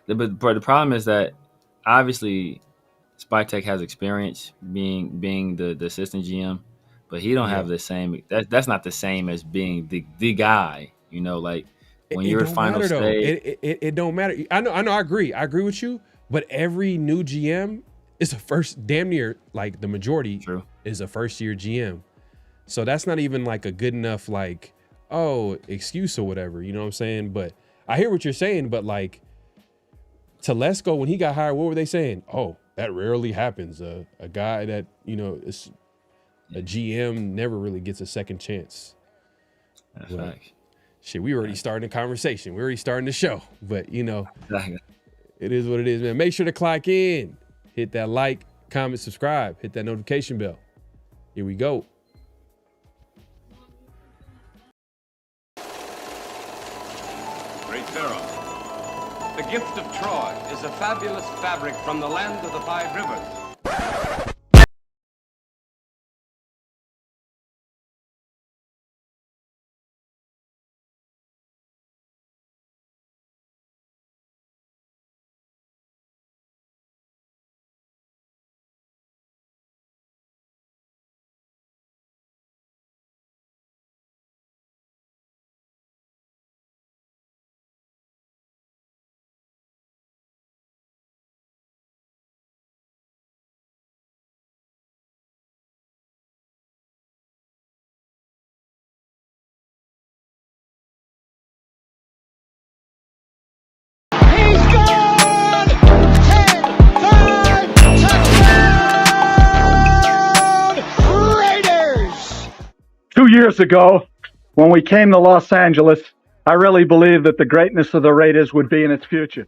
But the problem is that obviously Spike Tech has experience being the assistant GM, but he don't Yeah. have the same. That's not the same as being the guy. Like when It you're don't final matter though. stage. It don't matter. I know. I agree with you. But every new GM is a first, damn near like the majority True. is a first year GM. So that's not even like a good enough like, oh, excuse or whatever. You know what I'm saying? But I hear what you're saying. But like Telesco, when he got hired, what were they saying? Oh, that rarely happens. A guy that is a GM never really gets a second chance. That's But facts. shit, we already starting a conversation. We already starting the show. But Exactly. it is what it is, man. Make sure to clock in. Hit that like, comment, subscribe. Hit that notification bell. Here we go. Great Pharaoh. The gift of Troy is a fabulous fabric from the land of the five rivers. He's gone! 10-5 touchdown! Raiders! 2 years ago, when we came to Los Angeles, I really believed that the greatness of the Raiders would be in its future.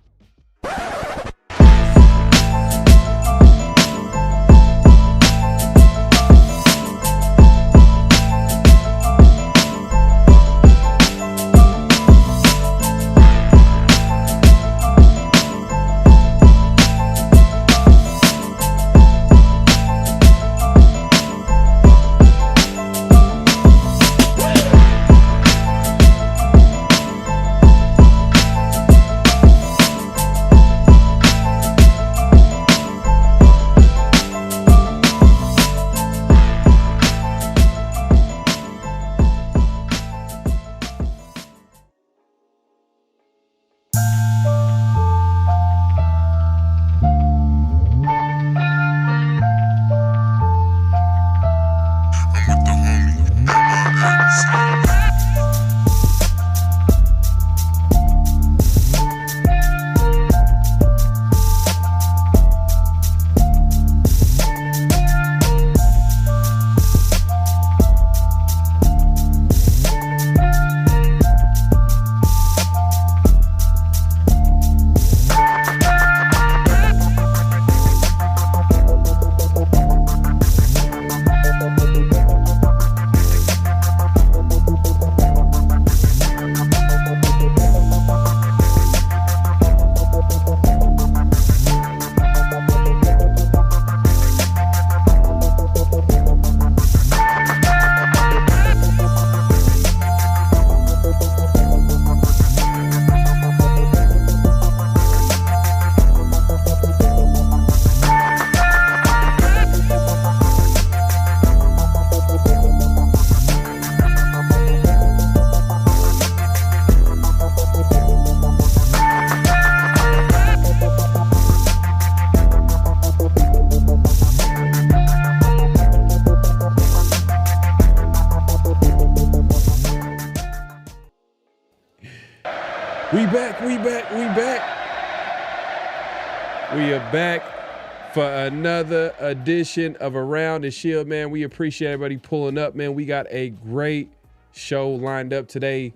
We are back for another edition of Around the Shield, man. We appreciate everybody pulling up, man. We got a great show lined up today.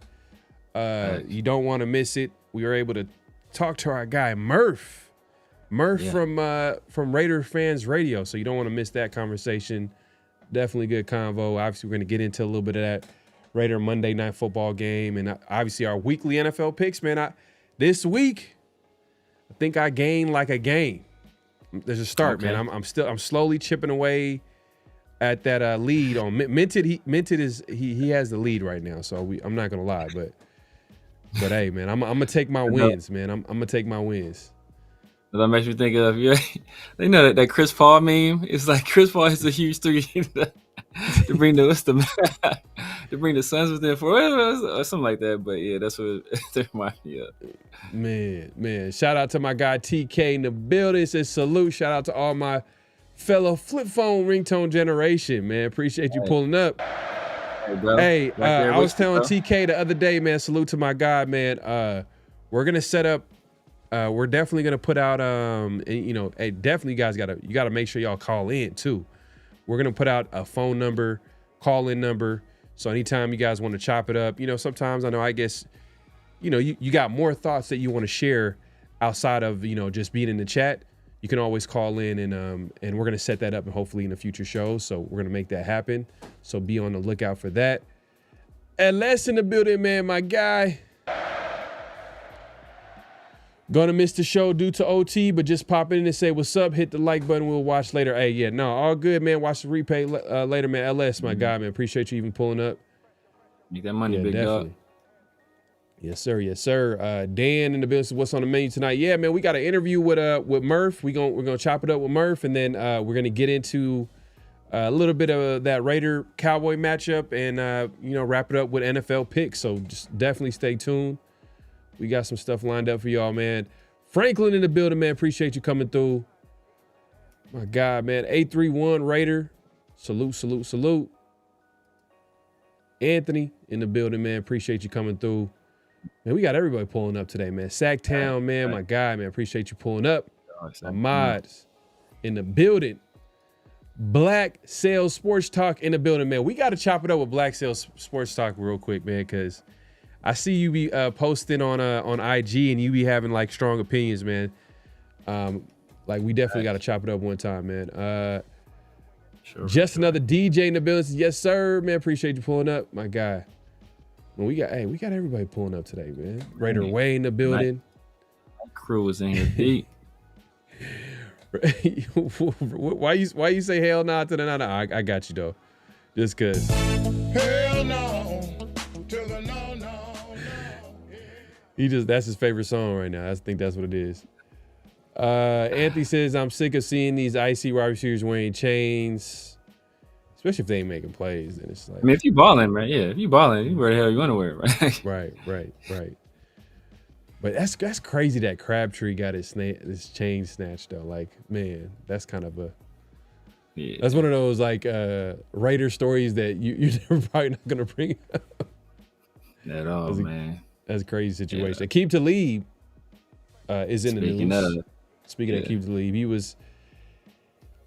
You don't want to miss it. We were able to talk to our guy Murph from Raider Fans Radio, so you don't want to miss that conversation. Definitely good convo. Obviously, we're going to get into a little bit of that Raider Monday Night Football game, and obviously our weekly NFL picks, man. This week, I think I gained like a game. There's a start, Okay. man. I'm slowly chipping away at that lead on Minted. Minted he has the lead right now, so I'm not gonna lie, but But hey, man, I'm gonna take my wins, man. I'm gonna take my wins. That makes me think of they know that Chris Paul meme. It's like Chris Paul has a huge three to bring the to bring the Suns within 4 or something like that. But yeah, that's what it reminds me of. Man. Shout out to my guy TK in the building. Says salute. Shout out to all my fellow flip phone ringtone generation, man. Appreciate you pulling up. Hey, I was telling TK the other day, man. Salute to my guy, man. We're gonna set up. We're definitely gonna put out. Hey, definitely, you guys gotta make sure y'all call in too. We're gonna put out a phone number, call-in number. So anytime you guys want to chop it up, sometimes I guess, you got more thoughts that you want to share outside of, just being in the chat. You can always call in and we're going to set that up and hopefully in a future show. So we're going to make that happen. So be on the lookout for that. LS in the building, man, my guy. Gonna miss the show due to OT, but just pop in and say what's up. Hit the like button. We'll watch later. Hey, yeah, no, all good, man. Watch the replay later, man. LS, my guy, man. Appreciate you even pulling up. Make that money, big dog. Yes, sir. Yes, sir. Dan in the business. What's on the menu tonight? Yeah, man. We got an interview with Murph. We're gonna chop it up with Murph, and then we're gonna get into a little bit of that Raider Cowboy matchup, and wrap it up with NFL picks. So just definitely stay tuned. We got some stuff lined up for y'all, man. Franklin in the building, man. Appreciate you coming through. My God, man. 831 Raider. Salute. Anthony in the building, man. Appreciate you coming through. Man, we got everybody pulling up today, man. Sacktown, man. My guy, man. Appreciate you pulling up. My mods in the building. Black Sales Sports Talk in the building, man. We got to chop it up with Black Sales Sports Talk real quick, man, because I see you be posting on IG and you be having like strong opinions, man. Like we definitely got to chop it up one time, man. Just another DJ in the building. Yes, sir, man. Appreciate you pulling up, my guy. Well, we got everybody pulling up today, man. Raider Way in the building. My crew was in here deep. Why you say hell no to the no? I got you though, just cause. Hell no to the no. That's his favorite song right now. I think that's what it is. Anthony says, I'm sick of seeing these icy wide receivers wearing chains, especially if they ain't making plays. And it's like, I mean, if you balling, right? Yeah, if you balling, you wear the hell you want to wear, right? Right. But that's crazy that Crabtree got his chain snatched though. Like, man, that's kind of that's one of those like Raider stories that you're probably not gonna bring up. At all, man. That's a crazy situation. Yeah. Aqib Talib is in the news. Speaking of Aqib Talib, he was,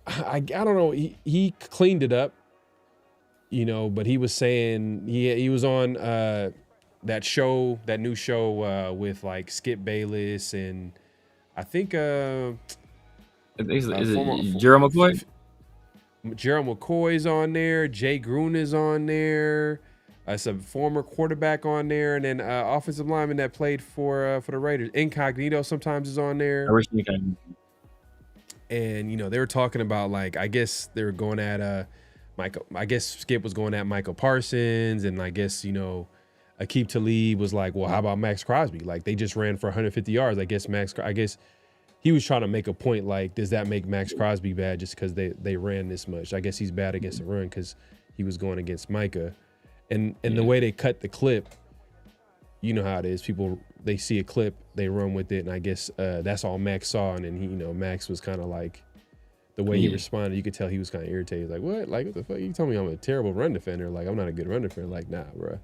I don't know, he cleaned it up, but he was saying he was on that new show with like Skip Bayless and I think is it Gerald McCoy? Gerald McCoy's on there. Jay Gruden is on there. Some former quarterback on there, and then offensive lineman that played for the Raiders. Incognito sometimes is on there. And they were talking about like I guess they were going at Michael. I guess Skip was going at Michael Parsons, and I guess Aqib Talib was like, well, how about Max Crosby? Like they just ran for 150 yards. I guess he was trying to make a point like, does that make Max Crosby bad just because they ran this much? I guess he's bad against the run because he was going against Micah. And the way they cut the clip, you know how it is. People, they see a clip, they run with it, and I guess that's all Max saw. And then Max was kind of like, the way he responded, you could tell he was kind of irritated. Like, what? Like, what the fuck? You told me I'm a terrible run defender. Like, I'm not a good run defender. Like, nah, bro.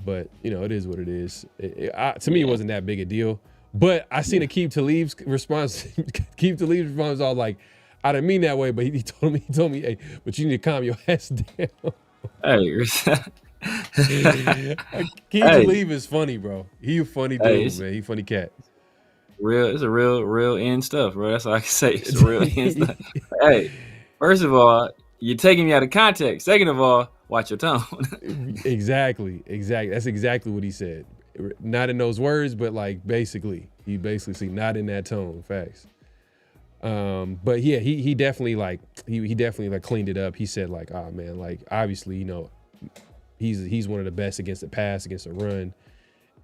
But it is what it is. To me, it wasn't that big a deal. But I seen Aqib Talib's response. Aqib Talib's response was all like, I didn't mean that way, but he told me, hey, but you need to calm your ass down. Hey, Talib is funny, bro. He a funny dude, man. He a funny cat. It's a real end stuff, bro. That's all I can say. It's a real end stuff. Hey, first of all, you're taking me out of context. Second of all, watch your tone. Exactly. That's exactly what he said. Not in those words, but like he basically said not in that tone. Facts. But yeah, he definitely like he definitely like cleaned it up. He said like, oh man, like obviously, he's one of the best against the pass, against the run.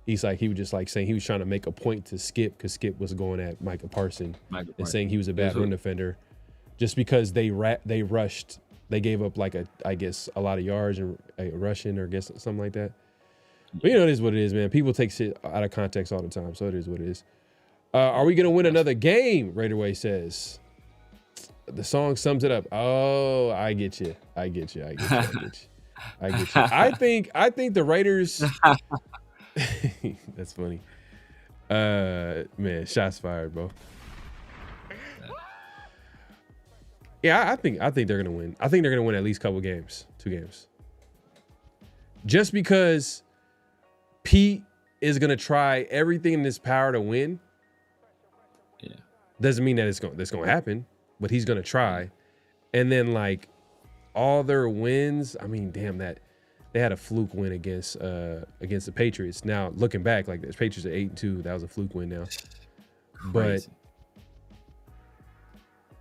he was just like saying he was trying to make a point to Skip because Skip was going at Micah Parsons and saying he was a bad run defender just because they rushed. They gave up like I guess a lot of yards and rushing or guess something like that. But it is what it is, man. People take shit out of context all the time, so it is what it is. Are we gonna win another game? Raider Way says. The song sums it up. Oh, I get you. I think the Raiders. That's funny. Man, shots fired, bro. Yeah, I think they're gonna win. I think they're gonna win at least a couple games, 2 games. Just because Pete is gonna try everything in his power to win. Yeah, doesn't mean that it's gonna happen. But he's gonna try, and then like all their wins. I mean, damn that they had a fluke win against the Patriots. Now looking back, like the Patriots are 8-2. That was a fluke win now. Crazy.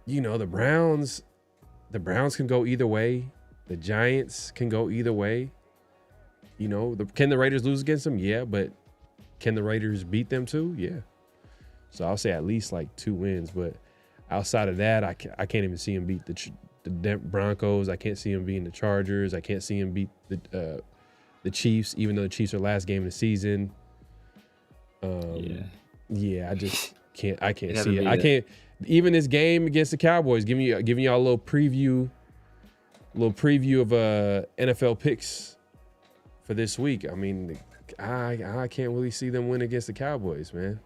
But the Browns can go either way. The Giants can go either way. Can the Raiders lose against them? Yeah, but can the Raiders beat them too? Yeah. So I'll say at least like 2 wins, but. Outside of that, I can't even see him beat the Broncos. I can't see him beating the Chargers. I can't see him beat the Chiefs, even though the Chiefs are last game of the season. Yeah, I just can't. I can't see it. I can't. Even this game against the Cowboys, giving y'all a little preview of NFL picks for this week. I mean, I can't really see them win against the Cowboys, man.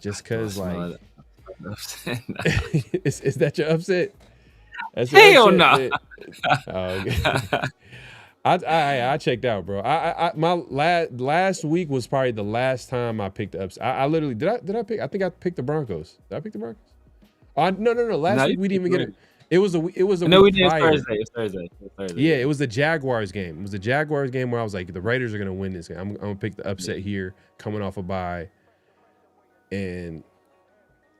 Just because like. Is that your upset? That's your Hell upset? no. Oh, okay. I checked out, bro. My last week was probably the last time I picked the upset. I literally did I pick? I think I picked the Broncos. Did I pick the Broncos? No. Last week we didn't even get it. It was a no, week we did prior. Thursday. Yeah, it was the Jaguars game. It was the Jaguars game where I was like, the Raiders are gonna win this game. I'm gonna pick the upset here, coming off a bye, and.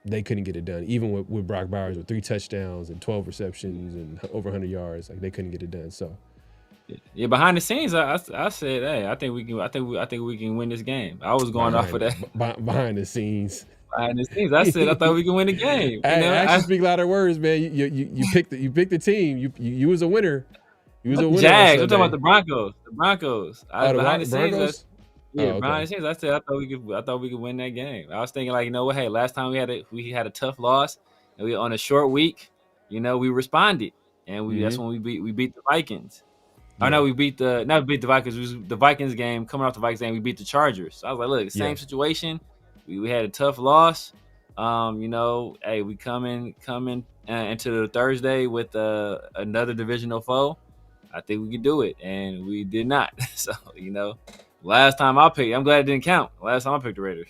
They couldn't get it done, even with Brock Bowers with 3 touchdowns and 12 receptions and over 100 yards. Like they couldn't get it done. So, yeah, behind the scenes, I said, hey, I think we can win this game. I was going off of that. Behind the scenes, I said I thought we could win the game. I speak louder words, man. You picked the team. You was a winner. You was a winner. Jags. I'm talking about the Broncos. The Broncos. Behind the scenes. Yeah, behind the scenes, I said I thought we could win that game. I was thinking like, what? Hey, last time we had a tough loss, and we on a short week. We responded, and that's when we beat the Vikings. Yeah. Oh no, we beat the Vikings. It was the Vikings game. Coming off the Vikings game, we beat the Chargers. So I was like, look, same situation. We had a tough loss. Hey, we coming into the Thursday with another divisional foe. I think we could do it, and we did not. So last time I picked, I'm glad it didn't count. Last time I picked the Raiders.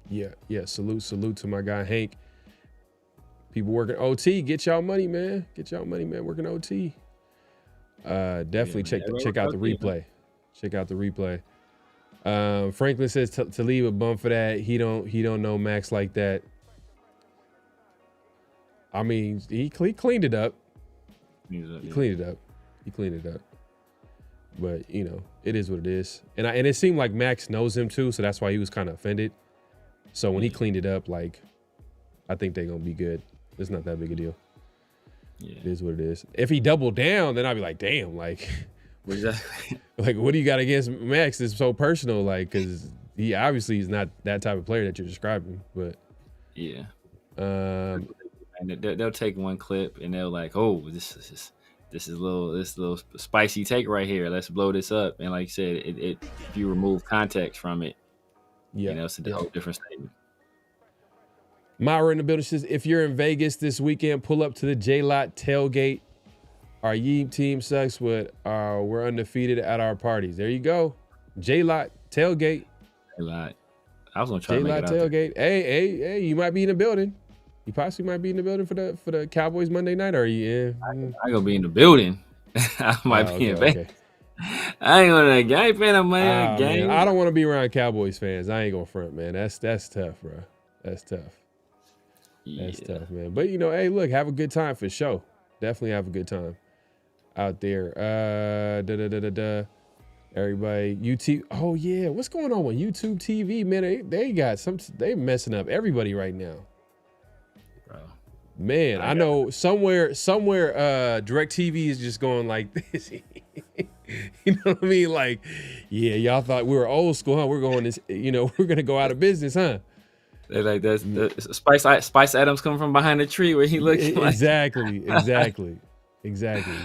Yeah. Salute to my guy Hank. People working OT, get y'all money, man. Working OT. Definitely check out the replay. Check out the replay. Franklin says to leave a bump for that. He don't know Max like that. I mean, he cleaned it up. He cleaned it up. But it is what it is, and it seemed like Max knows him too, so that's why he was kind of offended. So when he cleaned it up, like, I think they're gonna be good. It's not that big a deal. Yeah. It is what it is. If he doubled down, then I'd be like, damn, like, exactly. Like, what do you got against Max? It's so personal, like, because he obviously is not that type of player that you're describing. But yeah, and they'll take one clip and they'll like, oh, this is a little spicy take right here. Let's blow this up. And like you said, it if you remove context from it, it's a whole different statement. Myra in the building says, if you're in Vegas this weekend, pull up to the J-Lot tailgate. Our Yeem team sucks, but we're undefeated at our parties. There you go. J-Lot tailgate. J-Lot. I was gonna try to make it out tailgate. There. Hey, you might be in the building. You possibly might be in the building for the Cowboys Monday night. Or are you? I gonna be in the building. I might be in Vegas. Okay. I ain't gonna. I ain't paying no money on the game. I don't want to be around Cowboys fans. I ain't gonna front, man. That's tough, bro. That's tough. That's tough, man. But hey, look, have a good time for sure. Definitely have a good time out there. Everybody, YouTube. Oh yeah, what's going on with YouTube TV, man? They got they messing up everybody right now. Bro. Man, I know somewhere DirecTV is just going like this. You know what I mean? Like, yeah, y'all thought we were old school, huh? We're going this, we're gonna go out of business, huh? They're like that's the Spice Adams coming from behind the tree where he looks like Exactly.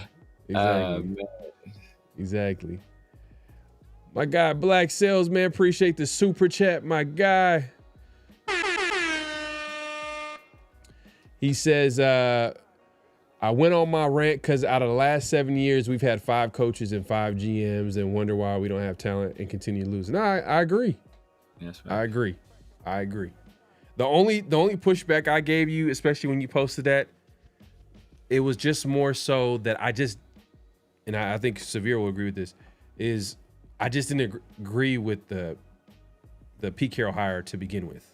My guy, Black Salesman, appreciate the super chat, my guy. He says, I went on my rant because out of the last 7 years, we've had 5 coaches and 5 GMs and wonder why we don't have talent and continue losing. No, I agree. Yes, right. I agree. The only pushback I gave you, especially when you posted that, it was just more so that I think Severe will agree with this, is I just didn't agree with the Pete Carroll hire to begin with.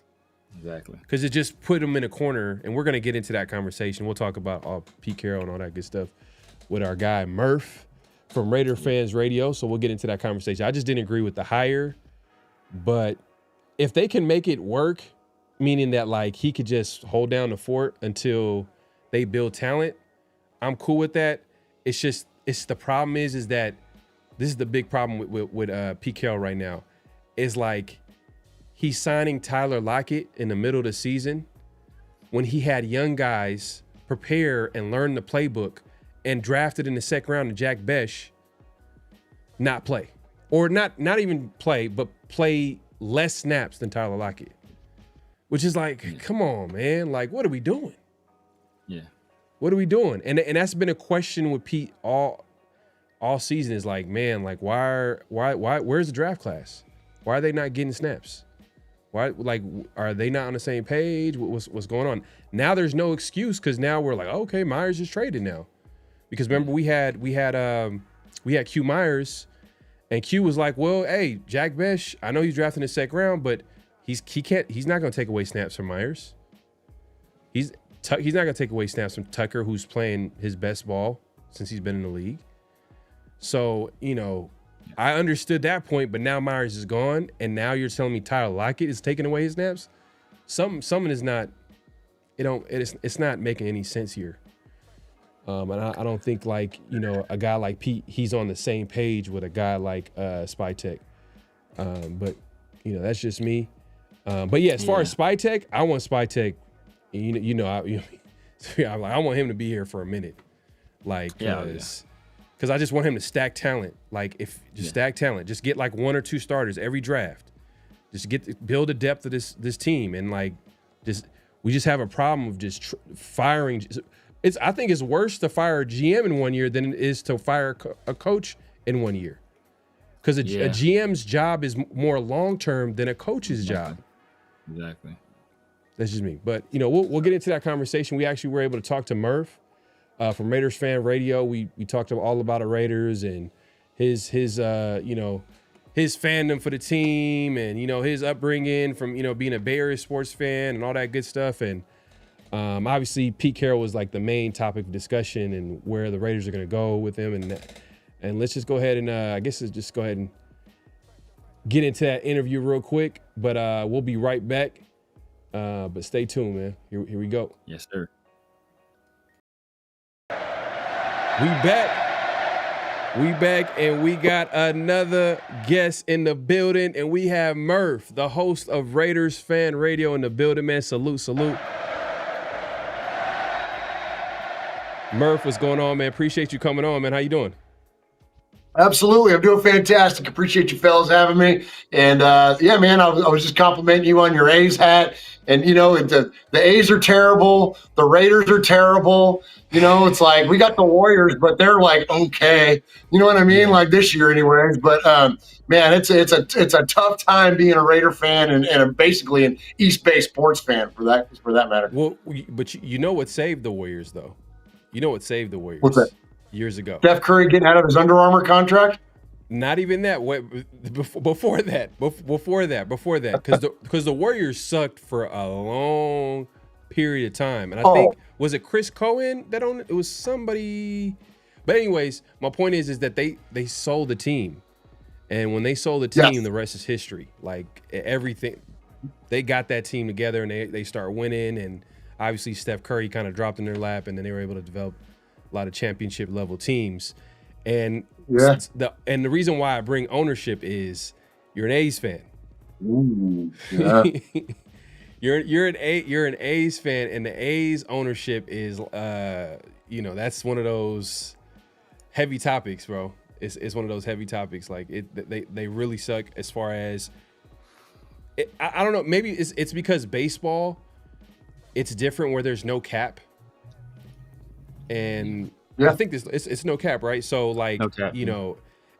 Exactly. Because it just put him in a corner, and we're going to get into that conversation. We'll talk about all Pete Carroll and all that good stuff with our guy Murph from Raider Fans Radio, so we'll get into that conversation. I just didn't agree with the hire, but if they can make it work, meaning that like he could just hold down the fort until they build talent, I'm cool with that. It's the problem is that this is the big problem with Pete Carroll right now, is like he's signing Tyler Lockett in the middle of the season when he had young guys prepare and learn the playbook and drafted in the second round to Jack Besh not play. Or not even play, but play less snaps than Tyler Lockett. Which is like, come on, man. Like, what are we doing? Yeah. What are we doing? And that's been a question with Pete all season, is like, man, like why where's the draft class? Why are they not getting snaps? Why, like, are they not on the same page? What's going on? Now there's no excuse, because now we're like, okay, Myers is traded now. Because remember we had Q Myers, and Q was like, well, hey, Jack Besh, I know he's drafting in the second round, but he's not going to take away snaps from Myers. He's not going to take away snaps from Tucker, who's playing his best ball since he's been in the league. So, I understood that point, but now Myers is gone, and now you're telling me Tyler Lockett is taking away his snaps? Something is not, it's not making any sense here. And I don't think like, a guy like Pete, he's on the same page with a guy like Spytek. But that's just me. But yeah, as far as Spytek, I want Spytek. I want him to be here for a minute, like, because I just want him to stack talent. Like, stack talent, just get like 1 or 2 starters every draft. Just build the depth of this team, and like, we just have a problem of just firing. I think it's worse to fire a GM in 1 year than it is to fire a coach in 1 year. Because a GM's job is more long-term than a coach's job. Exactly. That's just me. But, we'll get into that conversation. We actually were able to talk to Murph from Raiders Fan Radio. We talked all about the Raiders and his fandom for the team, and, his upbringing from, being a Bay Area sports fan and all that good stuff. And obviously Pete Carroll was like the main topic of discussion and where the Raiders are going to go with him. And let's just go ahead and let's just go ahead and get into that interview real quick. But we'll be right back. But stay tuned, man. Here we go. Yes, sir. We back, and we got another guest in the building, and we have Murph, the host of Raiders Fan Radio, in the building, man. Salute. Murph, what's going on, man? Appreciate you coming on, man. How you doing? Absolutely. I'm doing fantastic. Appreciate you fellas having me. And man, I was just complimenting you on your A's hat. And, the A's are terrible. The Raiders are terrible. It's like we got the Warriors, but they're like, okay. You know what I mean? Like this year anyways. But, man, it's a tough time being a Raider fan and basically an East Bay sports fan for that matter. Well, but you know what saved the Warriors, though? You know what saved the Warriors? What's that? Years ago. Steph Curry getting out of his Under Armour contract? Not even that. Before that, because the Warriors sucked for a long period of time, and I think, was it Chris Cohen that owned it? It was somebody. But anyways, my point is that they sold the team, And when they sold the team, the rest is history. Like everything, they got that team together and they start winning. And obviously Steph Curry kind of dropped in their lap, and then they were able to develop a lot of championship level teams. And the reason why I bring ownership is you're an A's fan. Ooh, yeah. You're an A's fan, and the A's ownership is that's one of those heavy topics, bro. It's one of those heavy topics. Like they really suck as far as I don't know. Maybe it's because baseball, it's different where there's no cap, and I think it's no cap, right? So like No cap,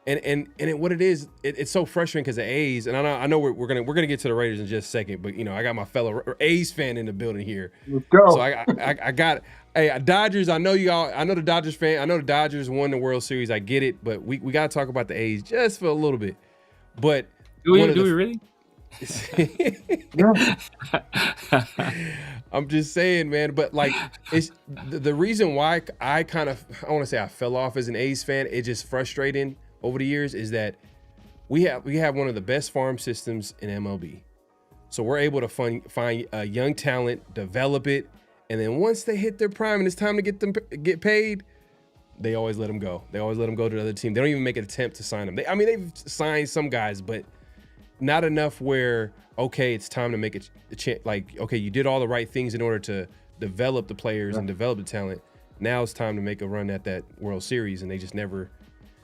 and what it is, it's so frustrating because the A's, and I know we're gonna get to the Raiders in just a second, but I got my fellow A's fan in the building here. Let's go. So I got Dodgers. I know the Dodgers fan. I know the Dodgers won the World Series. I get it, but we got to talk about the A's just for a little bit. But do we really? I'm just saying, man. But like, it's the reason why I want to say I fell off as an A's fan. It's just frustrating over the years is that we have one of the best farm systems in MLB. So we're able to find a young talent, develop it, and then once they hit their prime and it's time to get paid, they always let them go. They always let them go to the other team. They don't even make an attempt to sign them. They've signed some guys, but not enough where, okay, it's time to make okay, you did all the right things in order to develop the players and develop the talent. Now it's time to make a run at that World Series, and they just never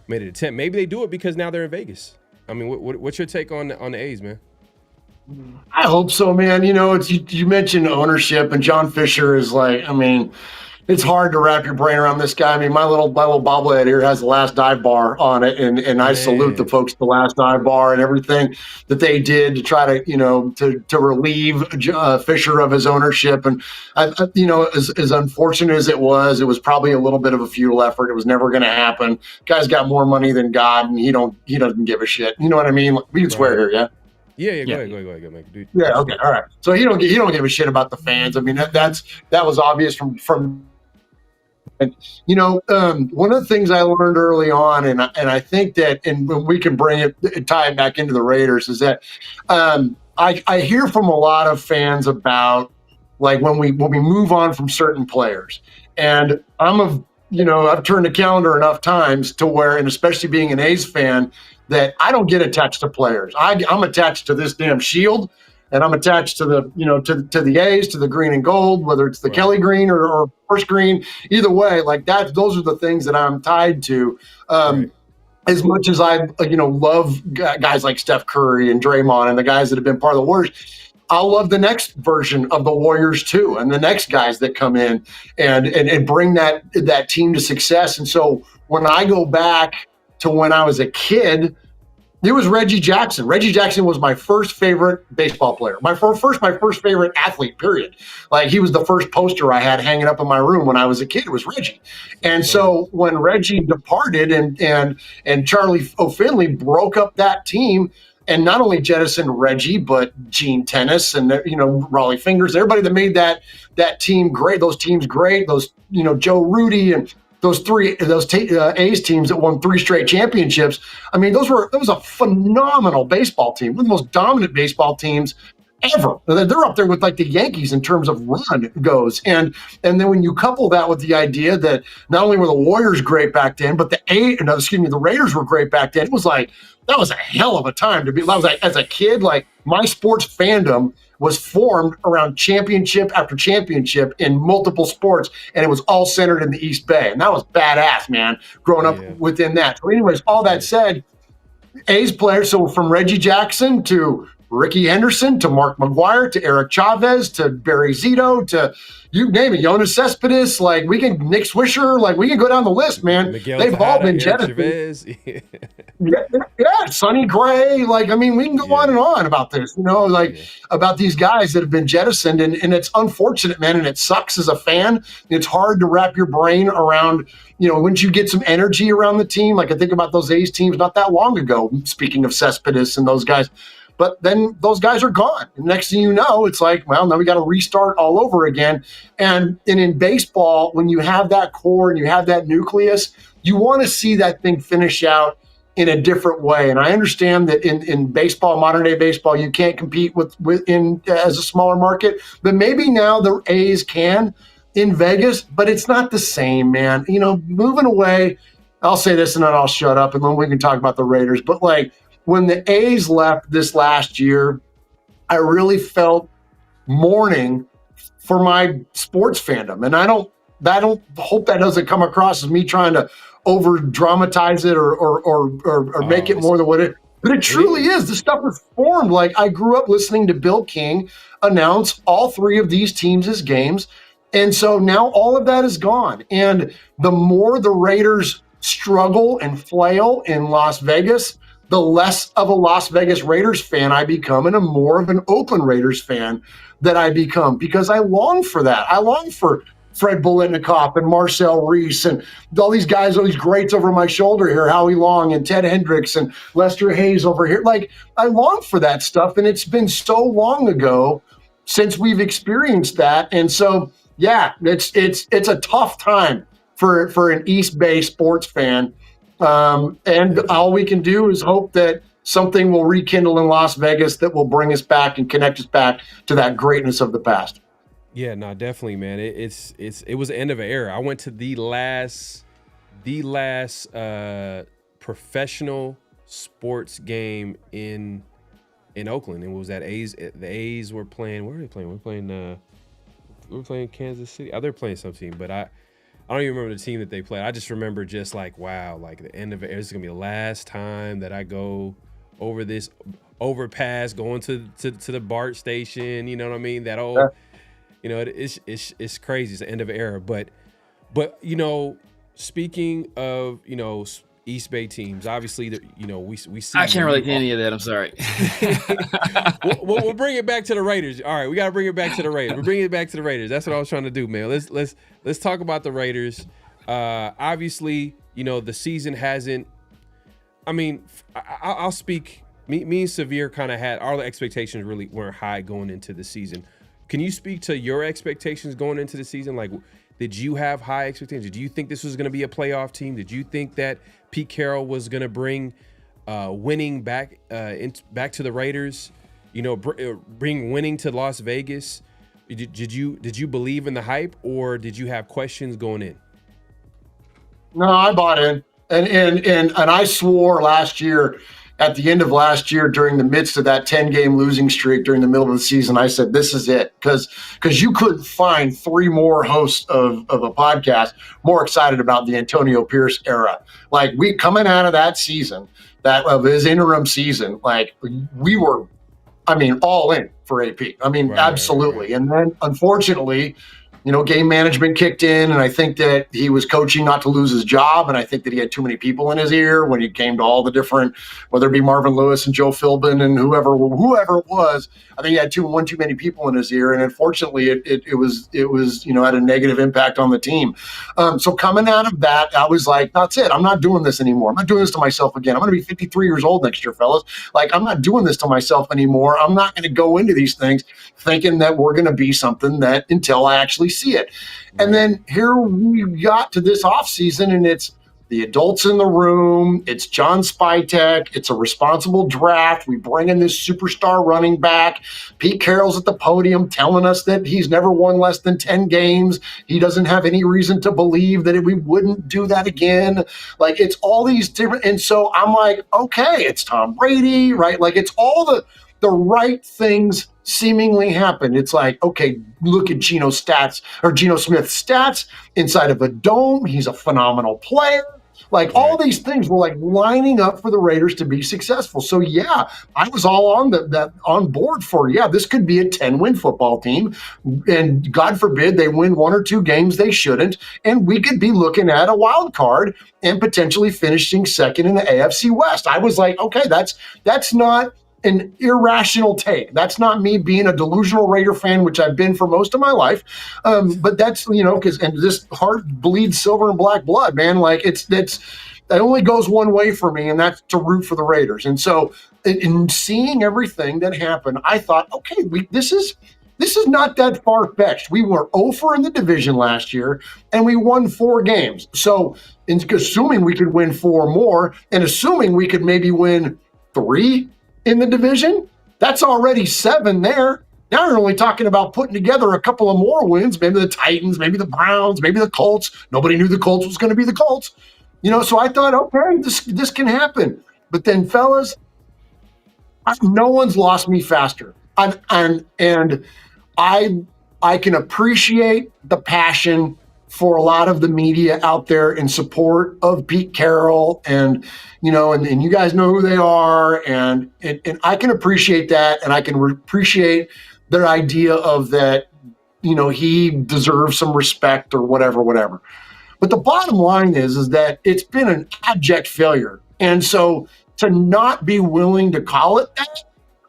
made an attempt. Maybe they do it because now they're in Vegas. I mean, what's your take on the A's, man? I hope so, man. You mentioned ownership, and John Fisher is like, it's hard to wrap your brain around this guy. I mean, my little bobblehead here has the Last Dive bar on it, and I salute the folks at the Last Dive bar and everything that they did to try to to relieve Fisher of his ownership. And as unfortunate as it was probably a little bit of a futile effort. It was never going to happen. Guy's got more money than God, and he doesn't give a shit. You know what I mean? We can swear here, yeah. Yeah. Go ahead, make it, dude. Yeah. Okay. All right. So he don't give a shit about the fans. I mean, that was obvious from. And one of the things I learned early on, and I think that, and we can tie it back into the Raiders, is that I hear from a lot of fans about like when we move on from certain players, and I've turned the calendar enough times to where, and especially being an A's fan, that I don't get attached to players. I'm attached to this damn shield. And I'm attached to the, to the A's, to the green and gold, whether it's the Kelly green or first green, either way, like that, those are the things that I'm tied to. As much as I, love guys like Steph Curry and Draymond and the guys that have been part of the Warriors, I'll love the next version of the Warriors too, and the next guys that come in and bring that team to success. And so when I go back to when I was a kid, it was Reggie Jackson. Reggie Jackson was my first favorite baseball player. My first favorite athlete, period. Like, he was the first poster I had hanging up in my room when I was a kid. It was Reggie. And so when Reggie departed and Charlie O'Finley broke up that team and not only jettisoned Reggie, but Gene Tennis and, Raleigh Fingers, everybody that made that team great, those teams great, those, Joe Rudy and those A's teams that won 3 straight championships. I mean, that was a phenomenal baseball team, one of the most dominant baseball teams ever. They're up there with like the Yankees in terms of run goes. And then when you couple that with the idea that not only were the Warriors great back then, but the Raiders were great back then, it was like, that was a hell of a time to be. I was like, as a kid, like my sports fandom was formed around championship after championship in multiple sports, and it was all centered in the East Bay. And that was badass, man, growing up within that. So anyways, all that said, A's players, so from Reggie Jackson to Ricky Henderson to Mark McGwire to Eric Chavez to Barry Zito to you name it, Jonas Cespedes, like Nick Swisher, like we can go down the list, man. Miguel They've Tejada, all been jettisoned. Sonny Gray, like, I mean, we can go on and on about this, about these guys that have been jettisoned, and it's unfortunate, man, and it sucks as a fan. It's hard to wrap your brain around, once you get some energy around the team. Like I think about those A's teams not that long ago, speaking of Cespedes and those guys. But then those guys are gone. And next thing you know, it's like, well, now we got to restart all over again. And in baseball, when you have that core and you have that nucleus, you want to see that thing finish out in a different way. And I understand that in baseball, modern day baseball, you can't compete as a smaller market, but maybe now the A's can in Vegas, but it's not the same, man. You know, moving away, I'll say this and then I'll shut up and then we can talk about the Raiders. But like when the A's left this last year, I really felt mourning for my sports fandom. And I don't hope that doesn't come across as me trying to over dramatize it or make it more than what it, but it truly is. This stuff was formed. Like I grew up listening to Bill King announce all three of these teams' games. And so now all of that is gone. And the more the Raiders struggle and flail in Las Vegas, the less of a Las Vegas Raiders fan I become and a more of an Oakland Raiders fan that I become, because I long for that. I long for Fred Biletnikoff and Marcel Reese and all these guys, all these greats over my shoulder here, Howie Long and Ted Hendricks and Lester Hayes over here. Like I long for that stuff. And it's been so long ago since we've experienced that. And so, yeah, it's a tough time for an East Bay sports fan. And all we can do is hope that something will rekindle in Las Vegas that will bring us back and connect us back to that greatness of the past. Yeah, no, definitely, man. It was the end of an era. I went to the last professional sports game in Oakland. It was at A's. The A's were playing. Where were they playing? We were playing Kansas City. They were playing some team, but I don't even remember the team that they played. I just remember just like, wow, like the end of it. This is gonna be the last time that I go over this overpass, going to the BART station. You know what I mean? That old. Yeah. You know, it's crazy. It's the end of an era. But you know, speaking of, you know, East Bay teams, obviously, you know, we see. I can't relate to any of that. I'm sorry. we'll bring it back to the Raiders. All right, we got to bring it back to the Raiders. We're bringing it back to the Raiders. That's what I was trying to do, man. Let's talk about the Raiders. Obviously, you know, the season hasn't. I mean, I'll speak. Me and Severe kind of had our expectations really weren't high going into the season. Can you speak to your expectations going into the season? Like, did you have high expectations? Did you think this was going to be a playoff team? Did you think that Pete Carroll was going to bring winning back to the Raiders? You know, bring winning to Las Vegas? Did you believe in the hype, or did you have questions going in? No, I bought in, and I swore last year. At the end of last year, during the midst of that 10-game losing streak during the middle of the season, I said, this is it. Because you couldn't find three more hosts of a podcast more excited about the Antonio Pierce era. Like, we coming out of that season, of his interim season, like, we were, I mean, all in for AP. I mean, right, absolutely. Right. And then, unfortunately, you know, game management kicked in, and I think that he was coaching not to lose his job, and I think that he had too many people in his ear when he came to all the different, whether it be Marvin Lewis and Joe Philbin and whoever it was. I think he had one too many people in his ear, and unfortunately, it was you know, had a negative impact on the team. So coming out of that, I was like, that's it. I'm not doing this anymore. I'm not doing this to myself again. I'm going to be 53 years old next year, fellas. Like, I'm not doing this to myself anymore. I'm not going to go into these things thinking that we're going to be something that until I actually see it. And then here we got to this offseason, and it's the adults in the room. It's John Spytek. It's a responsible draft. We bring in this superstar running back. Pete Carroll's at the podium telling us that he's never won less than 10 games. He doesn't have any reason to believe that we wouldn't do that again. Like, it's all these different. And so I'm like, okay, it's Tom Brady, right? Like, it's all the right things seemingly happen. It's like, okay, look at Geno Smith's stats inside of a dome. He's a phenomenal player. Like, all these things were like lining up for the Raiders to be successful. So yeah, I was all on board for, this could be a 10-win football team. And God forbid they win one or two games they shouldn't. And we could be looking at a wild card and potentially finishing second in the AFC West. I was like, okay, that's not an irrational take. That's not me being a delusional Raider fan, which I've been for most of my life. But that's, you know, and this heart bleeds silver and black blood, man. Like, that only goes one way for me, and that's to root for the Raiders. And so in seeing everything that happened, I thought, okay, this is this is not that far-fetched. We were 0-4 in the division last year, and we won 4 games. So assuming we could win 4 more, and assuming we could maybe win 3 in the division, that's already 7 there. Now you're only talking about putting together a couple of more wins, maybe the Titans, maybe the Browns, maybe the Colts. Nobody knew the Colts was going to be the Colts. So I thought, okay, this can happen. But then, fellas, no one's lost me faster. And I can appreciate the passion for a lot of the media out there in support of Pete Carroll, and you guys know who they are, and I can appreciate that, and I can appreciate their idea of that, he deserves some respect or whatever. But the bottom line is that it's been an abject failure. And so to not be willing to call it that,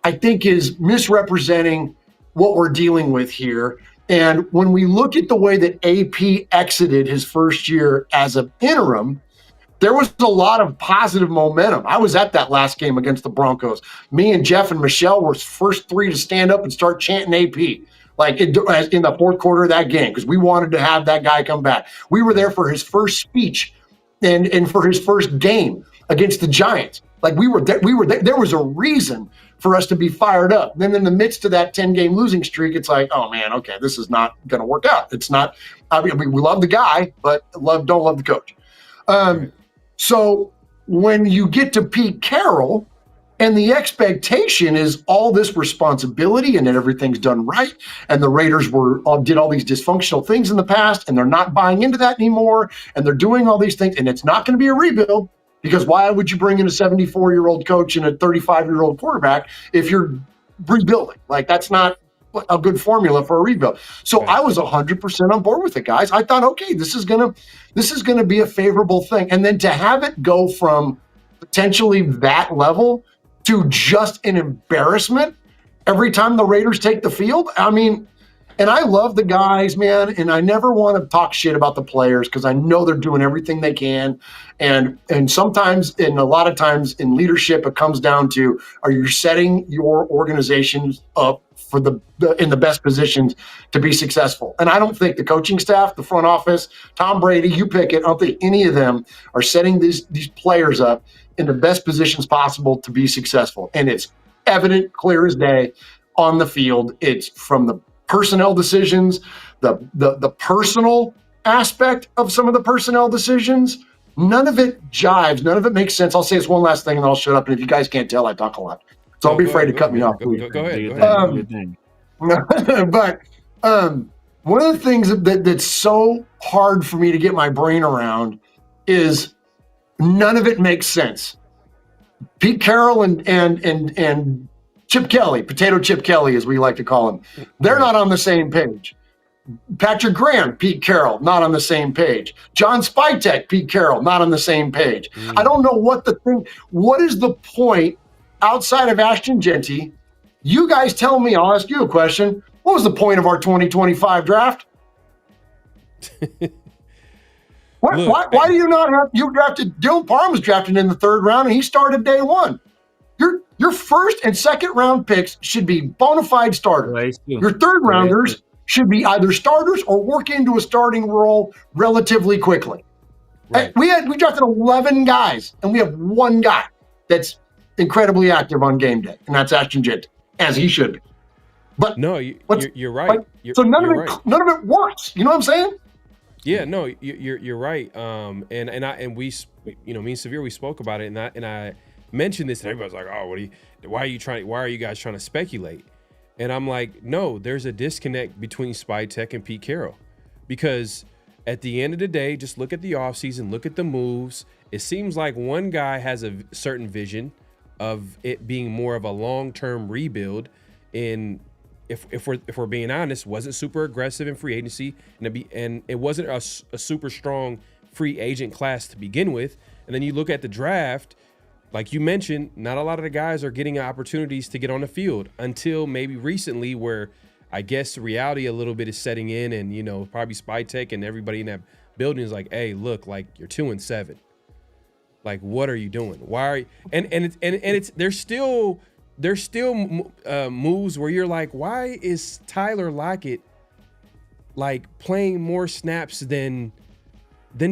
I think is misrepresenting what we're dealing with here. And when we look at the way that AP exited his first year as an interim, there was a lot of positive momentum. I was at that last game against the Broncos. Me and Jeff and Michelle were first 3 to stand up and start chanting AP, like in the fourth quarter of that game, because we wanted to have that guy come back. We were there for his first speech and for his first game against the Giants. Like we were there. There was a reason for us to be fired up. Then in the midst of that 10-game losing streak, it's like, oh man, okay, this is not going to work out. It's not. I mean, we love the guy, but don't love the coach. So when you get to Pete Carroll, and the expectation is all this responsibility and that everything's done right, and the Raiders did all these dysfunctional things in the past, and they're not buying into that anymore, and they're doing all these things, and it's not going to be a rebuild, because why would you bring in a 74-year-old coach and a 35-year-old quarterback if you're rebuilding? Like, that's not a good formula for a rebuild. So I was 100% on board with it, guys. I thought, okay, this is gonna be a favorable thing, and then to have it go from potentially that level to just an embarrassment every time the Raiders take the field. I mean, and I love the guys, man, and I never want to talk shit about the players because I know they're doing everything they can. And sometimes, and a lot of times in leadership, it comes down to, are you setting your organizations up for in the best positions to be successful? And I don't think the coaching staff, the front office, Tom Brady, you pick it, I don't think any of them are setting these players up in the best positions possible to be successful. And it's evident, clear as day on the field. It's from the personnel decisions, the personal aspect of some of the personnel decisions. None of it jives. None of it makes sense. I'll say this one last thing and then I'll shut up. And if you guys can't tell, I talk a lot. So don't be afraid to cut me off. Go ahead. But one of the things that's so hard for me to get my brain around is none of it makes sense. Pete Carroll and Chip Kelly, Potato Chip Kelly, as we like to call him, they're not on the same page. Patrick Graham, Pete Carroll, not on the same page. John Spytek, Pete Carroll, not on the same page. I don't know what is the point outside of Ashton Genty? You guys tell me, I'll ask you a question. What was the point of our 2025 draft? Why do you not have, you drafted, Dylan Parham was drafted in the 3rd round and he started day 1. Your first and second round picks should be bona fide starters. Your 3rd rounders should be either starters or work into a starting role relatively quickly. Right. We drafted 11 guys and we have 1 guy that's incredibly active on game day, and that's Ashton Genty, as he should be. But no, you're right. So none of it works. You know what I'm saying? Yeah, no, you're right. And we, me and Severe, we spoke about it, and I mentioned this, and everybody's like, "Oh, why are you guys trying to speculate?" And I'm like, no, there's a disconnect between Spytek and Pete Carroll, because at the end of the day, just look at the offseason, look at the moves. It seems like one guy has a certain vision of it being more of a long-term rebuild. And if we're being honest, wasn't super aggressive in free agency, and it wasn't a super strong free agent class to begin with. And then you look at the draft. Like you mentioned, not a lot of the guys are getting opportunities to get on the field until maybe recently, where I guess reality a little bit is setting in, and probably Spytek and everybody in that building is like, "Hey, look, like you're 2-7. Like, what are you doing? Why are you?" And it's they're still there's still moves where you're like, why is Tyler Lockett like playing more snaps than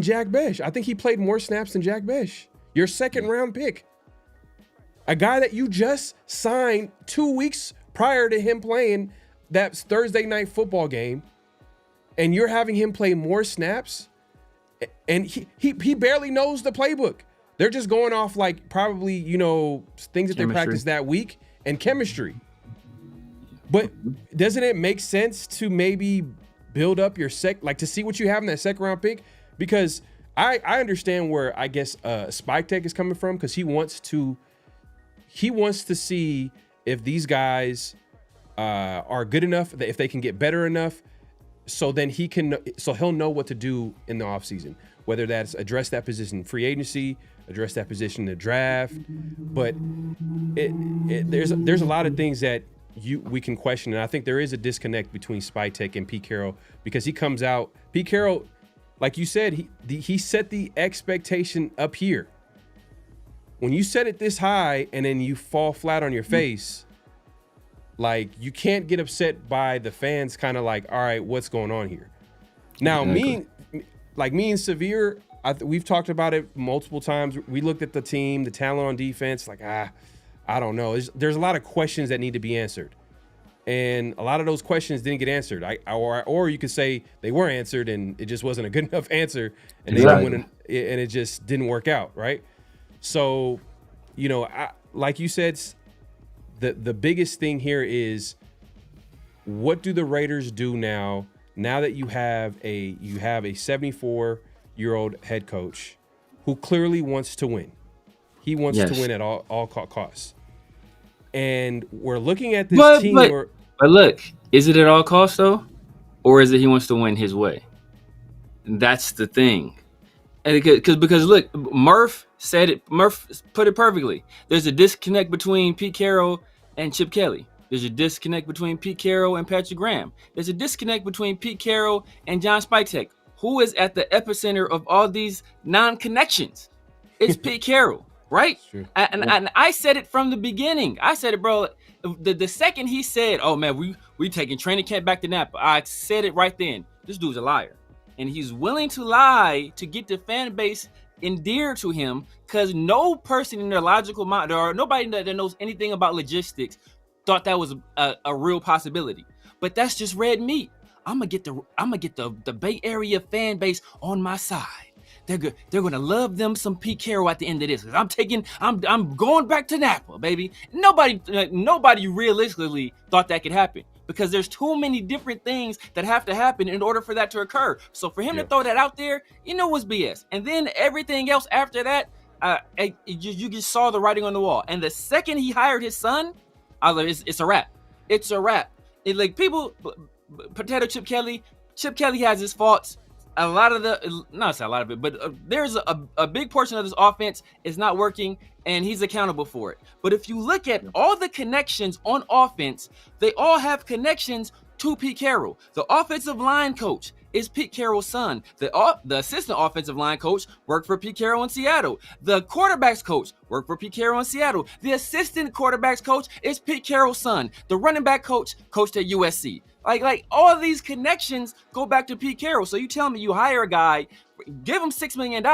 Jack Besh? I think he played more snaps than Jack Besh. Your second round pick. A guy that you just signed 2 weeks prior to him playing that Thursday night football game, and you're having him play more snaps, and he barely knows the playbook. They're just going off like probably, things that they practiced that week and chemistry. But doesn't it make sense to maybe build up your to see what you have in that second round pick? Because I understand where I guess Spike Tech is coming from, because he wants to see if these guys are good enough, if they can get better enough, so then he'll know what to do in the offseason, whether that's address that position in free agency, address that position in the draft. But there's a lot of things that we can question, and I think there is a disconnect between Spike Tech and Pete Carroll, because he comes out, Pete Carroll, like you said, he set the expectation up here. When you set it this high and then you fall flat on your face, like, you can't get upset by the fans kind of like, all right, what's going on here? Now, me and Severe, we've talked about it multiple times. We looked at the team, the talent on defense, like, I don't know. There's a lot of questions that need to be answered. And a lot of those questions didn't get answered. Or you could say they were answered and it just wasn't a good enough answer, and they didn't win, and it just didn't work out, right? So, like you said, the biggest thing here is, what do the Raiders do now that you have a 74-year-old head coach who clearly wants to win? He wants to win at all costs. And we're looking at this team. But look, is it at all costs though, or is it he wants to win his way? And that's the thing. And because look, Murph said it. Murph put it perfectly. There's a disconnect between Pete Carroll and Chip Kelly. There's a disconnect between Pete Carroll and Patrick Graham. There's a disconnect between Pete Carroll and John Spiketek. Who is at the epicenter of all these non-connections? It's Pete Carroll, right? And I said it from the beginning. I said it, bro. The second he said, "Oh man, we taking training camp back to Napa," I said it right then. This dude's a liar, and he's willing to lie to get the fan base endeared to him, because no person in their logical mind, or nobody that knows anything about logistics, thought that was a real possibility. But that's just red meat. I'm gonna get the Bay Area fan base on my side. They're good. They're gonna love them some Pete Carroll at the end of this. I'm going back to Napa, baby. Nobody realistically thought that could happen, because there's too many different things that have to happen in order for that to occur. So for him to throw that out there, was BS. And then everything else after that, you just saw the writing on the wall. And the second he hired his son, I was like, it's a wrap. It's a wrap. Potato Chip Kelly has his faults. There's a big portion of this offense is not working, and he's accountable for it. But if you look at all the connections on offense, they all have connections to Pete Carroll. The offensive line coach is Pete Carroll's son. The assistant offensive line coach worked for Pete Carroll in Seattle. The quarterbacks coach worked for Pete Carroll in Seattle. The assistant quarterbacks coach is Pete Carroll's son. The running back coach coached at USC. Like all of these connections go back to Pete Carroll. So you tell me you hire a guy, give him $6 million,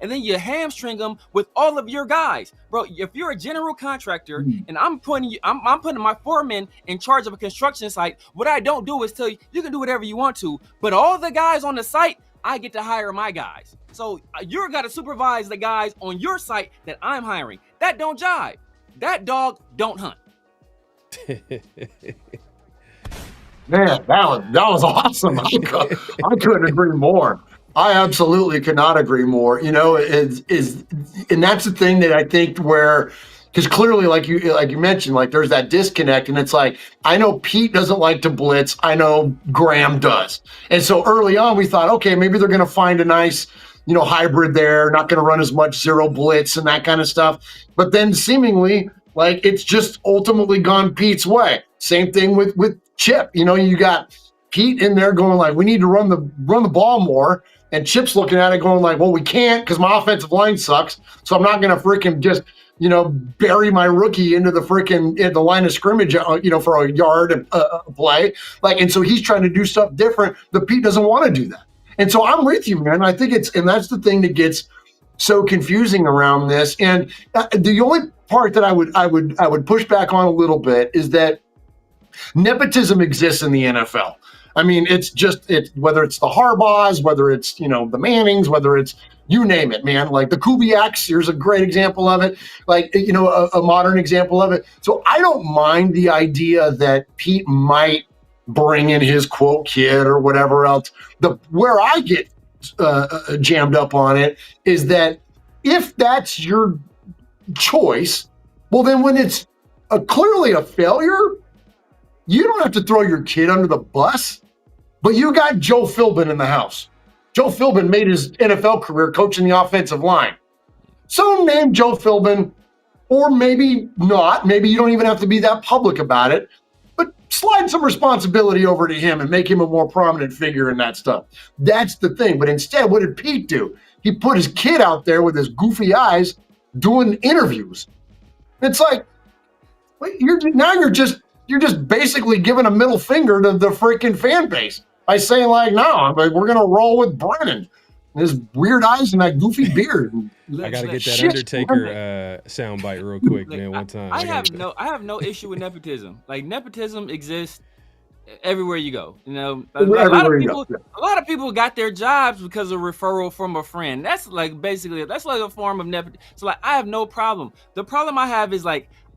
and then you hamstring him with all of your guys, bro. If you're a general contractor and I'm putting my foreman in charge of a construction site, what I don't do is tell you can do whatever you want to, but all the guys on the site, I get to hire my guys. So you're got to supervise the guys on your site that I'm hiring. That don't jive. That dog don't hunt. Man, that was awesome. I couldn't agree more. I absolutely could not agree more. And that's the thing that I think because clearly, like you mentioned, like there's that disconnect, and it's like, I know Pete doesn't like to blitz. I know Graham does. And so early on, we thought, okay, maybe they're going to find a nice, hybrid there, not going to run as much zero blitz and that kind of stuff. But then seemingly, like, it's just ultimately gone Pete's way. Same thing with Chip. You got Pete in there going like, we need to run the ball more. And Chip's looking at it going like, well, we can't because my offensive line sucks. So I'm not going to freaking just bury my rookie into the the line of scrimmage, for a yard play. And so he's trying to do stuff different, but Pete doesn't want to do that. And so I'm with you, man. I think and that's the thing that gets so confusing around this. And the only part that I would push back on a little bit is that nepotism exists in the NFL. I mean, it's whether it's the Harbaughs, whether it's, the Mannings, whether it's, you name it, man. Like the Kubiaks, here's a great example of it. A modern example of it. So I don't mind the idea that Pete might bring in his quote kid or whatever else. Where I get jammed up on it is that if that's your choice, well, then when it's clearly a failure, you don't have to throw your kid under the bus. But you got Joe Philbin in the house. Joe Philbin made his NFL career coaching the offensive line. So name Joe Philbin, or maybe not. Maybe you don't even have to be that public about it. But slide some responsibility over to him and make him a more prominent figure in that stuff. That's the thing. But instead, what did Pete do? He put his kid out there with his goofy eyes doing interviews. It's like, you're just basically giving a middle finger to the freaking fan base by saying no, we're going to roll with Brennan. His weird eyes and that goofy beard. I got to get that Undertaker soundbite real quick, man. One time. I have no issue with nepotism. Nepotism exists everywhere you go. A lot of people got their jobs because of referral from a friend. That's basically a form of nepotism. So I have no problem. The problem I have is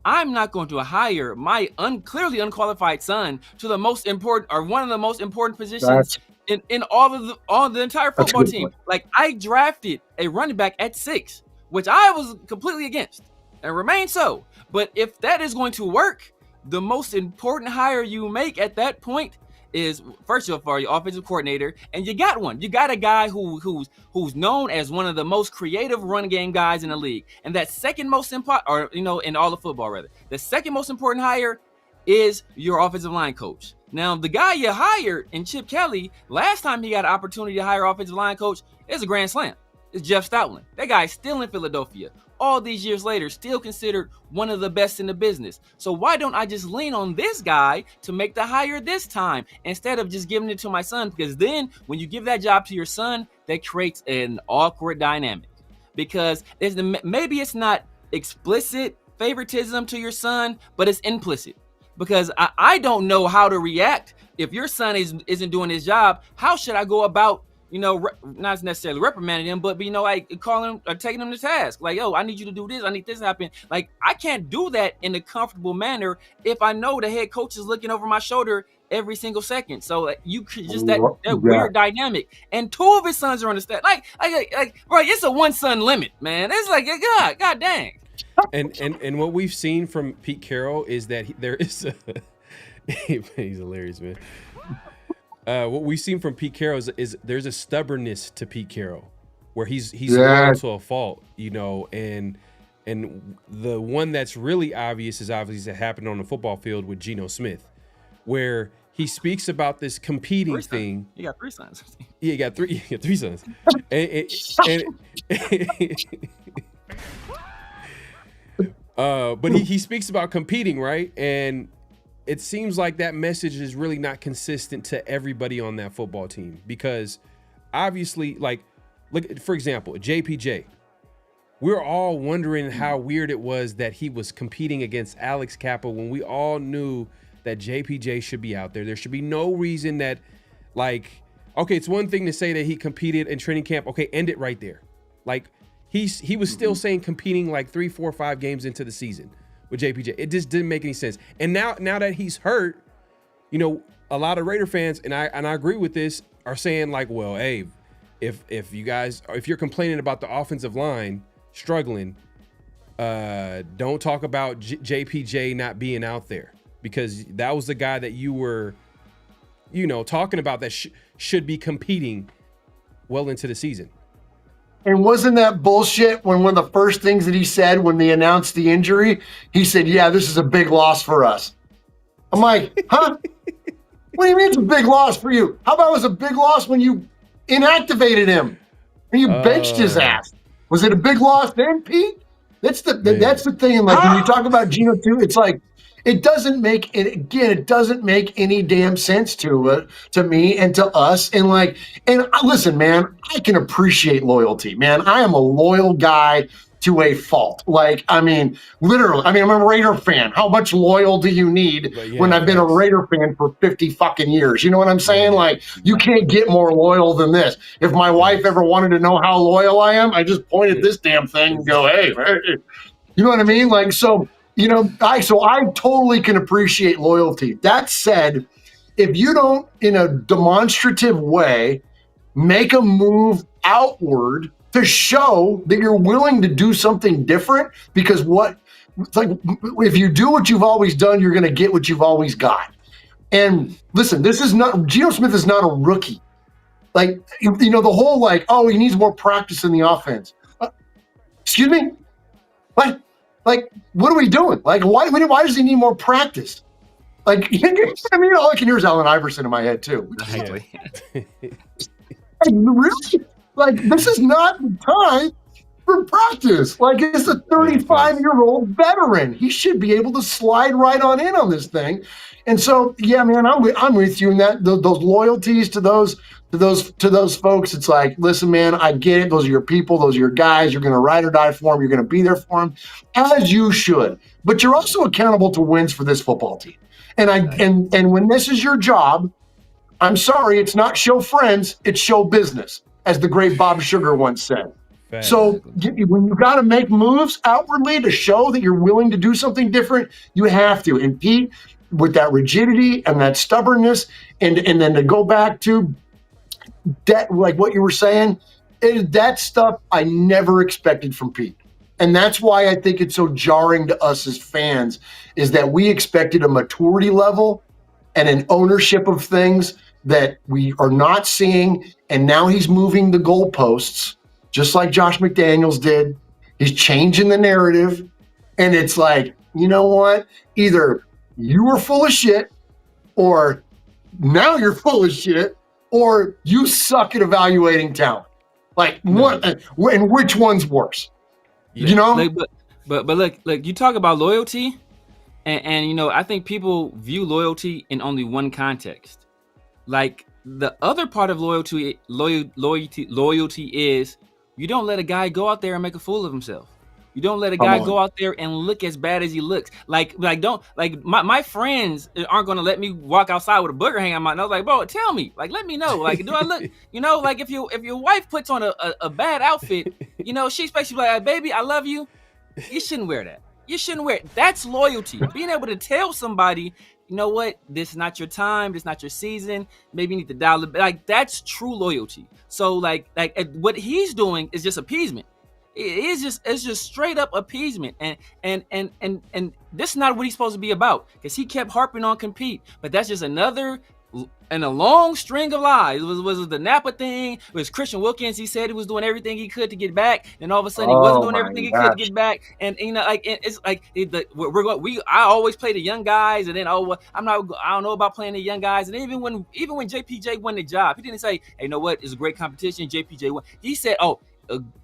I'm not going to hire my clearly unqualified son to the most important or one of the most important positions in all the entire football team. I drafted a running back at 6, which I was completely against and remain so. But if that is going to work, the most important hire you make at that point is first of all your offensive coordinator, and you got one. You got a guy who's known as one of the most creative run game guys in the league, and that second most important, or in all of football rather, the second most important hire is your offensive line coach. Now, the guy you hired in Chip Kelly, last time he got an opportunity to hire offensive line coach, is a grand slam. It's Jeff Stoutland. That guy's still in Philadelphia. All these years later, still considered one of the best in the business. So why don't I just lean on this guy to make the hire this time instead of just giving it to my son? Because then when you give that job to your son, that creates an awkward dynamic. Because maybe it's not explicit favoritism to your son, but it's implicit. Because I don't know how to react if your son isn't doing his job. How should I go about not necessarily reprimanding him, but calling him or taking him to task. Yo, I need you to do this. I need this to happen. I can't do that in a comfortable manner if I know the head coach is looking over my shoulder every single second. So you could just that weird dynamic. And 2 of his sons are on the staff. Bro, it's a 1 son limit, man. It's God dang. And what we've seen from Pete Carroll is that there is he's hilarious, man. What we've seen from Pete Carroll is there's a stubbornness to Pete Carroll where he's loyal to a fault, and the one that's really obvious is obviously happened on the football field with Geno Smith, where he speaks about this competing thing. You got 3 sons. Yeah, you got 3 sons. But he speaks about competing, right? And it seems like that message is really not consistent to everybody on that football team, because obviously, look, for example, JPJ, we're all wondering how weird it was that he was competing against Alex Kappa when we all knew that JPJ should be out there. There should be no reason that, okay, it's one thing to say that he competed in training camp. Okay, end it right there. He was still saying competing 3, 4, 5 games into the season with JPJ. It just didn't make any sense. And now that he's hurt, a lot of Raider fans, and I agree with this, are saying well, hey, if you're complaining about the offensive line struggling, don't talk about JPJ not being out there, because that was the guy that you were, talking about that should be competing well into the season. And wasn't that bullshit when one of the first things that he said when they announced the injury, he said, yeah, this is a big loss for us. I'm like, huh? What do you mean it's a big loss for you? How about it was a big loss when you inactivated him, when you benched his ass? Was it a big loss then, Pete? That's the thing. And like when you talk about Geno too, it's like it doesn't make it again. It doesn't make any damn sense to me and to us. And like, and listen, man, I can appreciate loyalty, man. I am a loyal guy to a fault. Like, I mean, literally, I mean, I'm a Raider fan. How much loyal do you need when I've been a Raider fan for 50 fucking years? You know what I'm saying? Like, you can't get more loyal than this. If my wife ever wanted to know how loyal I am, I just point at this damn thing and go, hey, you know what I mean? Like, so, you know, I totally can appreciate loyalty. That said, if you don't, in a demonstrative way, make a move outward to show that you're willing to do something different, because it's like, if you do what you've always done, you're going to get what you've always got. And listen, Geno Smith is not a rookie. Like, you know, the whole like, oh, he needs more practice in the offense. Excuse me? What? Like, what are we doing? Like, why does he need more practice? Like, I mean, all I can hear is Allen Iverson in my head too. Exactly. Like, really? Like, this is not the time for practice. Like, it's a 35-year-old veteran. He should be able to slide right on in on this thing. And so, yeah, man, I'm with you in that. Those loyalties to those folks. It's like, listen, man, I get it. Those are your people. Those are your guys. You're going to ride or die for them. You're going to be there for them, as you should. But you're also accountable to wins for this football team. And when this is your job, I'm sorry, it's not show friends, it's show business, as the great Bob Sugar once said. Fair. So when you got to make moves outwardly to show that you're willing to do something different, you have to. And Pete, with that rigidity and that stubbornness, and then to go back to that, like what you were saying, that stuff I never expected from Pete. And that's why I think it's so jarring to us as fans, is that we expected a maturity level and an ownership of things that we are not seeing. And now he's moving the goalposts, just like Josh McDaniels did. He's changing the narrative. And it's like, you know what? Either you were full of shit, or now you're full of shit, or you suck at evaluating talent. Like, what? And which one's worse? Yeah. You know? Like, but look, you talk about loyalty, and you know, I think people view loyalty in only one context. Like, the other part of loyalty is you don't let a guy go out there and make a fool of himself. You don't let a guy go out there and look as bad as he looks. Like my friends aren't going to let me walk outside with a booger hanging out my nose. Like, bro, tell me, like, let me know. Like, do I look, you know, like if your wife puts on a bad outfit, you know, she's basically like, baby, I love you. You shouldn't wear that. You shouldn't wear it. That's loyalty. Being able to tell somebody, you know what, this is not your time, this is not your season, maybe you need to dial it. Like, that's true loyalty. So like what he's doing is just appeasement. It's just straight up appeasement, and this is not what he's supposed to be about, because he kept harping on compete, but that's just another in a long string of lies. It was the Napa thing. It was Christian Wilkins. He said he was doing everything he could to get back, and all of a sudden he wasn't doing everything he could to get back. And you know, like, it's like I always play the young guys, and then I don't know about playing the young guys. And even when JPJ won the job, he didn't say, hey, you know what, it's a great competition. JPJ won. He said,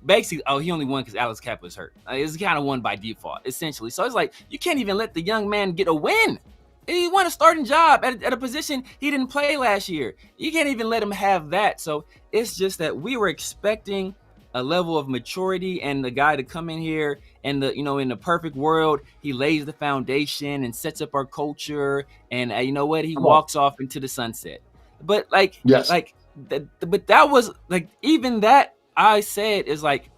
basically, he only won because Alex Kappa was hurt. It's kind of won by default, essentially. So it's like, you can't even let the young man get a win. He won a starting job at a position he didn't play last year. You can't even let him have that. So it's just that we were expecting a level of maturity and the guy to come in here and in the perfect world, he lays the foundation and sets up our culture. And you know what? He walks off into the sunset. But but that was like, even that, I said, is like,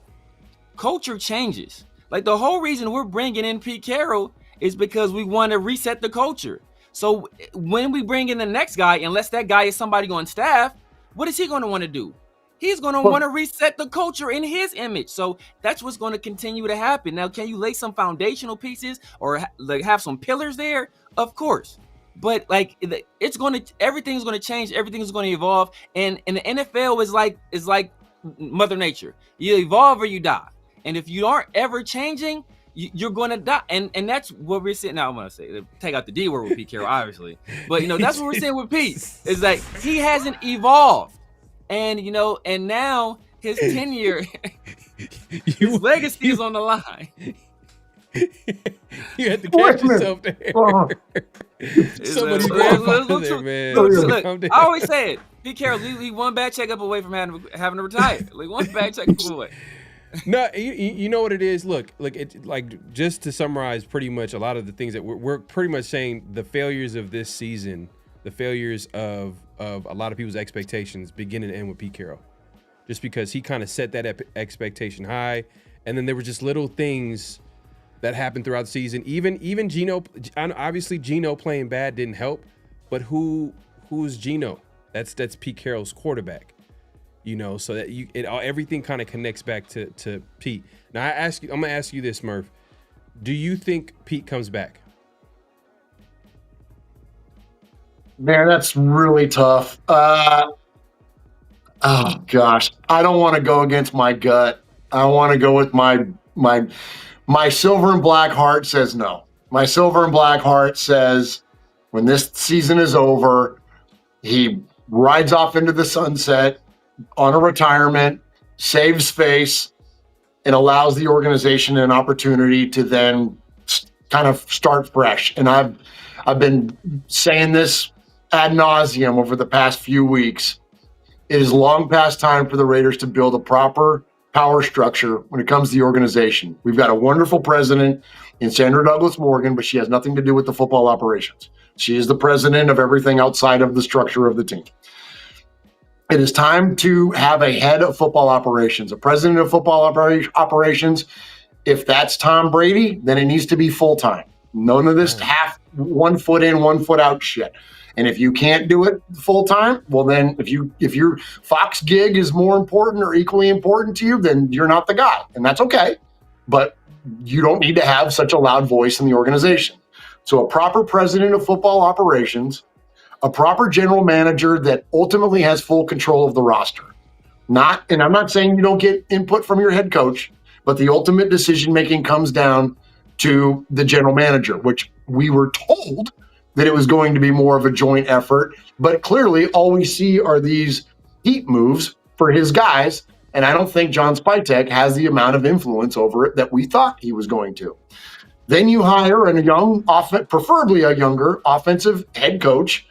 culture changes. Like, the whole reason we're bringing in Pete Carroll is because we want to reset the culture. So when we bring in the next guy, unless that guy is somebody on staff, what is he going to want to do? He's going to want to reset the culture in his image. So that's what's going to continue to happen. Now, can you lay some foundational pieces or like have some pillars there? Of course. But like, everything's going to change. Everything's going to evolve. And the NFL is like Mother Nature. You evolve or you die. And if you aren't ever changing, you're going to die. And that's what we're saying. Now, I'm going to say, take out the D word with Pete Carroll, obviously. But, that's what we're saying with Pete. Is like, he hasn't evolved. And, and now his tenure, his legacy is on the line. You had to Wait catch a minute. yourself there. Oh. Somebody Look, grab look, out look, there, look, man. look, Somebody look, come down. I always say it. Pete Carroll, he one bad checkup away from having to retire. Like one bad checkup away. No, you know what it is. Look, it like just to summarize, pretty much a lot of the things that we're pretty much saying the failures of this season, the failures of a lot of people's expectations, begin and end with Pete Carroll, just because he kind of set that expectation high, and then there were just little things that happened throughout the season. Even Geno, obviously Geno playing bad didn't help, but who's Geno? That's Pete Carroll's quarterback. You know, so that everything kind of connects back to Pete. Now I'm gonna ask you this, Murph. Do you think Pete comes back? Man, that's really tough. Oh gosh, I don't want to go against my gut. I want to go with my silver and black heart says no. My silver and black heart says when this season is over, he rides off into the sunset on a retirement, saves face, and allows the organization an opportunity to then kind of start fresh. And I've been saying this ad nauseum over the past few weeks. It is long past time for the Raiders to build a proper power structure when it comes to the organization. We've got a wonderful president in Sandra Douglas Morgan, but she has nothing to do with the football operations. She is the president of everything outside of the structure of the team. It is time to have a head of football operations, a president of football operations. If that's Tom Brady, then it needs to be full-time. None of this half 1 foot in, 1 foot out shit. And if you can't do it full-time, well then if your Fox gig is more important or equally important to you, then you're not the guy. And that's okay. But you don't need to have such a loud voice in the organization. So a proper president of football operations, a proper general manager that ultimately has full control of the roster. And I'm not saying you don't get input from your head coach, but the ultimate decision-making comes down to the general manager, which we were told that it was going to be more of a joint effort. But clearly all we see are these heat moves for his guys. And I don't think John Spytek has the amount of influence over it that we thought he was going to. Then you hire preferably a younger offensive head coach,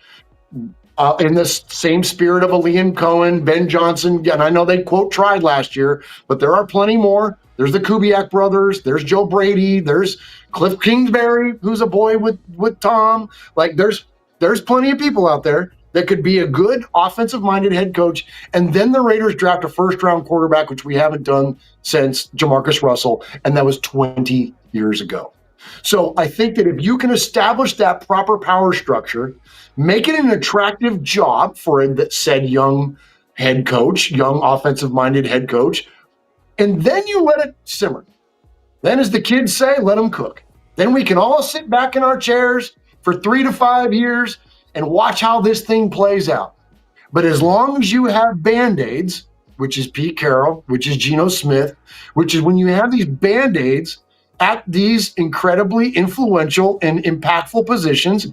in the same spirit of a Liam Cohen, Ben Johnson. And I know they tried last year, but there are plenty more. There's the Kubiak brothers. There's Joe Brady. There's Cliff Kingsbury, who's a boy with Tom. Like there's plenty of people out there that could be a good offensive-minded head coach. And then the Raiders draft a first-round quarterback, which we haven't done since Jamarcus Russell, and that was 20 years ago. So I think that if you can establish that proper power structure, make it an attractive job for that said young head coach, young offensive-minded head coach, and then you let it simmer. Then, as the kids say, let them cook. Then we can all sit back in our chairs for 3 to 5 years and watch how this thing plays out. But as long as you have Band-Aids, which is Pete Carroll, which is Geno Smith, which is when you have these Band-Aids at these incredibly influential and impactful positions,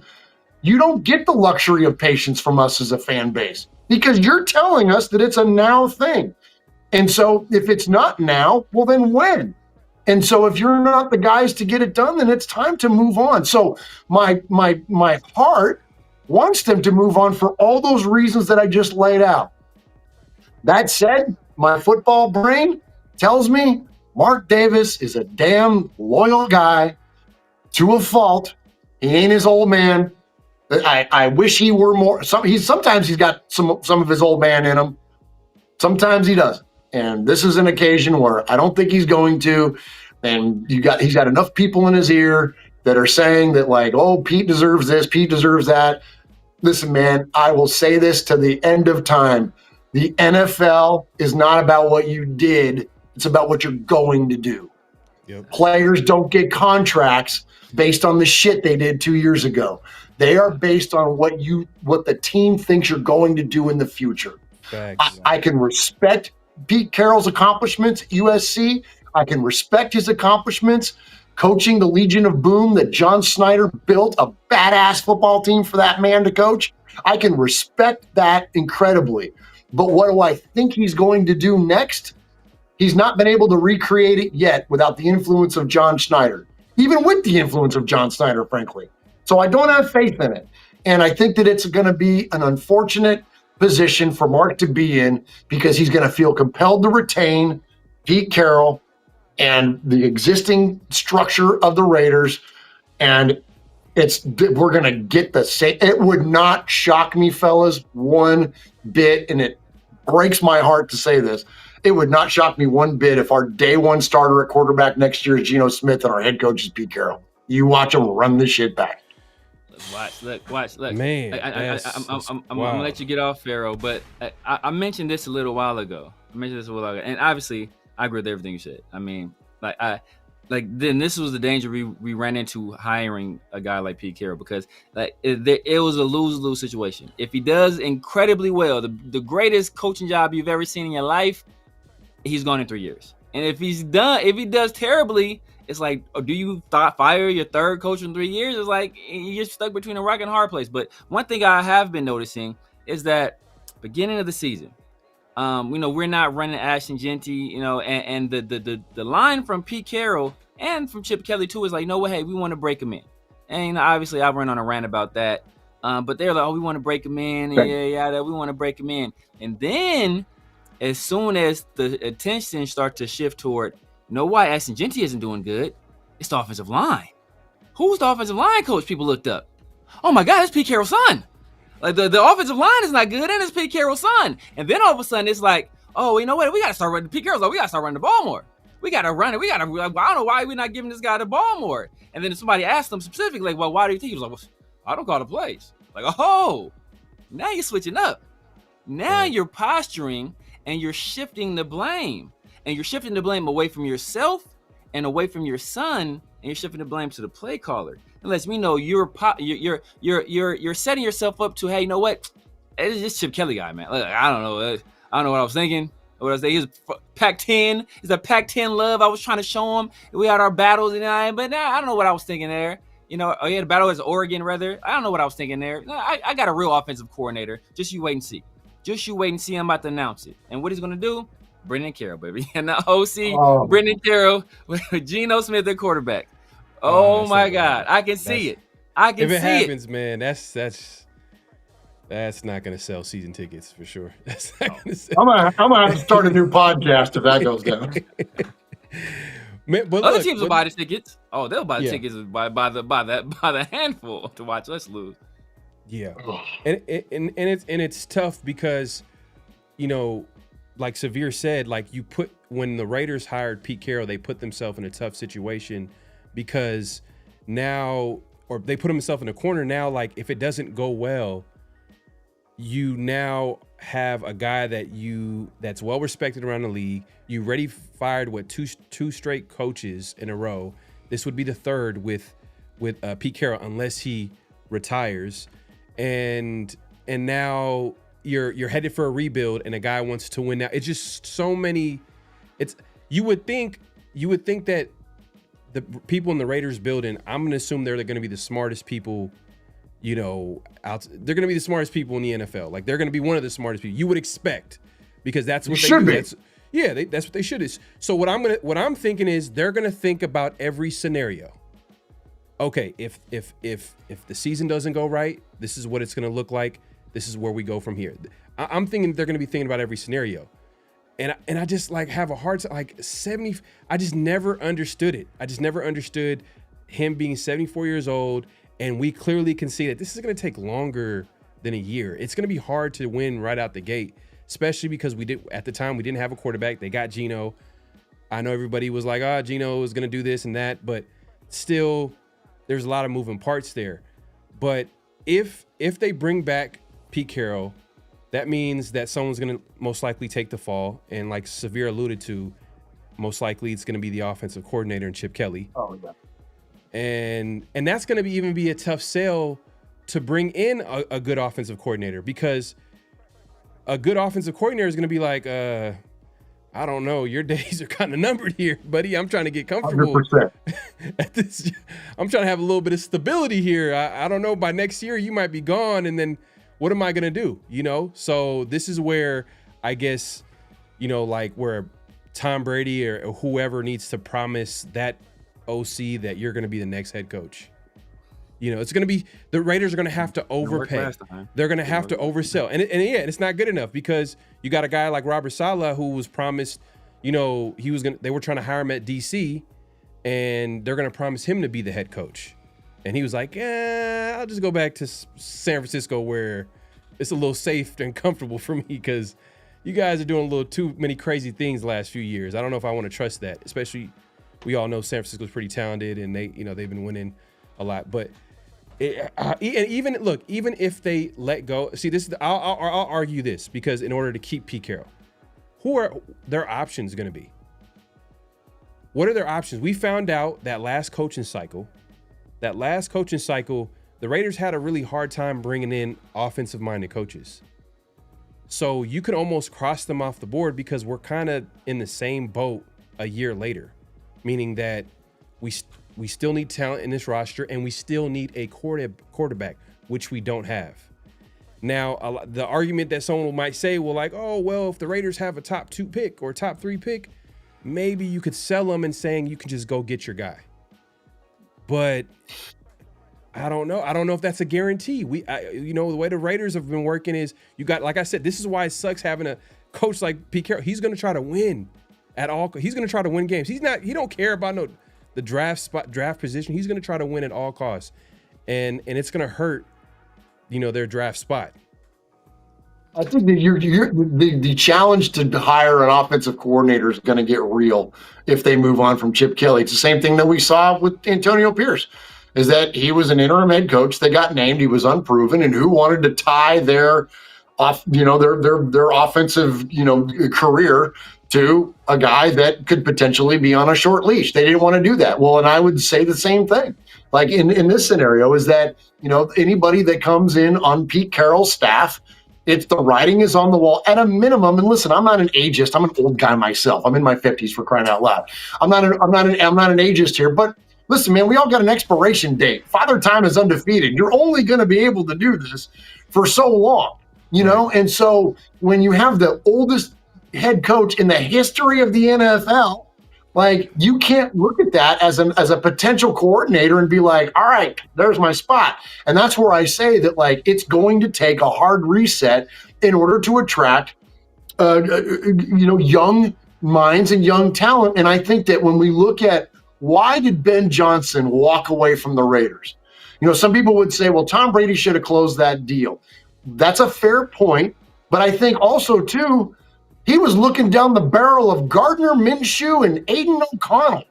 you don't get the luxury of patience from us as a fan base because you're telling us that it's a now thing. And so if it's not now, well, then when? And so if you're not the guys to get it done, then it's time to move on. So my heart wants them to move on for all those reasons that I just laid out. That said, my football brain tells me Mark Davis is a damn loyal guy to a fault. He ain't his old man. I wish he were more. Sometimes he's got some of his old man in him. Sometimes he doesn't. And this is an occasion where I don't think he's going to. And he's got enough people in his ear that are saying that like, oh, Pete deserves this, Pete deserves that. Listen, man, I will say this to the end of time. The NFL is not about what you did. It's about what you're going to do. Yep. Players don't get contracts based on the shit they did 2 years ago. They are based on what the team thinks you're going to do in the future. I can respect Pete Carroll's accomplishments at USC. I can respect his accomplishments coaching the Legion of Boom that John Snyder built a badass football team for that man to coach. I can respect that incredibly. But what do I think he's going to do next? He's not been able to recreate it yet without the influence of John Schneider. even with the influence of John Snyder, frankly. So I don't have faith in it. And I think that it's going to be an unfortunate position for Mark to be in because he's going to feel compelled to retain Pete Carroll and the existing structure of the Raiders. And we're going to get the same. It would not shock me, fellas, one bit. And it breaks my heart to say this. It would not shock me one bit if our day one starter at quarterback next year is Geno Smith and our head coach is Pete Carroll. You watch them run this shit back. Watch. Man, I'm gonna let you get off, Pharaoh, but I mentioned this a little while ago. And obviously I agree with everything you said. I mean, then this was the danger we ran into hiring a guy like Pete Carroll, because it was a lose-lose situation. If he does incredibly well, the greatest coaching job you've ever seen in your life, he's gone in 3 years. And if he does terribly, it's like, do you fire your third coach in 3 years? It's like you're stuck between a rock and a hard place. But one thing I have been noticing is that beginning of the season, we're not running Ashton Genty, and the line from Pete Carroll and from Chip Kelly too is like, no, hey, we want to break him in. And obviously I run on a rant about that. But they're like, oh, we want to break him in. Yeah, we want to break him in. And then as soon as the attention starts to shift toward, why Ashton Genty isn't doing good? It's the offensive line. Who's the offensive line coach? People looked up. Oh my God, it's Pete Carroll's son. Like the offensive line is not good, and it's Pete Carroll's son. And then all of a sudden it's like, oh, you know what? We got to start running. Pete Carroll's like, we got to start running the ball more. We got to run it. I don't know why we're not giving this guy the ball more. And then somebody asked him specifically, like, well, why do you think? He was like, well, I don't call the plays. Like, oh, now you're switching up. Now you're posturing and you're shifting the blame. And you're shifting the blame away from yourself and away from your son, and you're shifting the blame to the play caller. It lets me know you're setting yourself up to, hey, you know what? It's just Chip Kelly guy, man. Look, I don't know what I was thinking. He's Pac-10. It's a Pac-10 love I was trying to show him. We had our battles, but I don't know what I was thinking there. He had a battle as Oregon, rather. I don't know what I was thinking there. I got a real offensive coordinator. Just you wait and see. I'm about to announce it. And what he's going to do? Brendan Carroll, baby. And the OC, Brendan Carroll with Geno Smith at quarterback. Oh my God. I can see it. If it happens, man, that's not going to sell season tickets for sure. That's not going to sell. I'm gonna have to start a new podcast if that goes down. Man, but other teams will buy the tickets. Oh, they'll buy the tickets by the handful to watch us lose. Yeah, and it's tough because, like Severe said, like when the Raiders hired Pete Carroll, they put themselves in a tough situation because they put themselves in a corner now. Like if it doesn't go well, you now have a guy that's well respected around the league. You already fired two straight coaches in a row. This would be the third with Pete Carroll unless he retires, and now you're headed for a rebuild and a guy wants to win now. It's just so many. You would think that the people in the Raiders building, I'm going to assume they're going to be the smartest people, they're going to be the smartest people in the NFL. Like they're going to be one of the smartest people you would expect, because that's what they should be. That's what they should is. So what I'm thinking is they're going to think about every scenario. Okay, if the season doesn't go right, this is what it's going to look like. This is where we go from here. I'm thinking they're going to be thinking about every scenario. And I just have a hard time, 70. I just never understood it. I just never understood him being 74 years old. And we clearly can see that this is going to take longer than a year. It's going to be hard to win right out the gate, especially because at the time we didn't have a quarterback. They got Geno. I know everybody was like, Geno is going to do this and that, but still there's a lot of moving parts there. But if they bring back Pete Carroll, that means that someone's going to most likely take the fall. And like Severe alluded to, most likely it's going to be the offensive coordinator and Chip Kelly. Oh, yeah. And that's going to even be a tough sell to bring in a good offensive coordinator, because a good offensive coordinator is going to be like, I don't know, your days are kind of numbered here, buddy. I'm trying to get comfortable 100%. at this. I'm trying to have a little bit of stability here. I don't know, by next year you might be gone, and then what am I going to do? So this is where I guess, where Tom Brady or whoever needs to promise that OC that you're going to be the next head coach. You know, it's going to be the Raiders are going to have to overpay. They're going to have to oversell. And it's not good enough because you got a guy like Robert Saleh who was promised, you know, they were trying to hire him at DC and they're going to promise him to be the head coach. And he was like, I'll just go back to San Francisco where it's a little safe and comfortable for me because you guys are doing a little too many crazy things the last few years. I don't know if I want to trust that, especially we all know San Francisco's pretty talented and they've been winning a lot. But even if they let go, see, I'll argue this because in order to keep Pete Carroll, who are their options going to be? What are their options? We found out that last coaching cycle, the Raiders had a really hard time bringing in offensive-minded coaches. So you can almost cross them off the board because we're kind of in the same boat a year later, meaning that we still need talent in this roster and we still need a quarterback, which we don't have. Now, the argument that someone might say, well, like, oh, well, if the Raiders have a top 2 pick or top 3 pick, maybe you could sell them and saying you can just go get your guy. But I don't know. I don't know if that's a guarantee. The way the Raiders have been working is you got, like I said, this is why it sucks having a coach like Pete Carroll. He's going to try to win at all. He's going to try to win games. He don't care about the draft position. He's going to try to win at all costs. And it's going to hurt, their draft spot. I think that the challenge to hire an offensive coordinator is going to get real if they move on from Chip Kelly. It's the same thing that we saw with Antonio Pierce, is that he was an interim head coach that got named. He was unproven, and who wanted to tie their offensive, career to a guy that could potentially be on a short leash. They didn't want to do that. Well, and I would say the same thing. Like in this scenario is that, anybody that comes in on Pete Carroll's staff, it's the writing is on the wall at a minimum. And listen, I'm not an ageist. I'm an old guy myself. I'm in my 50s, for crying out loud. I'm not an ageist here, but listen, man, we all got an expiration date. Father Time is undefeated. You're only going to be able to do this for so long, And so when you have the oldest head coach in the history of the NFL, like, you can't look at that as a potential coordinator and be like, all right, there's my spot. And that's where I say that, like, it's going to take a hard reset in order to attract, young minds and young talent. And I think that when we look at why did Ben Johnson walk away from the Raiders? Some people would say, well, Tom Brady should have closed that deal. That's a fair point. But I think also, too, he was looking down the barrel of Gardner Minshew and Aiden O'Connell.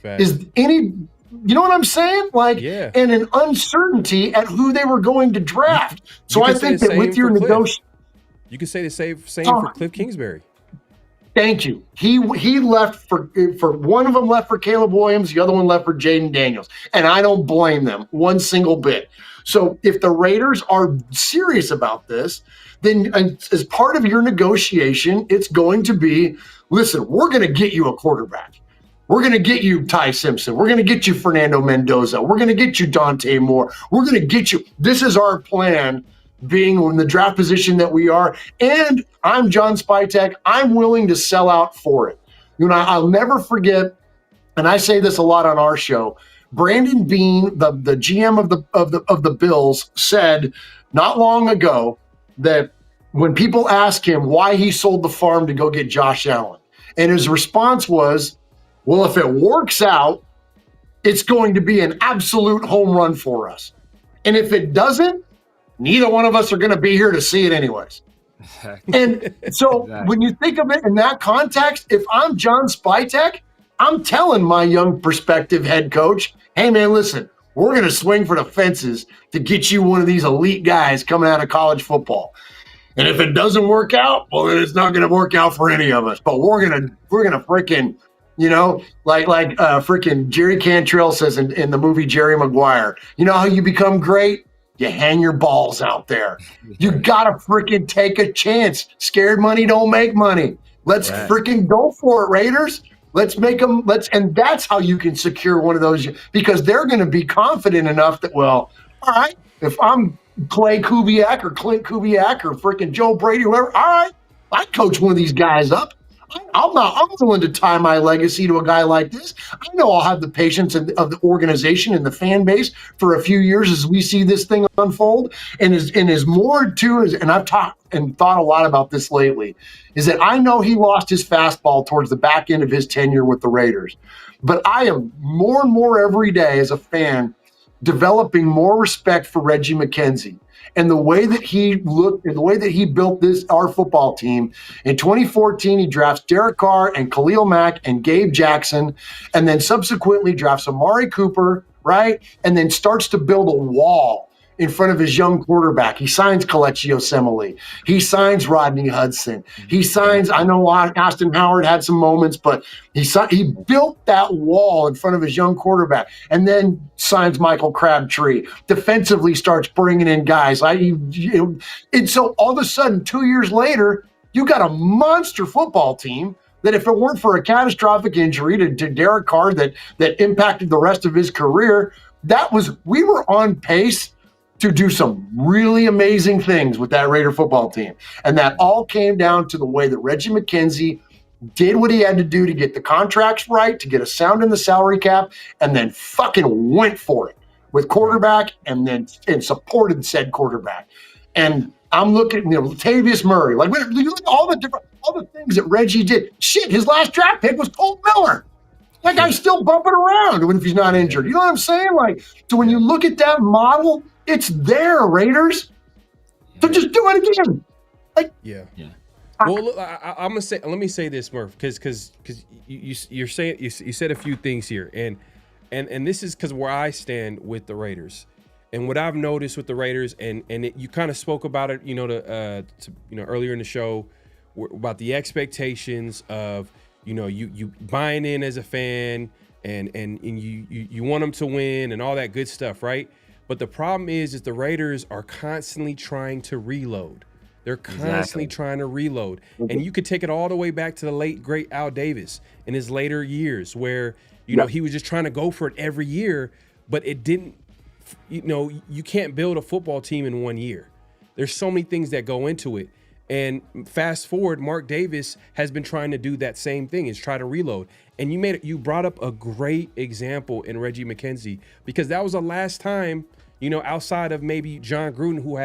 Is you know what I'm saying? Like, yeah. And an uncertainty at who they were going to draft. So I think that with your negotiation, you could say the same for Cliff Kingsbury. Thank you. He left for one of them left for Caleb Williams, the other one left for Jaden Daniels, and I don't blame them one single bit. So if the Raiders are serious about this, then as part of your negotiation, it's going to be, listen, we're going to get you a quarterback. We're going to get you Ty Simpson. We're going to get you Fernando Mendoza. We're going to get you Dante Moore. We're going to get you. This is our plan, being in the draft position that we are. And I'm John Spytek. I'm willing to sell out for it. I'll never forget, and I say this a lot on our show, Brandon Beane, the GM of the Bills, said not long ago that when people ask him why he sold the farm to go get Josh Allen, and his response was, well, if it works out, it's going to be an absolute home run for us. And if it doesn't, neither one of us are going to be here to see it anyways. And so when you think of it in that context, if I'm John Spytek, I'm telling my young prospective head coach, hey, man, listen, we're going to swing for the fences to get you one of these elite guys coming out of college football. And if it doesn't work out, well, then it's not going to work out for any of us. But we're going to freaking, like freaking Jerry Cantrell says in the movie Jerry Maguire, you know how you become great? You hang your balls out there. You got to freaking take a chance. Scared money don't make money. Let's freaking go for it, Raiders. Let's make them. And that's how you can secure one of those, because they're going to be confident enough that, well, all right, if I'm Clay Kubiak or Clint Kubiak or freaking Joe Brady, whoever, all right, I coach one of these guys up. I'm willing to tie my legacy to a guy like this. I know I'll have the patience of the organization and the fan base for a few years as we see this thing unfold. And is more to, and I've talked and thought a lot about this lately, is that I know he lost his fastball towards the back end of his tenure with the Raiders. But I am more and more every day as a fan developing more respect for Reggie McKenzie. And the way that he looked and the way that he built our football team. In 2014, he drafts Derek Carr and Khalil Mack and Gabe Jackson, and then subsequently drafts Amari Cooper, right? And then starts to build a wall in front of his young quarterback. He signs Kelechi Osemele. He signs Rodney Hudson. He signs, I know Austin Howard had some moments, but he built that wall in front of his young quarterback, and then signs Michael Crabtree. Defensively starts bringing in guys. And so all of a sudden, 2 years later, you got a monster football team that if it weren't for a catastrophic injury to Derek Carr that impacted the rest of his career, we were on pace to do some really amazing things with that Raider football team. And that all came down to the way that Reggie McKenzie did what he had to do to get the contracts right, to get a sound in the salary cap, and then fucking went for it with quarterback and supported said quarterback. And I'm looking at Latavius Murray. Like, you look at all the things that Reggie did. Shit, his last draft pick was Colt Miller. That guy's still bumping around if he's not injured. You know what I'm saying? Like, so when you look at that model, it's there, Raiders. So just do it again. Like, yeah. Well, look, I'm gonna say. Let me say this, Murph, because you're saying you said a few things here, and this is because where I stand with the Raiders, and what I've noticed with the Raiders, and you kind of spoke about it, earlier in the show, about the expectations of you buying in as a fan, and you want them to win and all that good stuff, right? But the problem is the Raiders are constantly trying to reload. They're constantly trying to reload. And you could take it all the way back to the late, great Al Davis in his later years where, he was just trying to go for it every year, but it didn't, you can't build a football team in 1 year. There's so many things that go into it. And fast forward, Mark Davis has been trying to do that same thing, is try to reload. And you brought up a great example in Reggie McKenzie, because that was the last time, outside of maybe John Gruden, who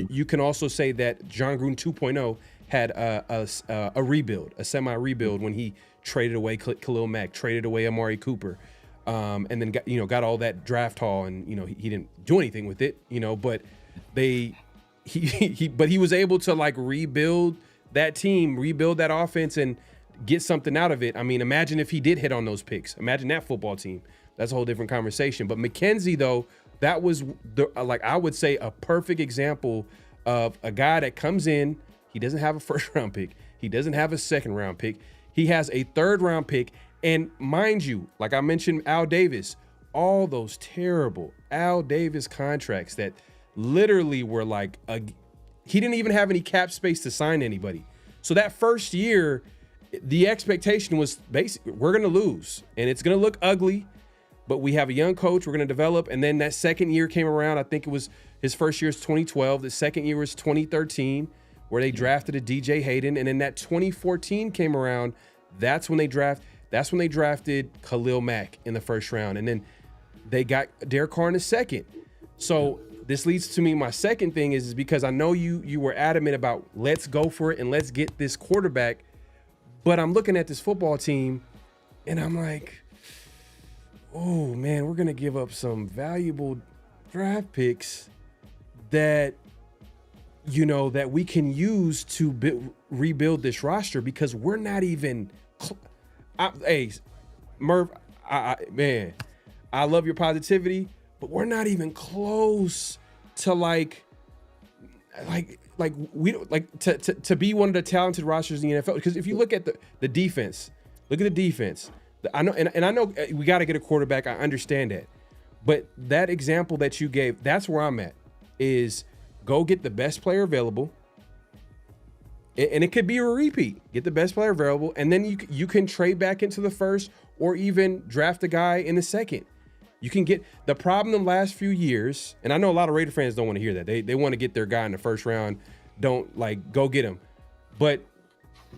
you can also say that John Gruden 2.0 had a rebuild, a semi-rebuild when he traded away Khalil Mack, traded away Amari Cooper, and then got all that draft haul, and he didn't do anything with it, but he was able to rebuild that team, rebuild that offense, and get something out of it. I mean, imagine if he did hit on those picks. Imagine that football team. That's a whole different conversation. But McKenzie, though, that was I would say a perfect example of a guy that comes in. He doesn't have a first round pick. He doesn't have a second round pick. He has a third round pick. And mind you, like I mentioned, Al Davis, all those terrible Al Davis contracts that literally were he didn't even have any cap space to sign anybody. So that first year, the expectation was basically we're going to lose and it's going to look ugly, but we have a young coach we're going to develop. And then that second year came around. I think it was his first year is 2012. The second year was 2013, where they drafted a DJ Hayden. And then that 2014 came around. That's when they drafted Khalil Mack in the first round. And then they got Derek Carr in the second. So this leads to me. My second thing is because I know you were adamant about let's go for it and let's get this quarterback. But I'm looking at this football team and I'm like, oh man, we're going to give up some valuable draft picks that, that we can use to rebuild this roster, because we're not even, hey, Murph, man, I love your positivity, but we're not even close to we don't to be one of the talented rosters in the NFL. Because if you look at the defense, look at the defense. I know, and I know we got to get a quarterback. I understand that, but that example that you gave, that's where I'm at. Is go get the best player available, and it could be a repeat. Get the best player available, and then you can trade back into the first, or even draft a guy in the second. You can get the problem the last few years, and I know a lot of Raider fans don't want to hear that. They want to get their guy in the first round. Don't go get him. But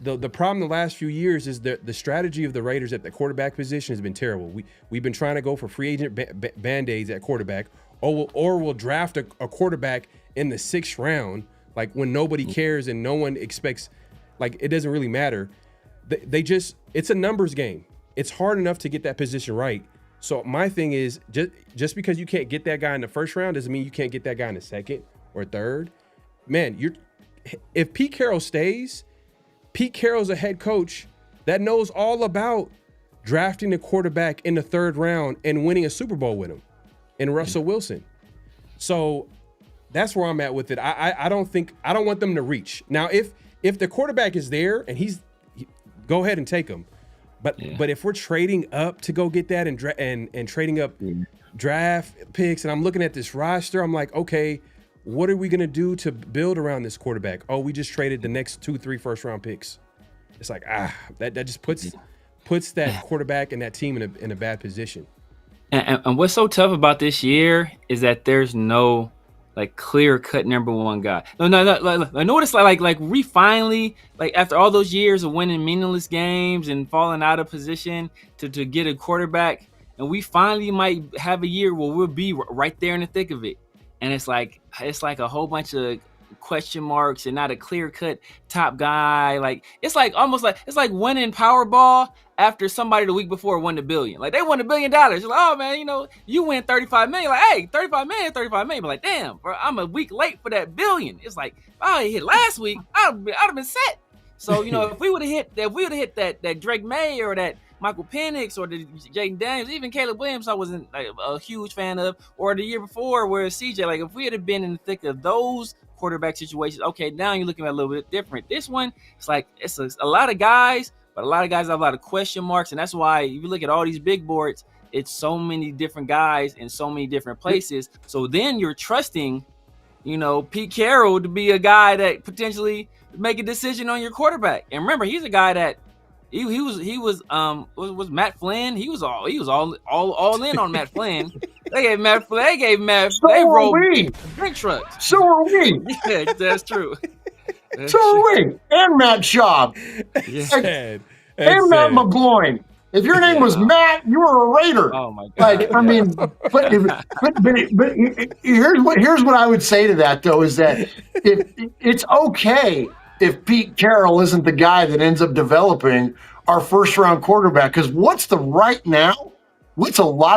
the problem the last few years is the strategy of the Raiders at the quarterback position has been terrible. We've been trying to go for free agent band-aids at quarterback, or we'll draft a quarterback in the 6th round, like when nobody cares and no one expects, like it doesn't really matter. It's a numbers game. It's hard enough to get that position right. So my thing is, just because you can't get that guy in the 1st round doesn't mean you can't get that guy in the 2nd or 3rd. Man, if Pete Carroll stays, Pete Carroll's a head coach that knows all about drafting a quarterback in the 3rd round and winning a Super Bowl with him, and Russell Wilson. So that's where I'm at with it. I don't want them to reach. Now, if the quarterback is there and go ahead and take him. But if we're trading up to go get that and trading up draft picks, and I'm looking at this roster, I'm like, okay, what are we going to do to build around this quarterback? Oh, we just traded the next 2-3 first-round picks. It's like, that just puts that quarterback and that team in a bad position. And what's so tough about this year is that there's no like clear-cut number one guy. No. I know what it's like we finally, like after all those years of winning meaningless games and falling out of position to get a quarterback, and we finally might have a year where we'll be right there in the thick of it. And it's like a whole bunch of question marks and not a clear-cut top guy. Like it's like winning Powerball after somebody the week before won $1 billion. Like they won $1 billion. You're like, oh man, you win 35 million. Like, hey, 35 million. But like, damn, bro, I'm a week late for that $1 billion. It's like, if I hit last week, I'd have been set. So if we would have hit that Drake May or that Michael Penix or the Jaden Daniels, even Caleb Williams, I wasn't like a huge fan of, or the year before where CJ, like if we had been in the thick of those quarterback situations, okay, now you're looking at a little bit different. This one, it's like it's a lot of guys, but a lot of guys have a lot of question marks, and that's why if you look at all these big boards, it's so many different guys in so many different places. So then you're trusting, Pete Carroll to be a guy that potentially make a decision on your quarterback. And remember, he's a guy that he was Matt Flynn. He was all in on Matt Flynn. They rolled drink trucks. So are we. Yeah, that's true. So are we. And Matt Schaub. Yeah. And Matt McGloin. If your name was Matt, you were a Raider. Oh my God! Like, I mean, but here's what I would say to that though is that if it's okay if Pete Carroll isn't the guy that ends up developing our 1st-round quarterback, because what's a lot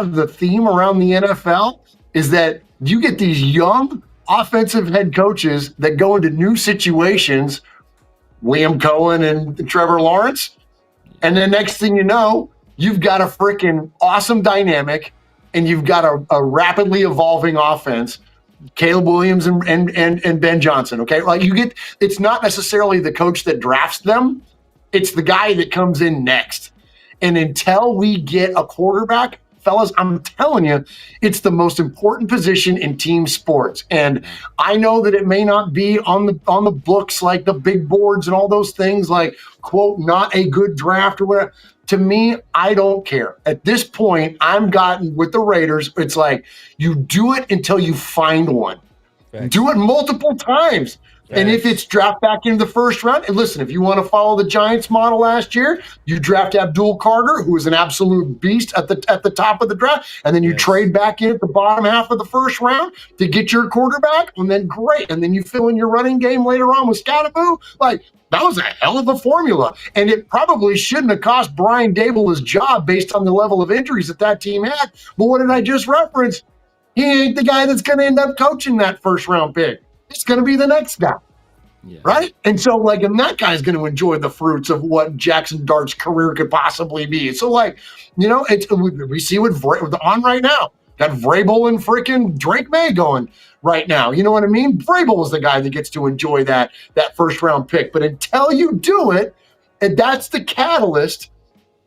of the theme around the NFL is that you get these young offensive head coaches that go into new situations, Liam Cohen and Trevor Lawrence, and then next thing you know, you've got a freaking awesome dynamic and you've got a rapidly evolving offense, Caleb Williams and Ben Johnson, okay? Like it's not necessarily the coach that drafts them, it's the guy that comes in next. And until we get a quarterback, fellas, I'm telling you, it's the most important position in team sports. And I know that it may not be on the books like the big boards and all those things like, quote, not a good draft or whatever. To me, I don't care. At this point, I'm gotten with the Raiders, it's like you do it until you find one. Thanks. Do it multiple times. Thanks. And if it's draft back into the 1st round, and listen, if you want to follow the Giants model last year, you draft Abdul Carter, who was an absolute beast at the top of the draft, and then you trade back in at the bottom half of the 1st round to get your quarterback, and then great. And then you fill in your running game later on with Scatteraboo. Like, that was a hell of a formula. And it probably shouldn't have cost Brian Dable his job based on the level of injuries that team had. But what did I just reference? He ain't the guy that's going to end up coaching that 1st-round pick. It's going to be the next guy. Yeah. Right? And so, like, and that guy's going to enjoy the fruits of what Jackson Dart's career could possibly be. So, like, we see what on right now. Got Vrabel and freaking Drake May going right now. You know what I mean? Vrabel is the guy that gets to enjoy that 1st-round pick. But until you do it, and that's the catalyst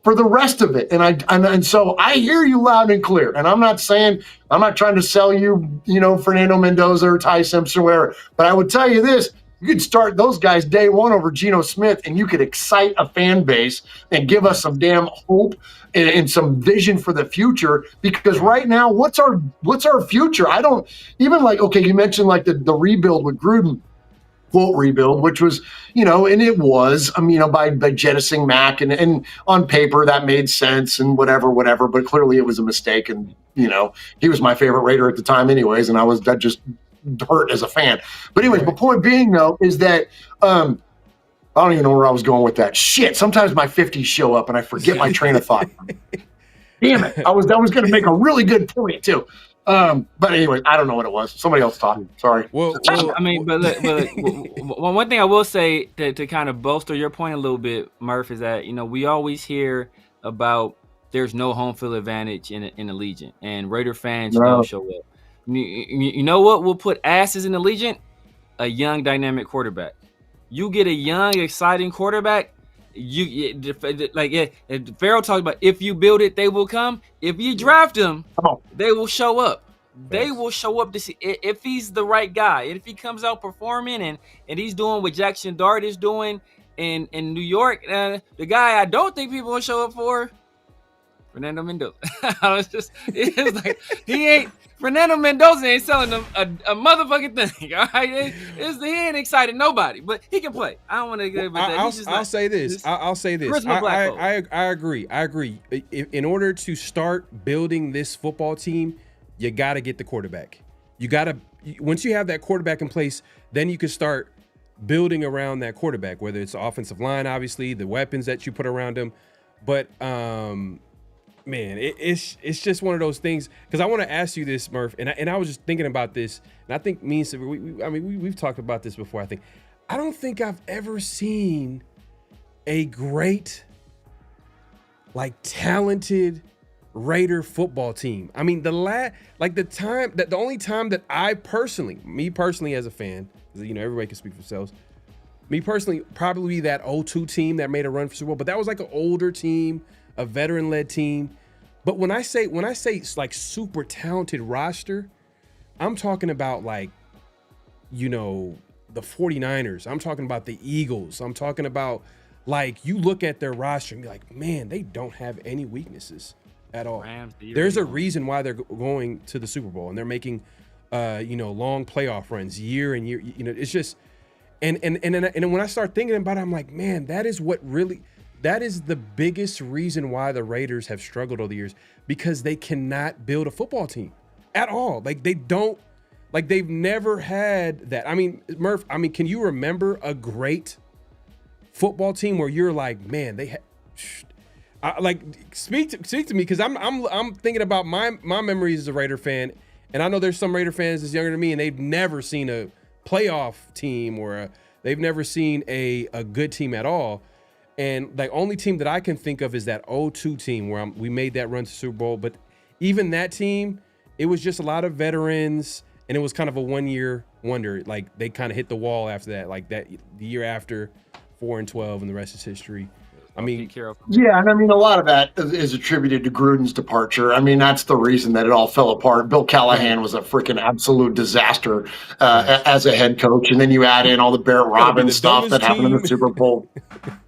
for the rest of it. And so I hear you loud and clear. And I'm not trying to sell you, Fernando Mendoza or Ty Simpson or whatever. But I would tell you this. You could start those guys day one over Geno Smith, and you could excite a fan base and give us some damn hope and some vision for the future. Because right now, what's our future? I don't even like. Okay, you mentioned like the rebuild with Gruden. quote rebuild, which was, and it was, by jettisoning Mac, and on paper that made sense and whatever, but clearly it was a mistake. And, he was my favorite Raider at the time anyways. And that just hurt as a fan. But anyways, the point being though, is that, I don't even know where I was going with that. Shit. Sometimes my 50s show up and I forget my train of thought. Damn it. I was going to make a really good point too. But anyway, I don't know what it was. Somebody else talking. Sorry. Well, I mean, but one thing I will say to kind of bolster your point a little bit, Murph, is that we always hear about there's no home field advantage in Allegiant, and Raider fans don't show up. You know what will put asses in Allegiant? A young, dynamic quarterback. You get a young, exciting quarterback. Pharaoh talked about, if you build it, they will come. If you draft them, they will show up. They will show up to see if he's the right guy. And if he comes out performing and he's doing what Jackson Dart is doing in New York, the guy I don't think people will show up for, Fernando Mendoza. It's like Fernando Mendoza ain't selling them a motherfucking thing. All right, he ain't excited nobody, but he can play. I don't want to get about that. I'll say this. I agree. In order to start building this football team, you got to get the quarterback. Once you have that quarterback in place, then you can start building around that quarterback, whether it's the offensive line, obviously, the weapons that you put around him. But man, it's just one of those things, because I want to ask you this, Murph, and I was just thinking about this, and I think we've talked about this before. I don't think I've ever seen a great, talented Raider football team. I mean, the only time that me personally as a fan, everybody can speak for themselves. Me personally, probably that 0-2 team that made a run for Super Bowl, but that was like an older team, a veteran-led team. But when I say it's like super talented roster, I'm talking about the 49ers. I'm talking about the Eagles. I'm talking about you look at their roster and be like, man, they don't have any weaknesses at all. There's a reason why they're going to the Super Bowl and they're making long playoff runs year and year. It's just and when I start thinking about it, I'm like, man, that is the biggest reason why the Raiders have struggled over the years, because they cannot build a football team at all. They've never had that. I mean, Murph, can you remember a great football team where you're like, man, speak to me, because I'm thinking about my memories as a Raider fan, and I know there's some Raider fans that's younger than me, and they've never seen a playoff team they've never seen a good team at all. And the only team that I can think of is that 0-2 team where we made that run to Super Bowl. But even that team, it was just a lot of veterans, and it was kind of a one-year wonder. They kind of hit the wall after that. The year after, 4-12, and the rest is history. Yeah, and a lot of that is attributed to Gruden's departure. That's the reason that it all fell apart. Bill Callahan was a freaking absolute disaster as a head coach, and then you add in all the Barrett Robbins stuff that happened in the Super Bowl.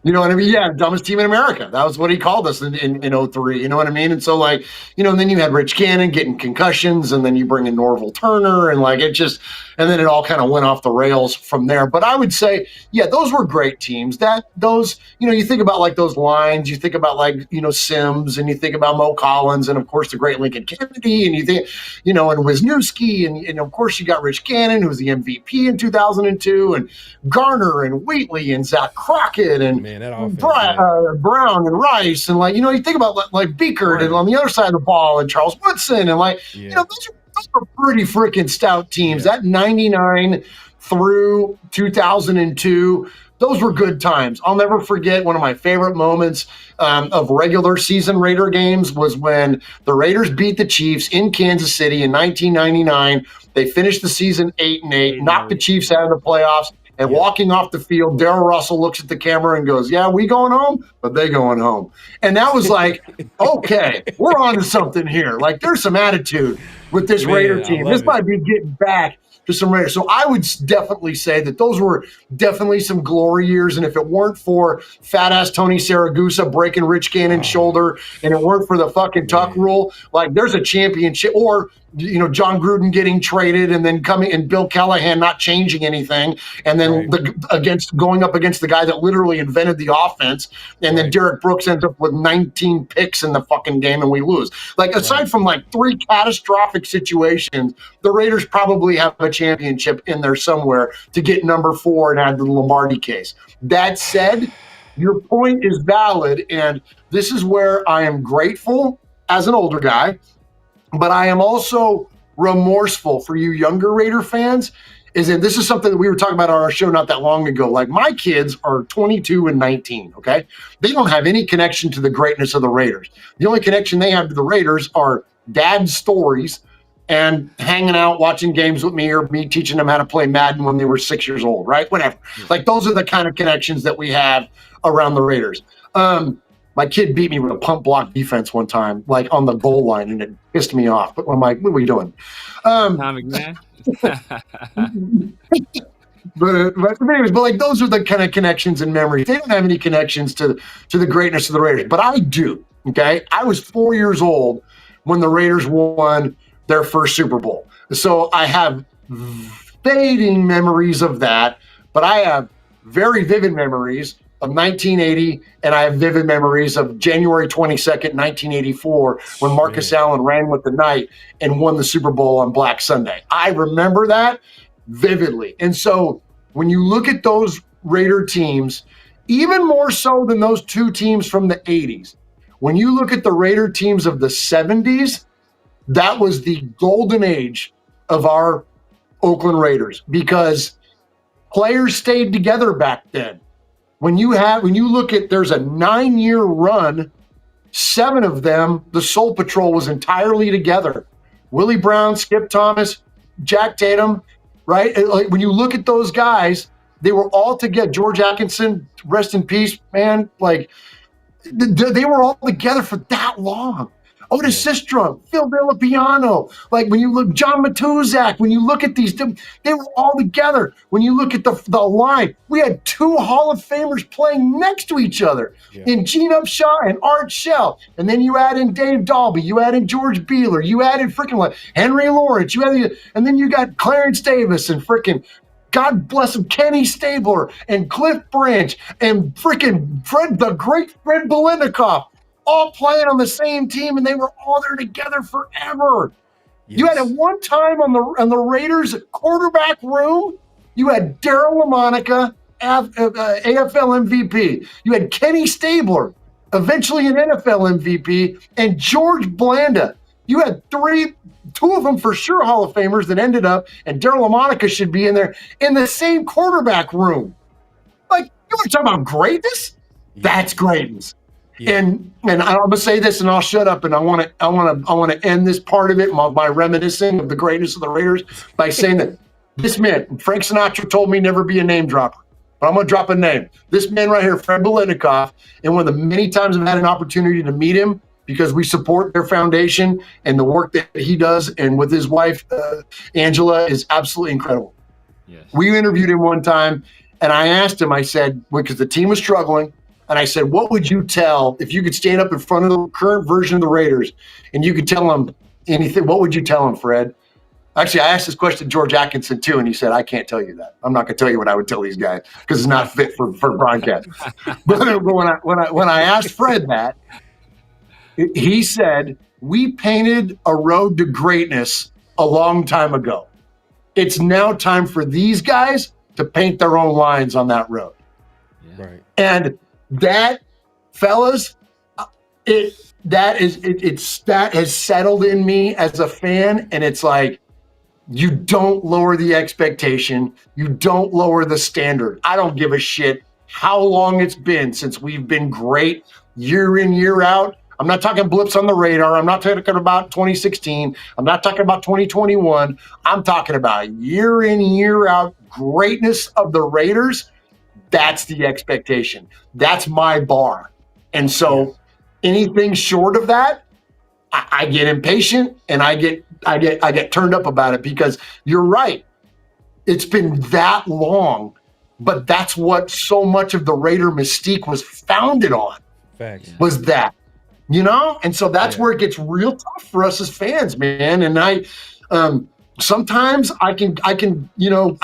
You know what I mean? Yeah, dumbest team in America. That was what he called us in 03. You know what I mean? And so and then you had Rich Gannon getting concussions, and then you bring in Norville Turner, and and then it all kind of went off the rails from there. But I would say, yeah, those were great teams. You think about those lines, you think about Sims, and you think about Mo Collins, and of course the great Lincoln Kennedy, and you think, and Wisniewski, and of course you got Rich Gannon, who was the MVP in 2002, and Garner and Wheatley and Zach Crockett and Brown and Rice, and you think about Beekert, and on the other side of the ball, and Charles Woodson, and those are pretty freaking stout teams. That 99 through 2002. Those were good times. I'll never forget one of my favorite moments of regular season Raider games was when the Raiders beat the Chiefs in Kansas City in 1999. They finished the season 8-8, knocked the Chiefs out of the playoffs, and walking off the field, Darrell Russell looks at the camera and goes, yeah, we going home, but they going home. And that was okay, we're on to something here. There's some attitude with this Raider team. This might be getting back to some Raiders. So I would definitely say that those were definitely some glory years. And if it weren't for fat ass Tony Saragusa breaking Rich Gannon's shoulder, and it weren't for the fucking tuck rule, like there's a championship, or John Gruden getting traded and then coming and Bill Callahan not changing anything, and then going up against the guy that literally invented the offense, and then Derek Brooks ends up with 19 picks in the fucking game and we lose. Like aside from like 3 catastrophic situations, the Raiders probably have a championship in there somewhere to get number 4 and add the Lombardi case. That said, your point is valid, and this is where I am grateful as an older guy, but I am also remorseful for you younger Raider fans. And this is something that we were talking about on our show not that long ago. Like my kids are 22 and 19, okay? They don't have any connection to the greatness of the Raiders. The only connection they have to the Raiders are dad's stories and hanging out, watching games with me, or me teaching them how to play Madden when they were 6 years old, right? Whatever. Like those are the kind of connections that we have around the Raiders. My kid beat me with a pump block defense one time, like on the goal line, and it pissed me off. But I'm like, what are we doing? Man. But like those are the kind of connections and memories. They don't have any connections to the greatness of the Raiders, but I do. Okay, I was 4 years old when the Raiders won their first Super Bowl, so I have fading memories of that, but I have very vivid memories of 1980, and I have vivid memories of January 22nd, 1984, when Marcus Allen ran with the night and won the Super Bowl on Black Sunday. I remember that vividly. And so when you look at those Raider teams, even more so than those 2 teams from the 80s, when you look at the Raider teams of the 70s, that was the golden age of our Oakland Raiders, because players stayed together back then. When you look at, there's a 9-year run, 7 of them, the Soul Patrol was entirely together. Willie Brown, Skip Thomas, Jack Tatum, right? Like when you look at those guys, they were all together. George Atkinson, rest in peace, man. Like they were all together for that long. Otis Sistrom, Phil Villapiano, like when you look, John Matuzak, when you look at these, they were all together. When you look at the line, we had 2 Hall of Famers playing next to each other in Gene Upshaw and Art Shell. And then you add in Dave Dalby, you add in George Beeler, you add in freaking like Henry Lawrence, and then you got Clarence Davis and freaking, God bless him, Kenny Stabler and Cliff Branch and freaking the great Fred Biletnikoff, all playing on the same team, and they were all there together forever. Yes. You had at one time on the Raiders quarterback room, you had Darryl LaMonica, AFL MVP. You had Kenny Stabler, eventually an NFL MVP, and George Blanda. You had 2 of them for sure Hall of Famers that ended up, and Darryl LaMonica should be in there in the same quarterback room. Like, you want to talk about greatness? That's greatness. Yeah. And I'm gonna say this, and I'll shut up. And I want to end this part of it by reminiscing of the greatness of the Raiders by saying that this man, Frank Sinatra, told me never be a name dropper, but I'm gonna drop a name. This man right here, Fred Biletnikoff, and one of the many times I've had an opportunity to meet him because we support their foundation and the work that he does, and with his wife Angela, is absolutely incredible. Yes. We interviewed him one time, and I asked him. I said, because the team was struggling. And I said, what would you tell, if you could stand up in front of the current version of the Raiders and you could tell them anything, what would you tell them, Fred? Actually, I asked this question to George Atkinson too, and he said, I can't tell you that. I'm not going to tell you what I would tell these guys because it's not fit for broadcast. But when I asked Fred that, he said, we painted a road to greatness a long time ago. It's now time for these guys to paint their own lines on that road. Yeah. Right. And that, fellas, that has settled in me as a fan, and it's like, you don't lower the expectation, you don't lower the standard. I don't give a shit how long it's been since we've been great year in, year out. I'm not talking blips on the radar. I'm not talking about 2016. I'm not talking about 2021. I'm talking about year in, year out greatness of the Raiders. That's the expectation. That's my bar. And so anything short of that, I get impatient and I get turned up about it, because you're right. It's been that long, but that's what so much of the Raider mystique was founded on. Facts. Was that, and so that's where it gets real tough for us as fans, man. And I sometimes I can I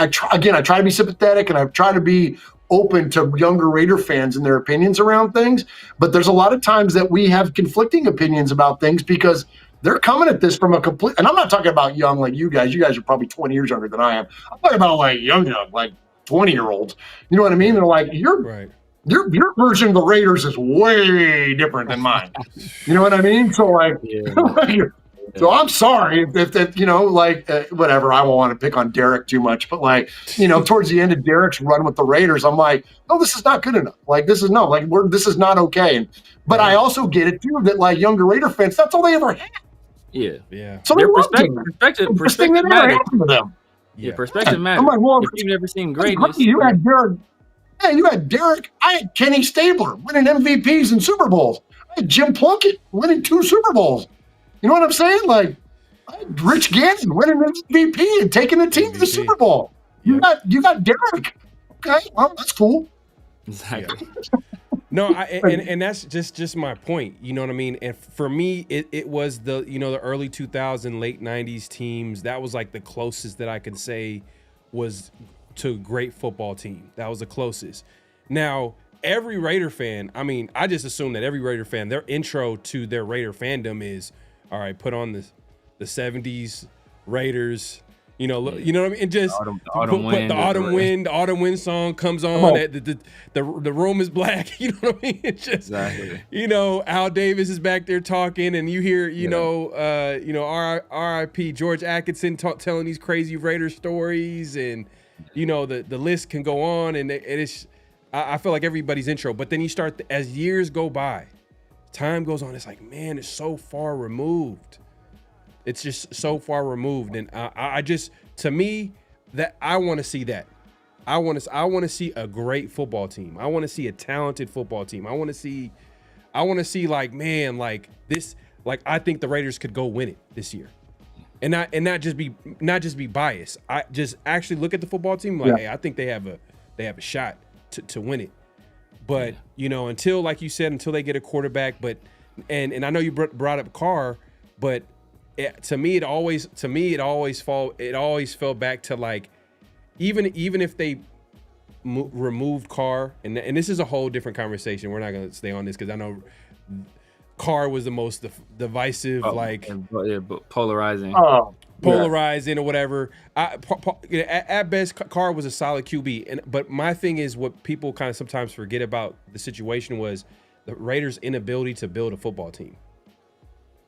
try to be sympathetic, and I try to be open to younger Raider fans and their opinions around things, but there's a lot of times that we have conflicting opinions about things because they're coming at this from a complete, and I'm not talking about young like you guys are probably 20 years younger than I am. I'm talking about like young, like 20-year-olds. You know what I mean? They're like, your version of the Raiders is way different than mine. You know what I mean? So like, so I'm sorry if whatever. I won't want to pick on Derek too much, but like, towards the end of Derek's run with the Raiders, I'm like, no, this is not good enough. Like, this is this is not okay. But I also get it too that like younger Raider fans, that's all they ever had. Yeah. So their perspective matters. Them. Yeah, perspective matters. I'm like, well, if you've never seen greatness, you had Derek. Yeah, you had Derek. I had Kenny Stabler winning MVPs and Super Bowls. I had Jim Plunkett winning 2 Super Bowls. You know what I'm saying? Like, I had Rich Gannon winning MVP and taking the team to the Super Bowl. You got Derek. Okay, well, that's cool. Exactly. No, and that's just my point. You know what I mean? And for me, it was the the early 2000s, late 90s teams. That was like the closest that I could say was to a great football team. That was the closest. Now, every Raider fan, I just assume that every Raider fan, their intro to their Raider fandom is, all right, put on the 70s Raiders. You know what I mean? And just the autumn wind song comes on. The room is black. You know what I mean? It's just Al Davis is back there talking, and you hear R.I.P. George Atkinson telling these crazy Raider stories, and the list can go on, and I feel like everybody's intro. But then you start as years go by, time goes on. It's like, man, it's so far removed. It's just so far removed, and I just, to me, that I want to see that. I want to see a great football team. I want to see a talented football team. I want to see like, man, like this, like I think the Raiders could go win it this year, and not just be biased. I just actually look at the football team like, hey, I think they have a shot to win it. But until, like you said, until they get a quarterback, and I know you brought up Carr, but. To me, it always fell back to like, even if they removed Carr, and this is a whole different conversation. We're not gonna stay on this because I know Carr was the most divisive, polarizing, or whatever. At best, Carr was a solid QB, but my thing is what people kind of sometimes forget about the situation was the Raiders' inability to build a football team.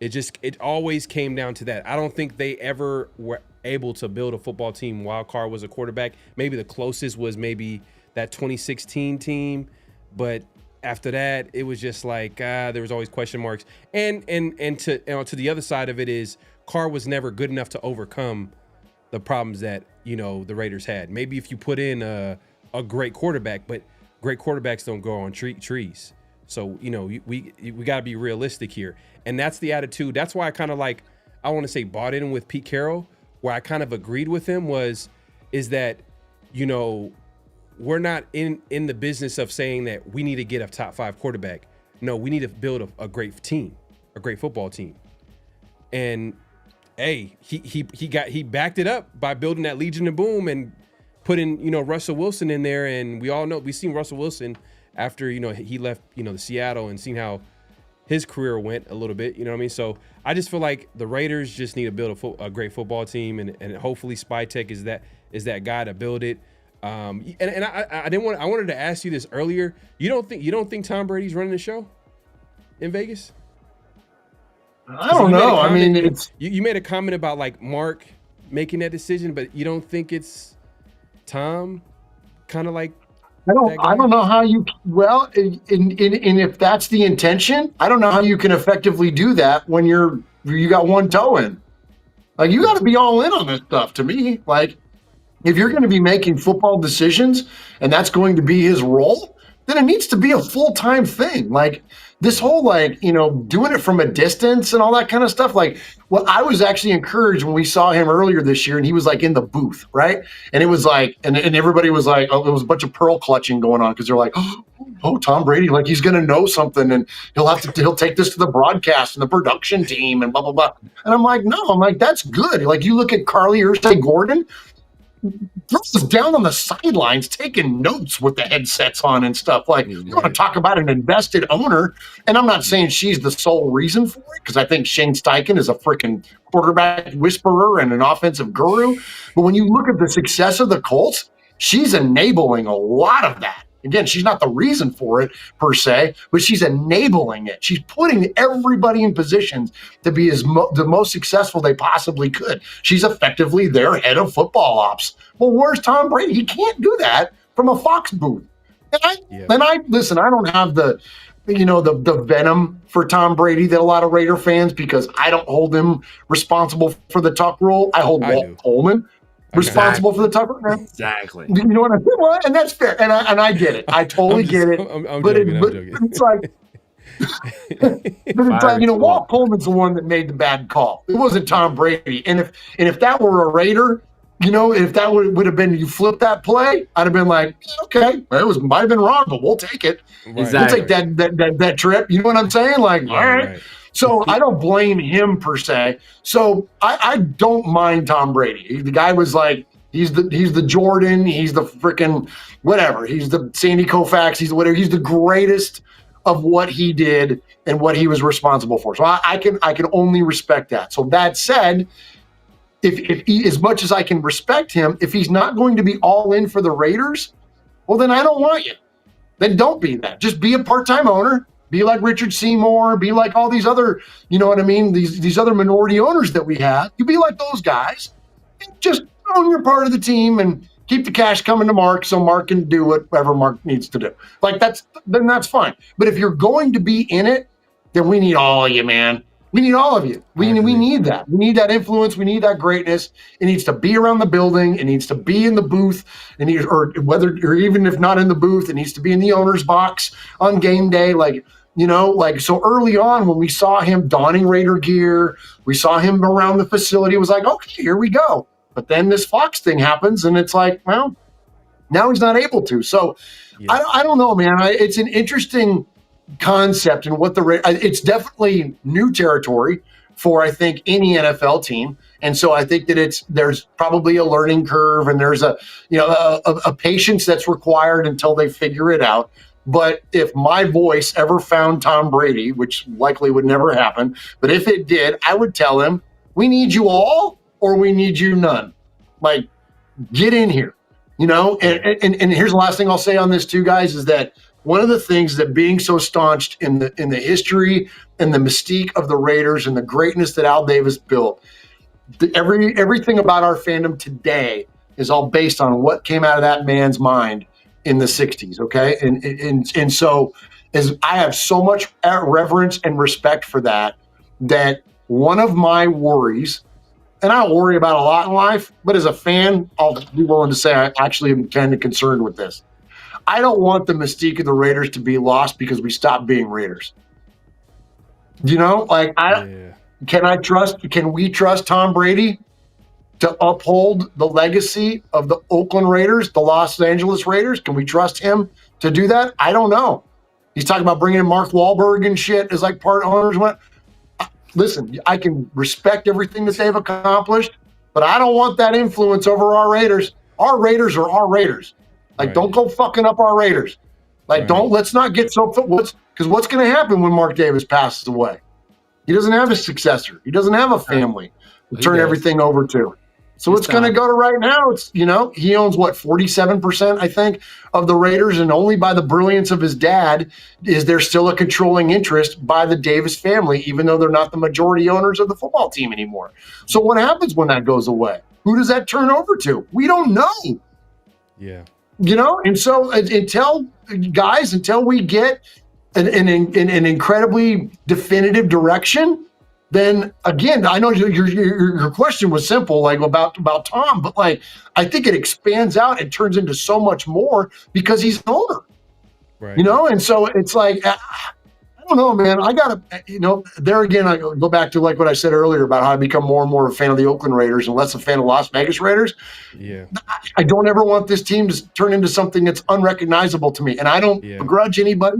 It always came down to that. I don't think they ever were able to build a football team while Carr was a quarterback. Maybe the closest was maybe that 2016 team, but after that, it was just like there was always question marks. And to the other side of it is Carr was never good enough to overcome the problems that the Raiders had. Maybe if you put in a great quarterback, but great quarterbacks don't grow on trees. So we got to be realistic here. And that's the attitude. That's why I kind of I want to say bought in with Pete Carroll, where I kind of agreed with him is that, we're not in the business of saying that we need to get a top 5 quarterback. No, we need to build a great team, a great football team. And hey, he backed it up by building that Legion of Boom and putting, Russell Wilson in there. And we all know, we've seen Russell Wilson after, he left, the Seattle, and seen how his career went a little bit, you know what I mean? So I just feel like the Raiders just need to build a great football team, and hopefully Spytek is that guy to build it. I wanted to ask you this earlier. You don't think Tom Brady's running the show in Vegas? I don't know. I mean, you made a comment about like Mark making that decision, but you don't think it's Tom? Kind of like. I don't know how you, and if that's the intention, I don't know how you can effectively do that when you got one toe in. Like, you got to be all in on this stuff to me. Like, if you're going to be making football decisions and that's going to be his role, then it needs to be a full-time thing. Like this whole, like, you know, doing it from a distance and all that kind of stuff. Like, well, I was actually encouraged when we saw him earlier this year and he was like in the booth, right? And it was like, and everybody was like, oh, there was a bunch of pearl clutching going on because they're like, oh, Tom Brady, like he's going to know something and he'll take this to the broadcast and the production team and blah, blah, blah. And I'm like, no, that's good. Like you look at Carly Gordon, was down on the sidelines taking notes with the headsets on and stuff. Like, you want to talk about an invested owner. And I'm not saying she's the sole reason for it, because I think Shane Steichen is a freaking quarterback whisperer and an offensive guru. But when you look at the success of the Colts, she's enabling a lot of that. Again, she's not the reason for it per se, but she's enabling it. She's putting everybody in positions to be the most successful they possibly could. She's effectively their head of football ops. Well, where's Tom Brady? He can't do that from a Fox booth. And I listen, I don't have the venom for Tom Brady that a lot of Raider fans, because I don't hold him responsible for the tuck rule. I hold Walt Coleman responsible for the tuck rule. Exactly. You know what I mean? Well, and that's fair. And I get it. I totally get it. I'm but joking. It's like, Walt Coleman's the one that made the bad call. It wasn't Tom Brady. And if that were a Raider, if that would have been, you flip that play, I'd have been like, okay, well, might have been wrong, but we'll take it. Right. Exactly. We'll take that trip. You know what I'm saying? Like, all right. So I don't blame him per se. So I don't mind Tom Brady. The guy was like, he's the Jordan, he's the freaking whatever, he's the Sandy Koufax, he's the whatever, he's the greatest of what he did and what he was responsible for. So I can only respect that. So that said, if he, as much as I can respect him, if he's not going to be all in for the Raiders, well, then I don't want you. Then don't be that. Just be a part-time owner. Be like Richard Seymour. Be like all these other, you know what I mean? These other minority owners that we have. You be like those guys. And just own your part of the team and keep the cash coming to Mark so Mark can do whatever Mark needs to do. Like that's fine. But if you're going to be in it, then we need all of you, man. We need all of you. We need that. We need that influence. We need that greatness. It needs to be around the building. It needs to be in the booth. Or even if not in the booth, it needs to be in the owner's box on game day. So early on when we saw him donning Raider gear, we saw him around the facility, it was like, okay, here we go. But then this Fox thing happens and it's like, well, now he's not able to. So I don't know, man. It's an interesting concept and it's definitely new territory for, I think, any NFL team. And so I think that there's probably a learning curve and there's a patience that's required until they figure it out. But if my voice ever found Tom Brady, which likely would never happen, but if it did, I would tell him, we need you all or we need you none. Like, get in here, and here's the last thing I'll say on this too, guys, is that one of the things that being so staunched in the history and the mystique of the Raiders and the greatness that Al Davis built, everything about our fandom today is all based on what came out of that man's mind in the 60s, okay? And so as I have so much reverence and respect for that one of my worries, and I don't worry about a lot in life, but as a fan, I'll be willing to say I actually am kind of concerned with this. I don't want the mystique of the Raiders to be lost because we stopped being Raiders. Can we trust Tom Brady to uphold the legacy of the Oakland Raiders, the Los Angeles Raiders? Can we trust him to do that? I don't know. He's talking about bringing in Mark Wahlberg and shit as like part owners. Listen, I can respect everything that they've accomplished, but I don't want that influence over our Raiders. Our Raiders are our Raiders. Like, don't go fucking up our Raiders. Like, let's not get so, because what's going to happen when Mark Davis passes away? He doesn't have a successor. He doesn't have a family to turn everything over to. So it's going to go to right now. It's, he owns 47%, I think, of the Raiders. And only by the brilliance of his dad is there still a controlling interest by the Davis family, even though they're not the majority owners of the football team anymore. So what happens when that goes away? Who does that turn over to? We don't know. Yeah. And so until we get an incredibly definitive direction, then again, I know your question was simple, like about Tom, but like I think it expands out and turns into so much more because he's an owner. Right. You know, and so it's like, I don't know, man. I gotta, there again, I go back to like what I said earlier about how I become more and more a fan of the Oakland Raiders and less a fan of Las Vegas Raiders. Yeah. I don't ever want this team to turn into something that's unrecognizable to me, and I don't begrudge anybody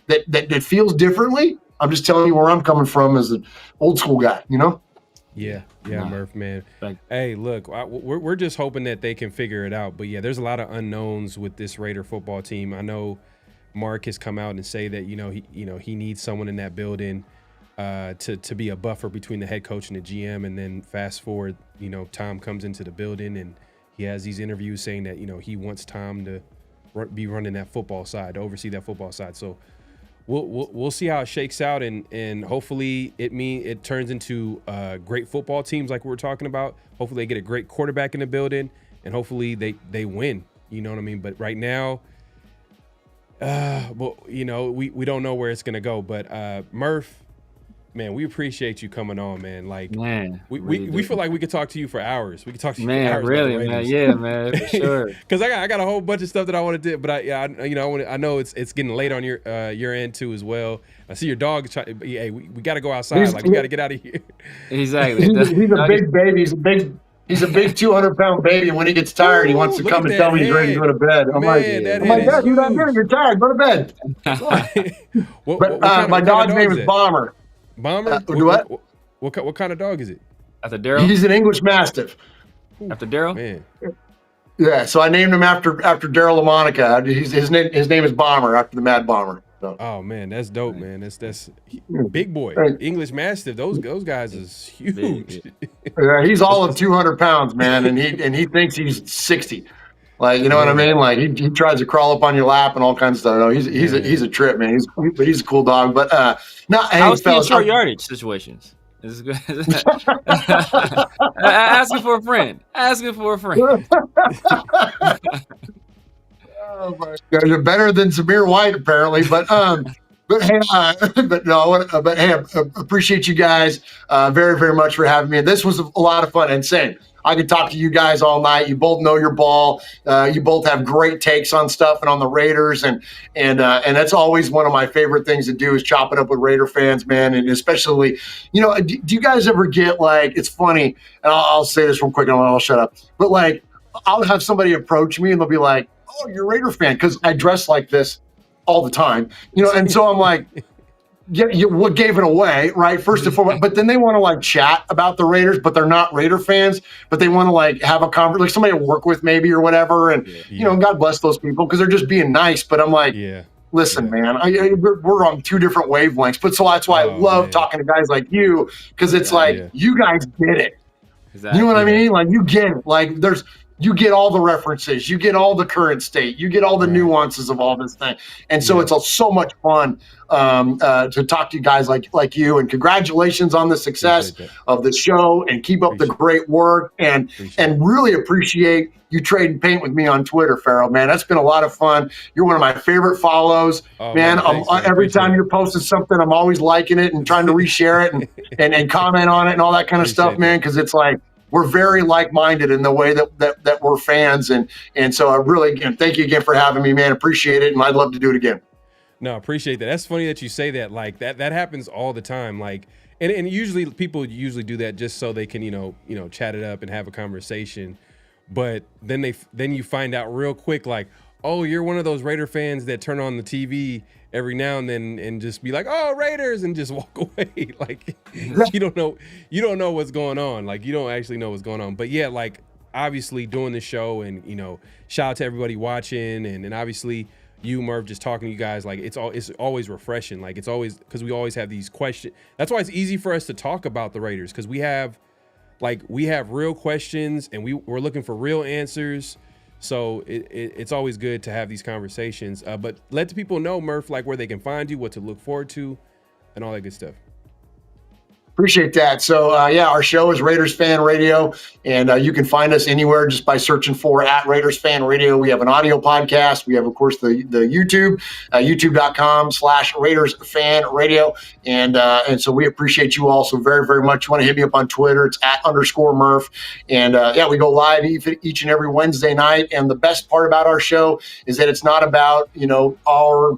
that feels differently. I'm just telling you where I'm coming from as an old school guy, you know. Yeah, Murph, man. Hey, look, we're just hoping that they can figure it out. But yeah, there's a lot of unknowns with this Raider football team. I know Mark has come out and say that he needs someone in that building to be a buffer between the head coach and the GM. And then fast forward, Tom comes into the building and he has these interviews saying that he wants Tom to be running that football side, to oversee that football side. So we'll see how it shakes out, and hopefully it turns into great football teams like we were talking about. Hopefully they get a great quarterback in the building, and hopefully they win. You know what I mean? But right now, we don't know where it's gonna go. But Murph, man, we appreciate you coming on, man. Like, man, we feel like we could talk to you for hours. We could talk to you for hours. Really, man. Yeah, man, for sure. Because I got a whole bunch of stuff that I want to do, but I know it's getting late on your end too as well. I see your dog. Hey, we got to go outside. We got to get out of here. Exactly. He's a big baby. He's a big 200-pound baby, and when he gets tired, he wants to come and tell me he's ready to go to bed. I'm like, Dad, you're not good. You're tired. Go to bed. My dog's name is Bomber. Bomber? What kind of dog is it? After Daryl? He's an English Mastiff. After Daryl? Man. Yeah, so I named him after Daryl LaMonica. His name is Bomber, after the Mad Bomber. So. Oh man, that's dope, man. That's big boy. English Mastiff. Those guys is huge. Yeah, he's all of 200 pounds, man, and he thinks he's 60. Like, you know what I mean? Like he tries to crawl up on your lap and all kinds of stuff. No, he's a trip, man. He's a cool dog. But how is he in short yardage situations? This is good. Asking for a friend. Oh my God, you're better than Zamir White, apparently. But hey, I appreciate you guys very, very much for having me. And this was a lot of fun. And same, I could talk to you guys all night. You both know your ball. You both have great takes on stuff and on the Raiders, and that's always one of my favorite things to do is chop it up with Raider fans, man. And especially, do you guys ever get like? It's funny, and I'll say this real quick, and I'll shut up. But like, I'll have somebody approach me, and they'll be like, "Oh, you're a Raider fan," because I dress like this all the time, and so I'm like. Yeah, what gave it away, right? First and foremost, but then they want to like chat about the Raiders, but they're not Raider fans, but they want to like have a conversation, like somebody to work with maybe or whatever. And, God bless those people because they're just being nice. But I'm like, listen, man, we're on two different wavelengths. But so that's why I love talking to guys like you because it's you guys get it. Exactly. You know what I mean? Like you get it. Like you get all the references, you get all the current state, you get all the nuances of all this thing. And so it's so much fun to talk to you guys like you. And congratulations on the success of the show, and keep up the great work, and really appreciate you trading paint with me on Twitter, Pharaoh, man. That's been a lot of fun. You're one of my favorite follows, man. Every time you're posting something, I'm always liking it and trying to reshare it and comment on it and all that kind of stuff, man, because it's like, we're very like-minded in the way that we're fans. And so I really, again, thank you again for having me, man. Appreciate it. And I'd love to do it again. No, appreciate that. That's funny that you say that. Like that happens all the time. Like, and usually people do that just so they can, chat it up and have a conversation. But then you find out real quick, like, oh, you're one of those Raider fans that turn on the TV every now and then and just be like, oh, Raiders, and just walk away. Like you don't know what's going on. Like you don't actually know what's going on. But yeah, like obviously doing the show and, shout out to everybody watching and obviously you, Murph, just talking to you guys, like it's always refreshing. Like it's always, because we always have these questions. That's why it's easy for us to talk about the Raiders, because we have real questions and we're looking for real answers. So it's always good to have these conversations. But let the people know, Murph, like where they can find you, what to look forward to, and all that good stuff. Appreciate that. So, our show is Raiders Fan Radio, and you can find us anywhere just by searching for @Raiders Fan Radio. We have an audio podcast. We have, of course, the YouTube, youtube.com/Raiders Fan Radio. And so we appreciate you all so very, very much. You want to hit me up on Twitter, it's @_Murph. And we go live each and every Wednesday night. And the best part about our show is that it's not about, our,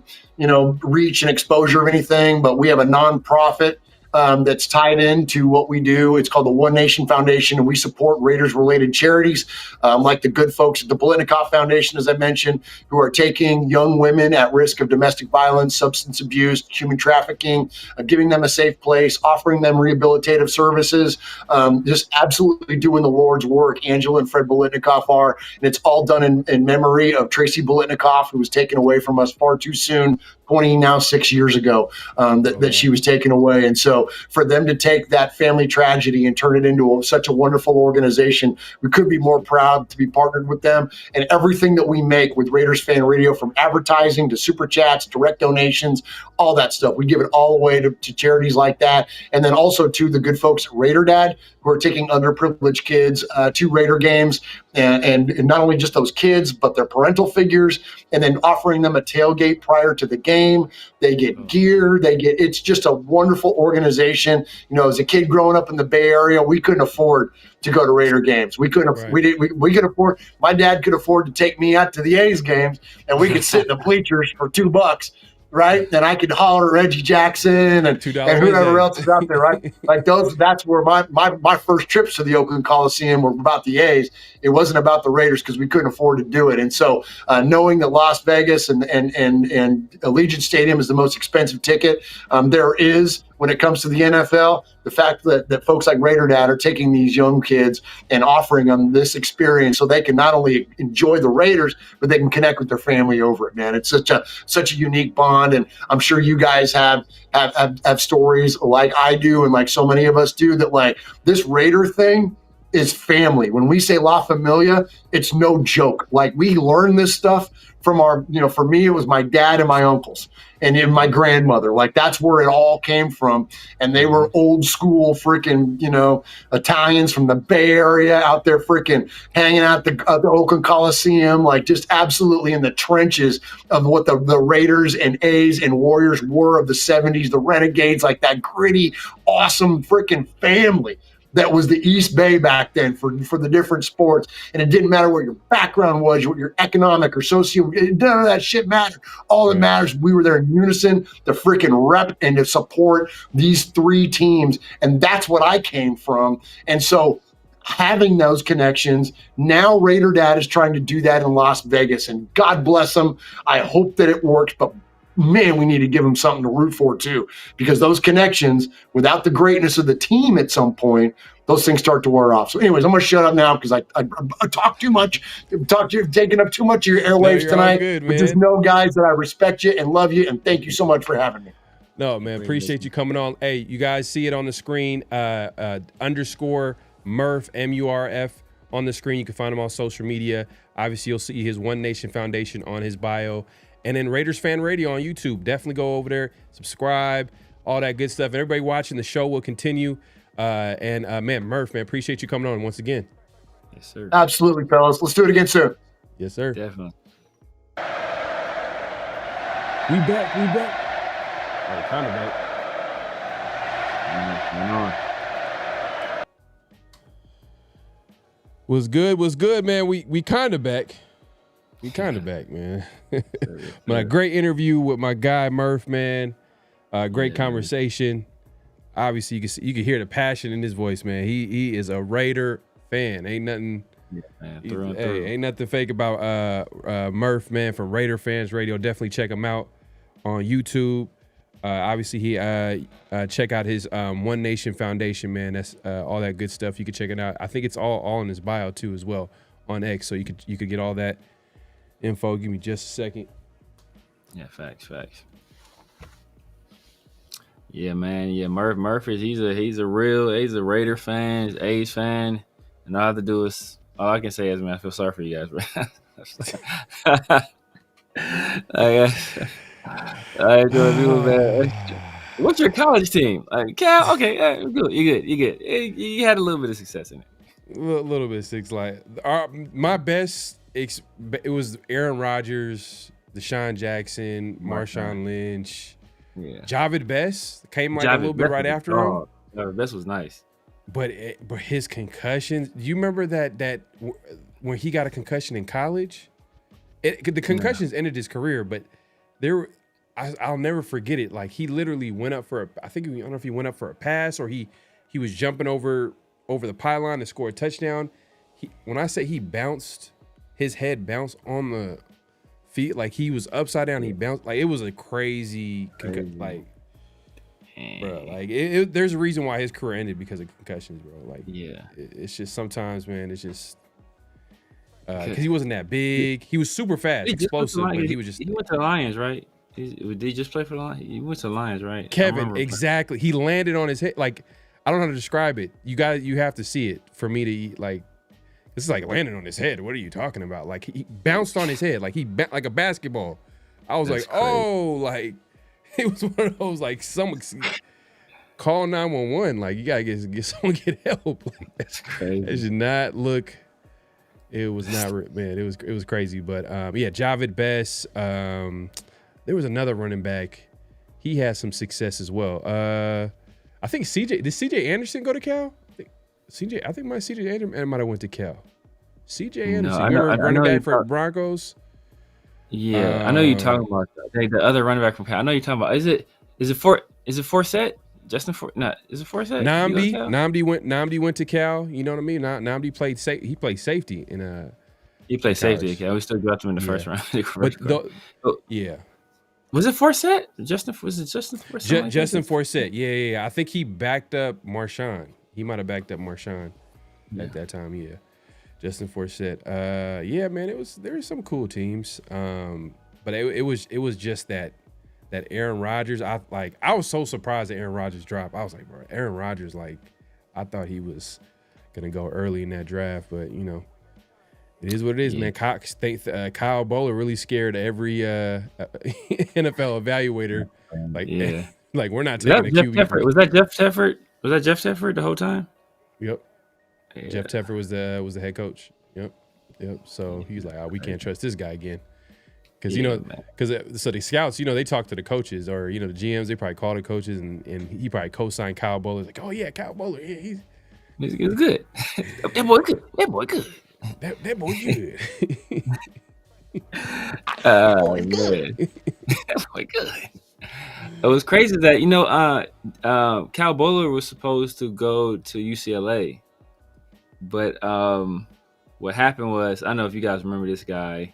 reach and exposure of anything, but we have a nonprofit that's tied into what we do. It's called the One Nation Foundation, and we support Raiders-related charities like the good folks at the Bolitnikoff Foundation, as I mentioned, who are taking young women at risk of domestic violence, substance abuse, human trafficking, giving them a safe place, offering them rehabilitative services, just absolutely doing the Lord's work. Angela and Fred Bolitnikoff are, and it's all done in memory of Tracy Bolitnikoff, who was taken away from us far too soon, 6 years ago, that she was taken away. And so for them to take that family tragedy and turn it into such a wonderful organization, we could be more proud to be partnered with them. And everything that we make with Raiders Fan Radio, from advertising to super chats, direct donations, all that stuff, we give it all away to charities like that. And then also to the good folks at Raider Dad, who are taking underprivileged kids to Raider games, and not only just those kids, but their parental figures, and then offering them a tailgate prior to the game. They get gear. It's just a wonderful organization. As a kid growing up in the Bay Area, we couldn't afford to go to Raider games. We couldn't. Right. We could afford. My dad could afford to take me out to the A's games, and we could sit in the bleachers for $2. Right, and I could holler at Reggie Jackson and whoever else is out there, right? Like those. That's where my first trips to the Oakland Coliseum were about the A's. It wasn't about the Raiders because we couldn't afford to do it. And so, knowing that Las Vegas and Allegiant Stadium is the most expensive ticket there is when it comes to the NFL, the fact that folks like Raider Dad are taking these young kids and offering them this experience so they can not only enjoy the Raiders, but they can connect with their family over it, man. It's such a unique bond. And I'm sure you guys have stories like I do and like so many of us do, that like this Raider thing is family. When we say La Familia, it's no joke. Like we learn this stuff from our, for me, it was my dad and my uncles and even my grandmother. Like that's where it all came from. And they were old school freaking, Italians from the Bay Area out there freaking hanging out the Oakland Coliseum, like just absolutely in the trenches of what the Raiders and A's and Warriors were of the 70s, the Renegades, like that gritty, awesome freaking family that was the East Bay back then for the different sports. And it didn't matter what your background was, what your economic or none of that shit mattered. All that matters, we were there in unison to freaking rep and to support these three teams. And that's what I came from. And so having those connections, now Raider Dad is trying to do that in Las Vegas. And God bless him. I hope that it works, but man, we need to give them something to root for too, because those connections, without the greatness of the team at some point, those things start to wear off. So anyways, I'm going to shut up now because I talk too much, taking up too much of your airwaves tonight. Good, but just know, guys, that I respect you and love you, and thank you so much for having me. No, man, appreciate you coming on. Hey, you guys see it on the screen, _ Murph, MURF on the screen. You can find him on social media. Obviously, you'll see his One Nation Foundation on his bio. And then Raiders Fan Radio on YouTube. Definitely go over there, subscribe, all that good stuff. And everybody watching the show will continue. Man, Murph, man, appreciate you coming on once again. Yes, sir. Absolutely, fellas. Let's do it again soon. Yes, sir. Definitely. We back. Oh, kind of back. Was good, man. We kind of back. We kind of back, man. But a great interview with my guy Murph, man. Great conversation. Obviously, you can hear the passion in his voice, man. He is a Raider fan. Ain't nothing. Yeah, man, through. Ain't nothing fake about Murph, man, from Raider Fans Radio. Definitely check him out on YouTube. Obviously, he check out his One Nation Foundation, man. That's all that good stuff. You can check it out. I think it's all in his bio too, as well, on X. So you could get all that info. Give me just a second. Yeah, facts. Yeah, man. Yeah, Murph is he's a Raider fan, he's an A's fan, and all I have to do is all I can say is, man, I feel sorry for you guys, bro. I enjoy people, man. What's your college team? Cal. Okay, good. You good. You had a little bit of success in it. A little bit six. Like my best, it was Aaron Rodgers, Deshaun Jackson, Marshawn Lynch, Javid Best came like a little bit right after him. Javid Best was nice, but his concussions. Do you remember that when he got a concussion in college? The concussions ended his career, but I'll never forget it. Like he literally went up for I don't know if he went up for a pass or he was jumping over the pylon to score a touchdown. When I say he bounced, his head bounced on the feet, like he was upside down. He bounced, like it was a crazy. Like, bro, like there's a reason why his career ended because of concussions, bro. Like, it's just sometimes, man, it's just because he wasn't that big. He was super fast, explosive, but he was just. He went to the Lions, right? Did he just play for the Lions? He went to the Lions, right? Kevin, exactly. He landed on his head. Like, I don't know how to describe it. You have to see it for me to like. This is like landing on his head. What are you talking about? Like he bounced on his head, like he bent like a basketball. I was like, crazy. Oh, like it was one of those like someone call 911. Like you gotta get someone get help. Like, that's crazy. It did not look. It was not, man. It was crazy. But Javid Best. There was another running back. He had some success as well. I think did CJ Anderson go to Cal? I think my CJ Anderson might have went to Cal. CJ Anderson, running back for Broncos. Yeah, I know you're talking about the other running back from Cal. I know you're talking about. Is it Forsett? Justin is it Forsett? Namdi went to Cal. You know what I mean? Namdi played safety in He played safety at Cal. We still got him in the first round. Yeah. Was it Forsett? Justin Forsett? Justin Forsett. Yeah. I think he backed up Marshawn. He might have backed up Marshawn at that time. Yeah, Justin Forsett. Man, there were some cool teams. But it was just that Aaron Rodgers. I was so surprised that Aaron Rodgers dropped. I was like, bro, Aaron Rodgers. Like, I thought he was gonna go early in that draft, but you know, it is what it is, man. Kyle Bowler really scared every NFL evaluator. Like we're not taking a QB. Was that Jeff Tefford? Was that Jeff Tefford the whole time? Yep. Yeah. Jeff Tefford was the head coach. Yep. So he's like, we can't trust this guy again. Because so the scouts, they talk to the coaches or the GMs. They probably call the coaches and he probably co-signed Kyle Bowler. Like, oh yeah, Kyle Bowler, he's good. That boy good. That boy good. That boy good. It was crazy that Kyle Bowler was supposed to go to UCLA, but what happened was, I don't know if you guys remember this guy.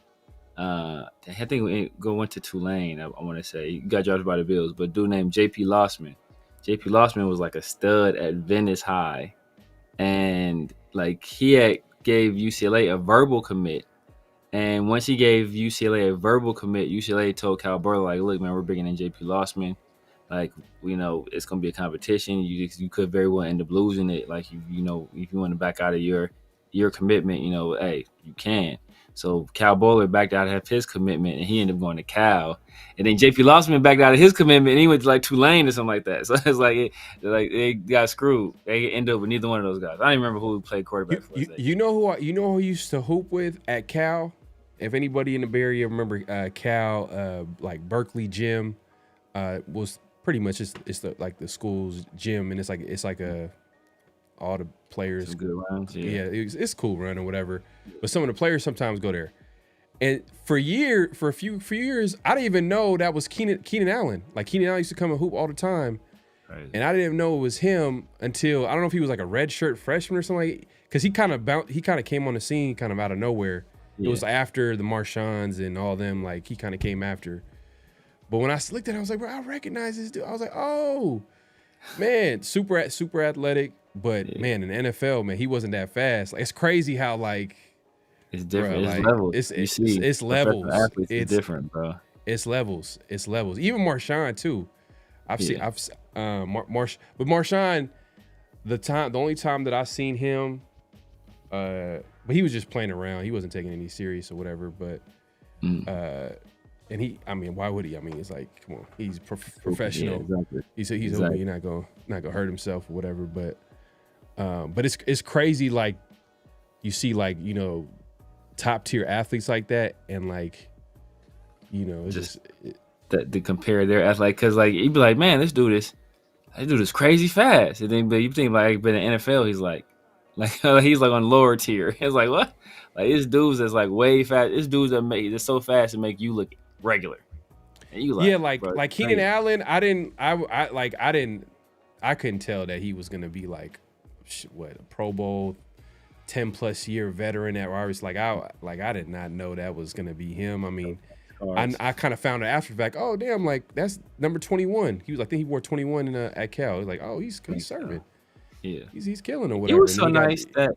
I think he went to Tulane. I want to say he got drafted by the Bills, but a dude named J.P. Lossman. J.P. Lossman was like a stud at Venice High, and like he gave UCLA a verbal commit. And once he gave UCLA a verbal commit, UCLA told Kyle Bowler, like, look, man, we're bringing in J.P. Lossman. Like, it's going to be a competition. You could very well end up losing it. Like, if you want to back out of your commitment, hey, you can. So Kyle Bowler backed out of his commitment, and he ended up going to Cal. And then J.P. Lossman backed out of his commitment, and he went to like Tulane or something like that. So it's like they got screwed. They ended up with neither one of those guys. I don't even remember who played quarterback for us. You know who used to hoop with at Cal? If anybody in the Bay Area remember Cal, like Berkeley gym, was pretty much it's the school's gym, and it's like all the players. Some good rounds, yeah. It's cool run or whatever. But some of the players sometimes go there. And for a few years, I didn't even know that was Keenan Allen. Like Keenan Allen used to come and hoop all the time. Right. And I didn't even know it was him until I don't know if he was like a redshirt freshman or something, because he kind of came on the scene kind of out of nowhere. Yeah. It was after the Marshans and all them, like he kind of came after. But when I looked at it, I was like, bro, I recognize this dude. I was like, oh, man, super athletic. But man, in the NFL, man, he wasn't that fast. Like, it's crazy how like it's different. Bro, it's like, levels. It's levels. It's different, bro. It's levels. Even Marshawn too. But Marshawn, the only time that I seen him, but he was just playing around. He wasn't taking any serious or whatever. But And why would he? I mean, it's like, come on, he's professional. Yeah, exactly. He's Exactly. open. You're not gonna hurt himself or whatever. But it's crazy. Like you see, like, you know, top tier athletes like that, and like, you know, it's just that to compare their athletic, because like you'd be like, man, this dude is crazy fast, and then but you think like, but in the NFL, he's like he's like on lower tier. It's like what? Like this dude's that's like way fast. This dude's that's so fast to make you look regular. And you like, yeah, like bro, like Keenan Allen. I couldn't tell that he was gonna be like a Pro Bowl 10+ year veteran that I was like I did not know that was gonna be him. I mean, I kind of found it after the fact. Oh damn, like that's number 21. He was, I think he wore 21 at Cal. I was like, oh, he's serving. Yeah, he's killing or whatever. He was so nice that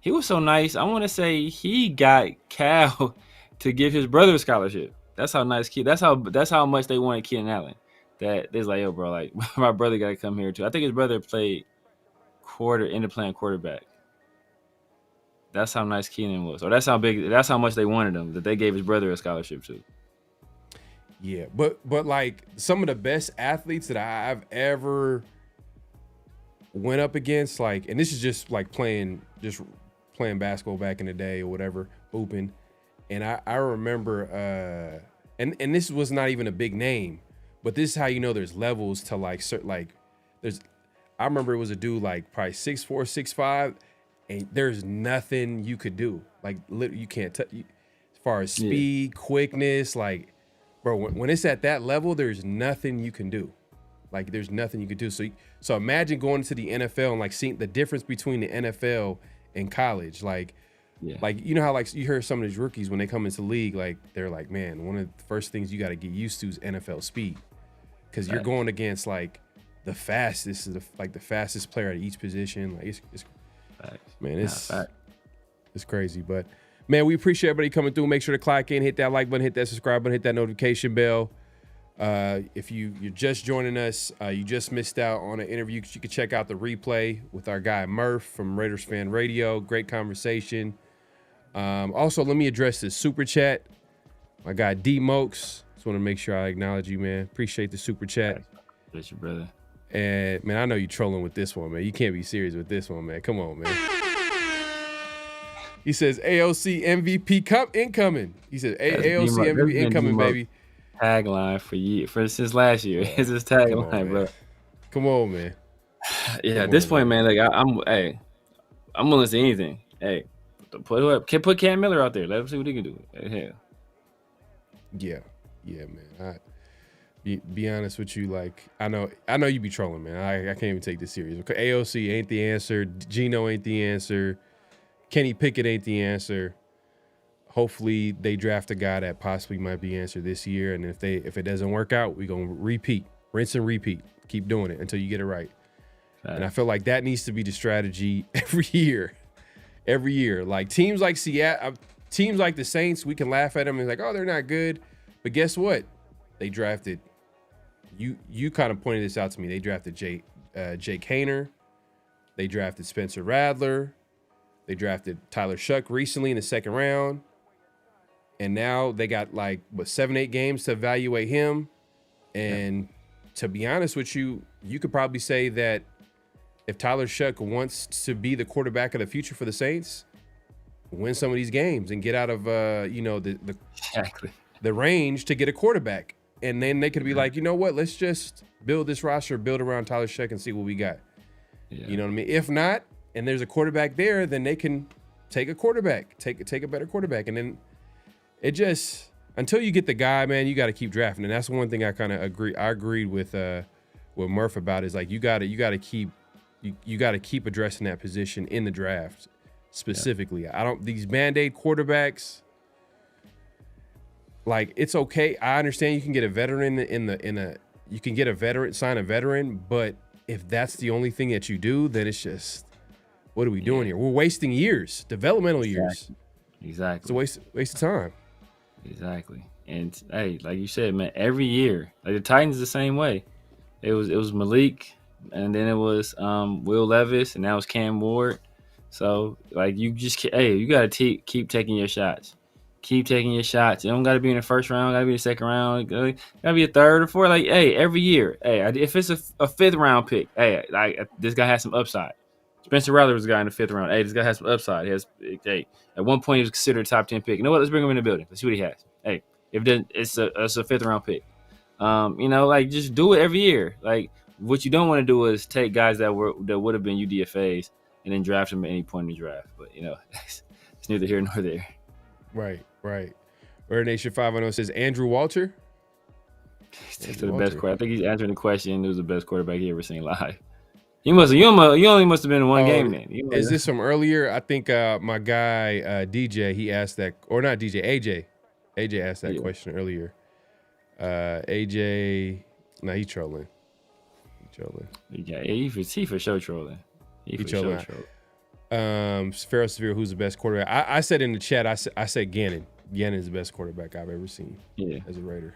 he was so nice. I want to say he got Cal to give his brother a scholarship. That's how nice That's how much they wanted Keenan Allen. That they's like, yo, bro, like my brother got to come here too. I think his brother ended playing quarterback. That's how nice Keenan was, or that's how much they wanted him, that they gave his brother a scholarship too. Yeah, but like some of the best athletes that I've ever went up against, like, and this is just like playing basketball back in the day or whatever, hooping. And I remember, and this was not even a big name, but this is how you know there's levels to like certain, like I remember it was a dude like probably 6'4", 6'5", and there's nothing you could do. Like literally you can't touch, as far as speed, quickness, like, bro, when it's at that level, there's nothing you can do. Like there's nothing you could do. So imagine going to the NFL and like seeing the difference between the NFL and college. Like you know how like you hear some of these rookies when they come into the league, like they're like, man, one of the first things you got to get used to is NFL speed, because you're going against like the fastest player at each position. Like it's crazy. But man, we appreciate everybody coming through. Make sure to clock in, hit that like button, hit that subscribe button, hit that notification bell. If you're just joining us, you just missed out on an interview. You can check out the replay with our guy Murph from Raiders Fan Radio. Great conversation. Also, let me address this super chat. My guy D Mokes. Just want to make sure I acknowledge you, man. Appreciate the super chat. Bless you, brother. And man, I know you trolling with this one, man. You can't be serious with this one, man. Come on, man. He says AOC MVP incoming. He says AOC MVP incoming, baby. Tagline for since last year. It's his tagline, bro. Come on, man. Yeah, at this point, man, like I'm willing to see anything. Hey, put Cam Miller out there. Let him see what he can do. Hell. Yeah, man. Be honest with you, like I know you be trolling, man. I can't even take this serious. AOC ain't the answer. Geno ain't the answer. Kenny Pickett ain't the answer. Hopefully they draft a guy that possibly might be answered this year, and if it doesn't work out, we gonna rinse and repeat. Keep doing it until you get it right. And I feel like that needs to be the strategy every year. Every year, like teams like Seattle, teams like the Saints, we can laugh at them and like, oh, they're not good, but guess what? They drafted. You kind of pointed this out to me. They drafted Jake Hayner. They drafted Spencer Radler. They drafted Tyler Shuck recently in the second round. And now they got like 7-8 games to evaluate him. And to be honest with you, you could probably say that if Tyler Shuck wants to be the quarterback of the future for the Saints, win some of these games and get out of the range to get a quarterback. And then they could be like, you know what? Let's just build this roster, build around Tyler Shuck and see what we got. Yeah. You know what I mean? If not, and there's a quarterback there, then they can take a quarterback, take a better quarterback. And then it just, until you get the guy, man, you got to keep drafting. And that's one thing I kind of agreed with Murph about, is like you got to keep addressing that position in the draft specifically. Yeah. These Band-Aid quarterbacks, like, it's okay. I understand you can get a veteran sign a veteran, but if that's the only thing that you do, then it's just, what are we doing here? We're wasting years, developmental years. Exactly. It's a waste of time. Exactly. And hey, like you said, man, every year, like the Titans the same way. It was Malik, and then it was Will Levis, and now it's Cam Ward. So like you got to keep taking your shots. Keep taking your shots. You don't got to be in the first round. Got to be in the second round. Got to be a third or fourth. Like, hey, every year, hey, if it's a fifth round pick, hey, this guy has some upside. Spencer Rattler was a guy in the fifth round. Hey, this guy has some upside. Hey, at one point he was considered a top 10 pick. You know what? Let's bring him in the building. Let's see what he has. Hey, if it's a fifth round pick. Like just do it every year. Like what you don't want to do is take guys that would have been UDFAs and then draft them at any point in the draft. But it's neither here nor there. Right. Bird Nation 510 says Andrew Walter. Best quarterback. I think he's answering the question. Who's the best quarterback he ever seen live? You only must have been in one game then. Is this from earlier? I think my guy DJ, he asked that, or not DJ, AJ asked that question earlier. AJ, he's trolling. Yeah, he for sure trolling. He for sure trolling. Pharaoh Severe, who's the best quarterback? I said in the chat, I said Gannon. Gannon is the best quarterback I've ever seen. Yeah, as a Raider.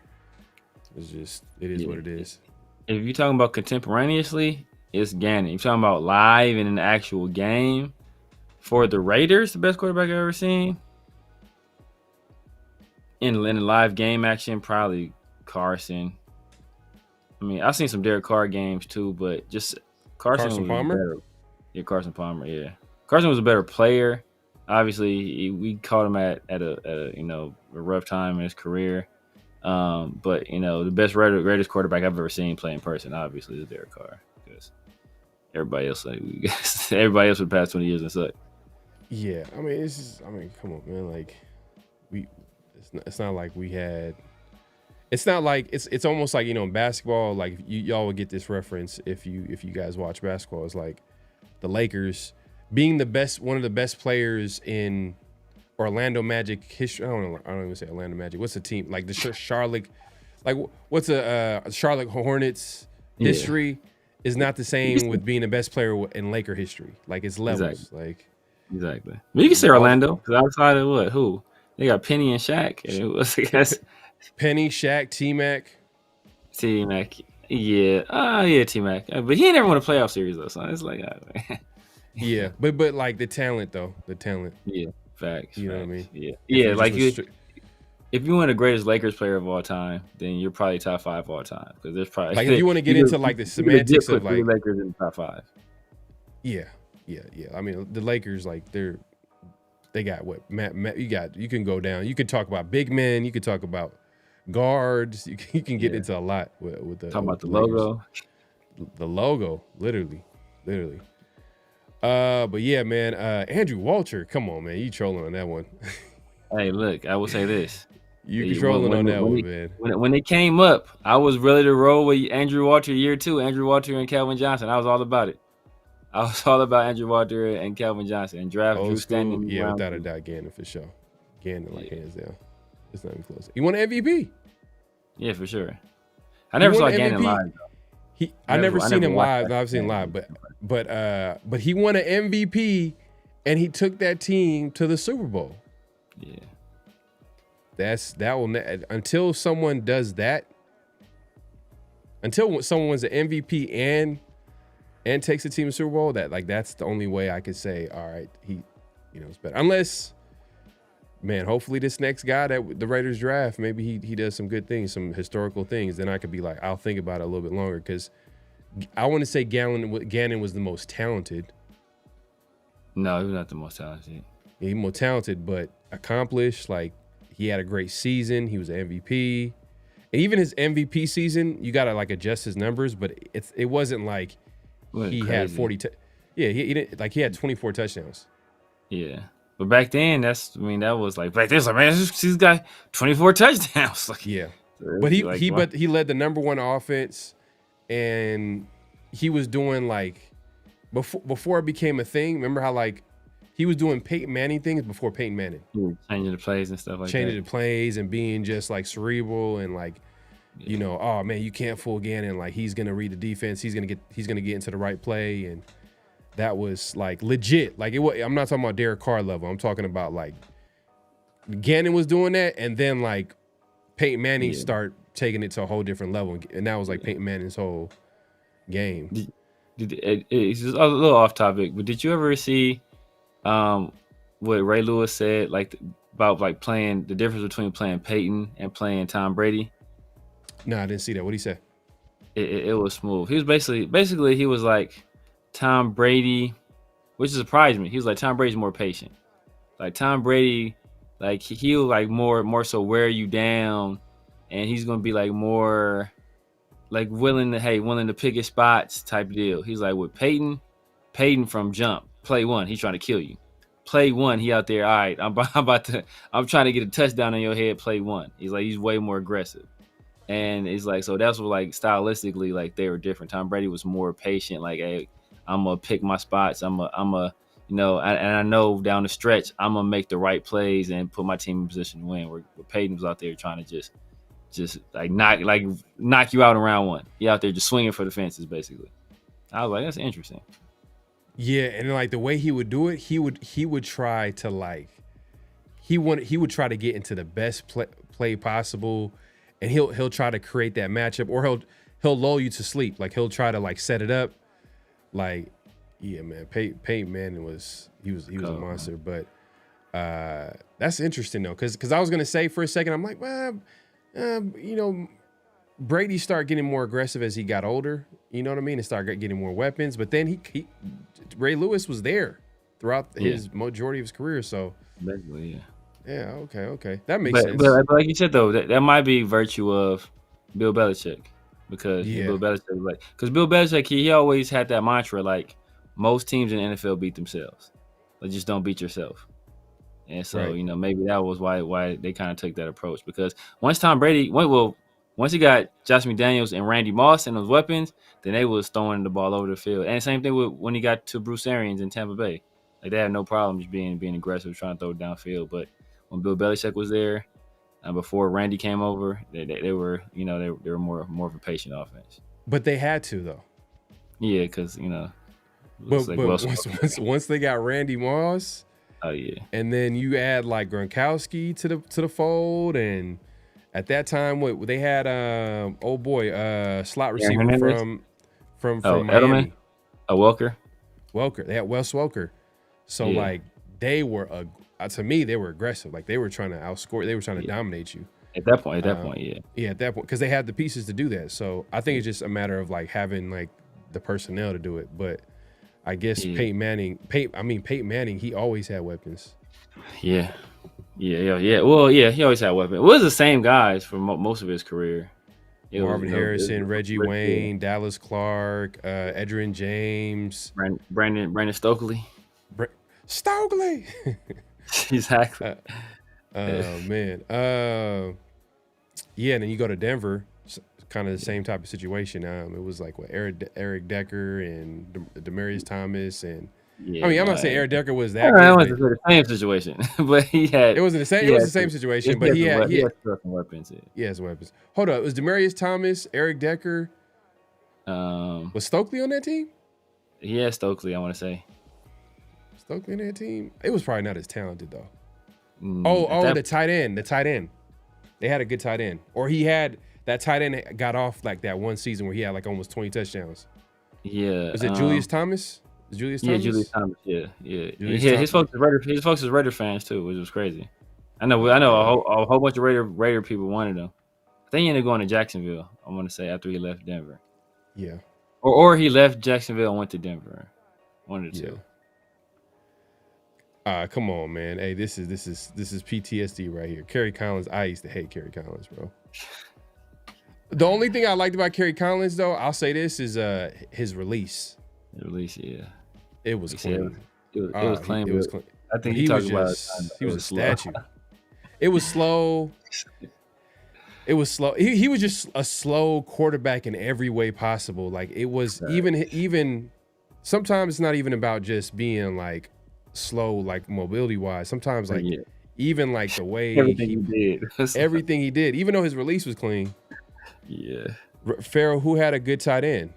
It is what it is. If you're talking about contemporaneously, it's Gannon. You're talking about live in an actual game for the Raiders, the best quarterback I've ever seen. In a live game action, probably Carson. I mean, I've seen some Derek Carr games too, but just Carson Palmer. Better. Yeah, Carson Palmer. Yeah, Carson was a better player. Obviously, we caught him at a rough time in his career. But the best greatest quarterback I've ever seen play in person, obviously, is Derek Carr, because everybody else would pass 20 years and suck. Yeah, I mean, come on, man. Like, it's not like we had. It's not like it's almost like in basketball. Like y'all would get this reference if you guys watch basketball. It's like the Lakers being one of the best players in Orlando Magic history. I don't even say Orlando Magic. What's the team like the Charlotte? Like what's a Charlotte Hornets history is not the same with being the best player in Laker history. Like it's levels. Exactly. But you can say Orlando because outside of what? Who? They got Penny and Shaq. And it was, I guess, Penny, Shaq, T-Mac. Yeah. T-Mac. But he ain't never won a playoff series though, so it's like, yeah. But like the talent. Yeah, facts. You know what I mean? Yeah. Yeah, like if you want the greatest Lakers player of all time, then you're probably top 5 all time because there's probably like if you want to get into like the semantics of like Lakers in the top 5. Yeah. I mean, the Lakers like they got what you can go down. You can talk about big men. You can talk about guards. You can get into a lot with the talk about the Lakers. logo. The logo, literally. But yeah, man. Andrew Walter, come on, man. You trolling on that one. Hey, look, I will say this. You trolling on that one, man. When it came up, I was ready to roll with Andrew Walter year 2. Andrew Walter and Calvin Johnson. I was all about it. I was all about Andrew Walter and Calvin Johnson and draft Drew Stanton. Yeah, without a doubt, Gannon for sure. Gannon, hands down. It's not even close. He won an MVP. Yeah, for sure. I never saw Gannon live. I never seen him live. No, I've seen him live, but he won an MVP and he took that team to the Super Bowl. Yeah. Until someone does that, until someone wins an MVP and takes the team to Super Bowl, that's the only way I could say, all right, he, it's better. Unless, man, hopefully this next guy that the Raiders draft, maybe he does some good things, some historical things. Then I could be like, I'll think about it a little bit longer because I want to say Gannon was the most talented. No, he was not the most talented. He's more talented, but accomplished. Like he had a great season. He was an MVP. And even his MVP season, you gotta like adjust his numbers, but it wasn't like he had 40. He didn't he had 24 touchdowns. Yeah, but back then that was like back then. It's like, man, this guy 24 touchdowns. Like, yeah, but he led the number 1 offense, and he was doing like before it became a thing. Remember how like he was doing Peyton Manning things before Peyton Manning, changing the plays and stuff like changing the plays and being just like cerebral and like. Oh man, you can't fool Gannon. Like he's gonna read the defense. He's gonna get into the right play, and that was like legit. Like I'm not talking about Derek Carr level. I'm talking about like Gannon was doing that, and then like Peyton Manning start taking it to a whole different level, and that was like Peyton Manning's whole game. It's just a little off topic, but did you ever see what Ray Lewis said? Like about like playing the difference between playing Peyton and playing Tom Brady? No, I didn't see that. What did he say? It was smooth. He was basically he was like Tom Brady, which surprised me. He was like Tom Brady's more patient. Like Tom Brady, like he'll like more so wear you down, and he's gonna be like more like willing to pick his spots type deal. He's like with Peyton from jump, play one, he's trying to kill you. Play one, he out there, all right, I'm trying to get a touchdown on your head, play one. He's way more aggressive. And it's like, so that's what like stylistically, like they were different. Tom Brady was more patient, like, hey, I'm gonna pick my spots. I'm a and I know down the stretch, I'm gonna make the right plays and put my team in position to win. Where Peyton was out there trying to just like knock you out in round one. He out there just swinging for the fences, basically. I was like, that's interesting. Yeah, and like the way he would do it, he would try to like he would try to get into the best play possible, and he'll try to create that matchup, or he'll lull you to sleep. Like he'll try to like set it up. Like, yeah, man, Peyton Manning was a monster, man. But that's interesting though, because I was gonna say for a second, I'm like, well, Brady started getting more aggressive as he got older. You know what I mean? And started getting more weapons. But then Ray Lewis was there throughout his majority of his career. So basically, yeah. Yeah, okay. That makes sense. But like you said though, that might be virtue of Bill Belichick. Because Bill Belichick, he always had that mantra, like most teams in the NFL beat themselves. Like just don't beat yourself. And so, right. Maybe that was why they kind of took that approach. Because once Tom Brady once he got Josh McDaniels and Randy Moss and those weapons, then they was throwing the ball over the field. And same thing with when he got to Bruce Arians in Tampa Bay. Like they had no problem just being aggressive, trying to throw it downfield. But when Bill Belichick was there, before Randy came over, they were more of a patient offense. But they had to though. Yeah, because once they got Randy Moss, oh yeah, and then you add like Gronkowski to the fold, and at that time what they had slot receiver from Edelman, Welker. They had Wes Welker. So like they were to me, they were aggressive. Like they were trying to outscore. They were trying to dominate you. At that point, yeah. Yeah, at that point, because they had the pieces to do that. So I think it's just a matter of like having like the personnel to do it. But I guess Peyton Manning, he always had weapons. Yeah. Well, yeah, he always had weapons. It was the same guys for most of his career. Marvin Harrison, Reggie Wayne, Dallas Clark, Edgerrin James, Brandon Stokely. Stokely. Exactly. Oh man. Yeah, and then you go to Denver, kind of the same type of situation. It was like Eric Decker and Demaryius Thomas, and I'm not saying Eric Decker was that. It wasn't the same situation, but he had. It wasn't the same. It was the same situation, but he had some weapons. He has weapons. Hold up, it was Demaryius Thomas, Eric Decker. Was Stokely on that team? Yeah, Stokely. I want to say. Stokely in that team. It was probably not as talented though. The tight end. They had a good tight end. Or he had that tight end got off like that one season where he had like almost 20 touchdowns. Yeah. Was it Julius Thomas? Julius Thomas? Yeah, Julius Thomas. Yeah. His folks is Raider fans too, which was crazy. I know a whole bunch of Raider people wanted him. I think he ended up going to Jacksonville, I want to say, after he left Denver. Yeah. Or he left Jacksonville and went to Denver. One of the two. Come on, man. Hey, this is PTSD right here. Kerry Collins. I used to hate Kerry Collins, bro. The only thing I liked about Kerry Collins, though, I'll say this, is his release. The release, yeah. It was clean. It was clean. It was clean. I think he was a statue. It was slow. It was slow. He was just a slow quarterback in every way possible. Like it was even sometimes it's not even about just being like slow, like mobility wise. Sometimes like even like the way everything he did, even though his release was clean. Yeah. Pharaoh, who had a good tight end?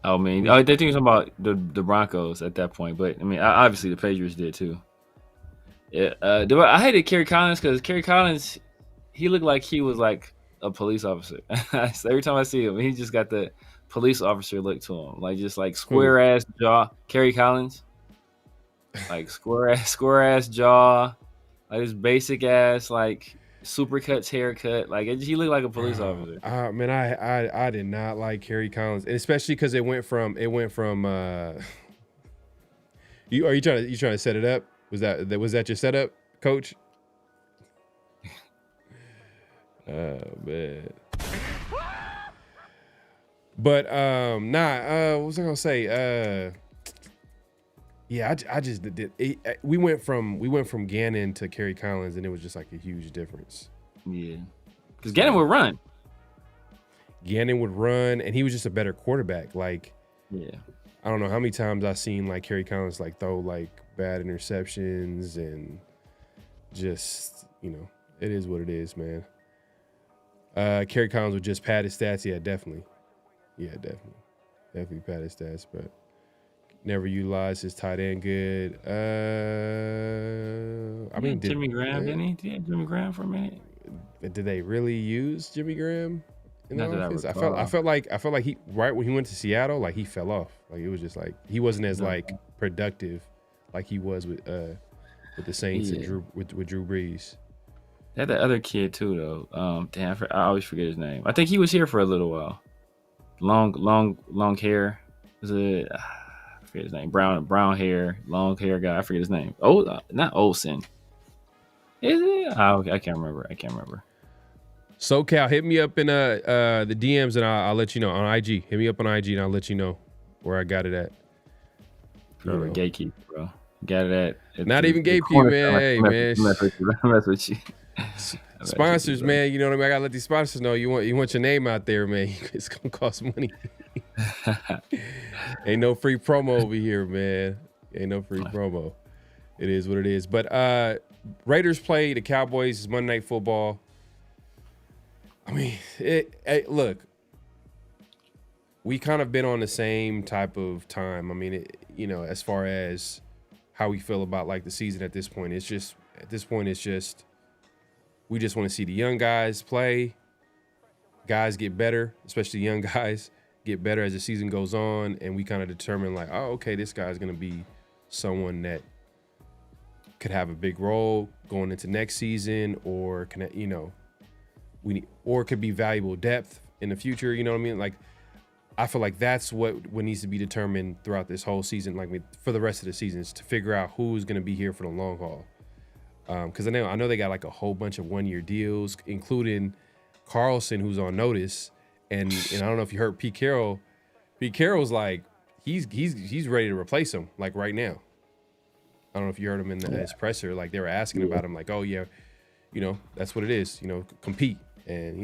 I mean, they think talking about the Broncos at that point, but I mean, obviously the Patriots did too. Yeah, I hated Kerry Collins because Kerry Collins, he looked like he was like a police officer. So every time I see him, he just got the police officer look to him, like just like square ass jaw. Kerry Collins, like square ass jaw, like this basic ass like Supercuts haircut. Like he looked like a police officer. Man, I did not like Kerry Collins, and especially because it went from you trying to set it up? Was that your setup, coach? Oh man. But what was I gonna say? Yeah, I just did. We went from Gannon to Kerry Collins, and it was just like a huge difference. Yeah, because Gannon would run. Gannon would run, and he was just a better quarterback. Like, yeah, I don't know how many times I've seen like Kerry Collins like throw like bad interceptions, and just it is what it is, man. Kerry Collins would just pad his stats. Yeah, definitely pad his stats, but never utilized his tight end good. I mean, Jimmy Graham, didn't he? Did he have Jimmy Graham for a minute? Did they really use Jimmy Graham in the offense? I felt like he right when he went to Seattle, like he fell off. Like it was just like he wasn't as like productive like he was with the Saints and with Drew Brees. They had that other kid too, though. Damn, I always forget his name. I think he was here for a little while. Long hair. Was it? I forget his name. Brown hair, long hair guy. I forget his name. Oh, not Olsen. Is it? Oh, I can't remember. SoCal, hit me up in the DMs and I'll let you know on IG. Hit me up on IG and I'll let you know where I got it at. Gatekeeper, bro. Got it at not even gatekeeper, man. Hey, man. Mess with you. Sponsors, man. You know what I mean? I gotta let these sponsors know you want your name out there, man. It's gonna cost money. Ain't no free promo over here, man. Ain't no free promo. It is what it is. But Raiders play the Cowboys. It's Monday Night Football. I mean, look, we kind of been on the same type of time. I mean, as far as how we feel about like the season at this point, it's just we just want to see the young guys play, guys get better, especially young guys get better as the season goes on, and we kind of determine like, oh, okay, this guy's gonna be someone that could have a big role going into next season, or or could be valuable depth in the future. You know what I mean? Like, I feel like that's what needs to be determined throughout this whole season, like for the rest of the season, is to figure out who's going to be here for the long haul. Because I know they got like a whole bunch of 1-year deals, including Carlson, who's on notice, and I don't know if you heard Pete Carroll. Pete Carroll's like he's ready to replace him like right now. I don't know if you heard him in his presser. Like they were asking about him, like, oh yeah, that's what it is. Compete, and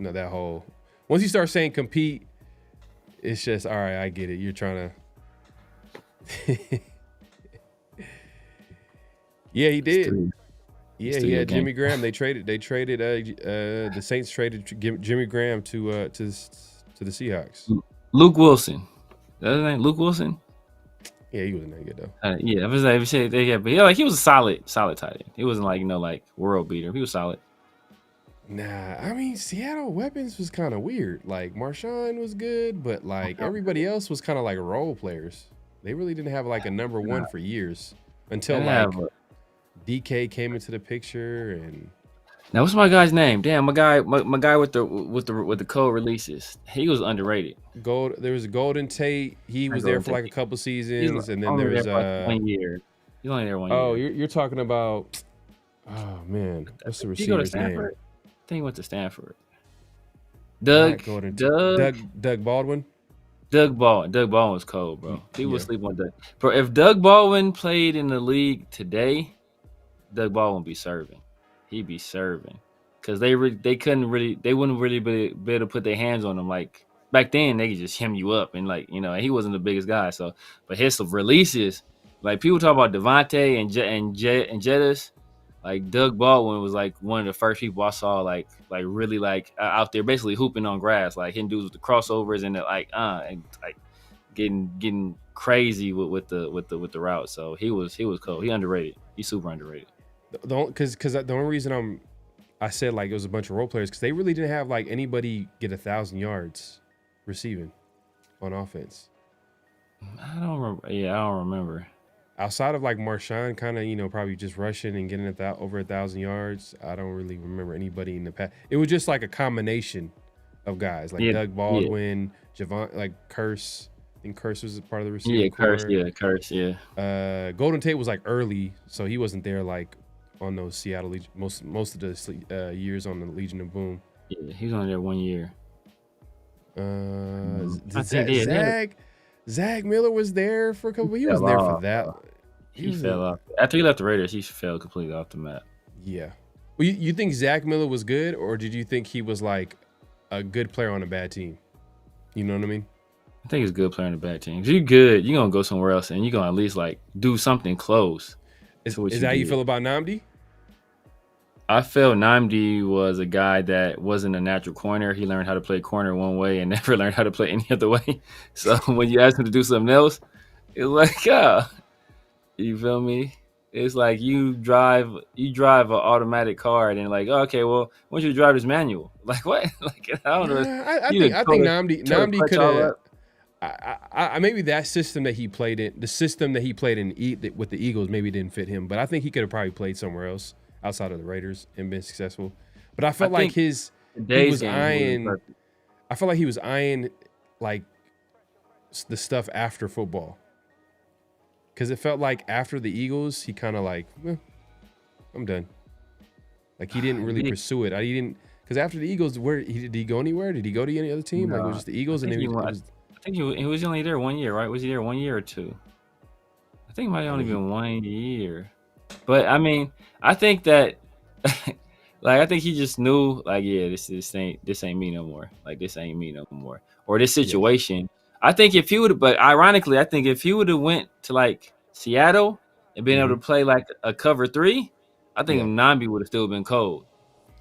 that whole once you start saying compete, it's just all right. I get it. You're trying to. Yeah, he did. Yeah, he had Jimmy Graham. They traded. The Saints traded Jimmy Graham to the Seahawks. Luke Wilson. That's his name. Luke Wilson. Yeah, he wasn't that good though. I was like, but he was a solid tight end. He wasn't like world beater. He was solid. Nah, I mean Seattle weapons was kind of weird. Like Marshawn was good, but like everybody else was kind of like role players. They really didn't have like a number one for years until DK came into the picture. And now what's my guy's name? Damn, my guy with the code releases. He was underrated. There was a Golden Tate. He was there for like a couple seasons, and then there was 1 year. He's only there 1 year. Oh, you're talking about. Oh man, what's the receiver's name? I think he went to Stanford. Doug Baldwin. Doug Baldwin was cold, bro. People sleep on Doug. Bro, if Doug Baldwin played in the league today, Doug Baldwin would be serving. He'd be serving. Because they wouldn't really be able to put their hands on him. Like back then, they could just hem you up, and he wasn't the biggest guy. So, but his releases, like people talk about Devontae and Jettis. Like Doug Baldwin was like one of the first people I saw like really like out there basically hooping on grass, like hitting dudes with the crossovers and and getting crazy with the route. So he was cool. He underrated. He's super underrated. Because the only reason I said like it was a bunch of role players because they really didn't have like anybody get 1,000 yards receiving. on offense? I don't remember. Yeah, I don't remember. Outside of like Marshawn, kind of probably just rushing and getting over 1,000 yards. I don't really remember anybody in the past. It was just like a combination of guys like Doug Baldwin, Javon, like Curse. I think Curse was part of the receiving core. Curse. Golden Tate was like early, so he wasn't there like on those Seattle most of the years on the Legion of Boom. Yeah, he was only there 1 year. Zach Miller was there for a couple. He wasn't there for that. He fell off after he left the Raiders. He fell completely off the map. Yeah. Well, you think Zach Miller was good, or did you think he was like a good player on a bad team? You know what I mean? I think he's a good player on a bad team. If you're good, you're gonna go somewhere else and you're gonna at least like do something close. Is that how you feel about Nnamdi? I felt Nnamdi was a guy that wasn't a natural corner. He learned how to play corner one way and never learned how to play any other way. So when you ask him to do something else, it's like, you feel me? It's like you drive an automatic car and then like, okay, well, why don't you drive this manual? Like what? Like I don't know. I think Nnamdi could have. I maybe that system that he played in, with the Eagles, maybe didn't fit him. But I think he could have probably played somewhere else outside of the Raiders and been successful. But I felt like he was eyeing like the stuff after football. Because it felt like after the Eagles, he kind of like, I'm done. Like he didn't really pursue it. Because after the Eagles, did he go anywhere? Did he go to any other team? No, like it was just the Eagles, I think he was only there 1 year, right? Was he there 1 year or two? I think it might have only been 1 year. But I mean, I think that, like, I think he just knew, like, yeah, this ain't me no more. Like, this ain't me no more. Or this situation. Yeah. I think if he would have, but ironically, I think if he would have went to like Seattle and been able to play like a cover 3, I think Nnamdi would have still been cold.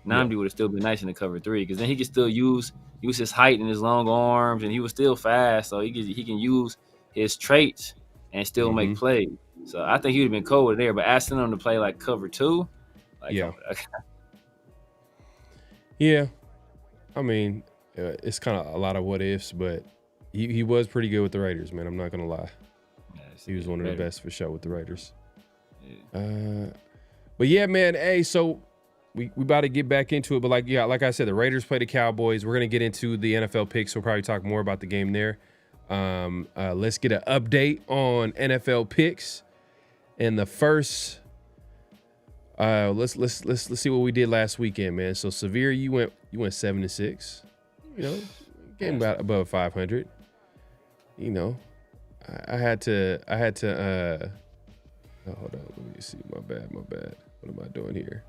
Nnamdi would have still been nice in the cover 3 because then he could still use his height and his long arms, and he was still fast, so he can use his traits and still make plays. So I think he would have been cold there. But asking him to play like cover 2, like yeah. I mean, it's kind of a lot of what ifs, but. He was pretty good with the Raiders, man. I'm not gonna lie. He was one of the best for sure with the Raiders. Yeah. But yeah, man. Hey, so we about to get back into it. But like I said, the Raiders play the Cowboys. We're gonna get into the NFL picks. We'll probably talk more about the game there. Let's get an update on NFL picks. And the first, let's see what we did last weekend, man. So Severe, you went 7-6. You know, getting about above 500. You know, I had to hold on, let me see. My bad. What am I doing here?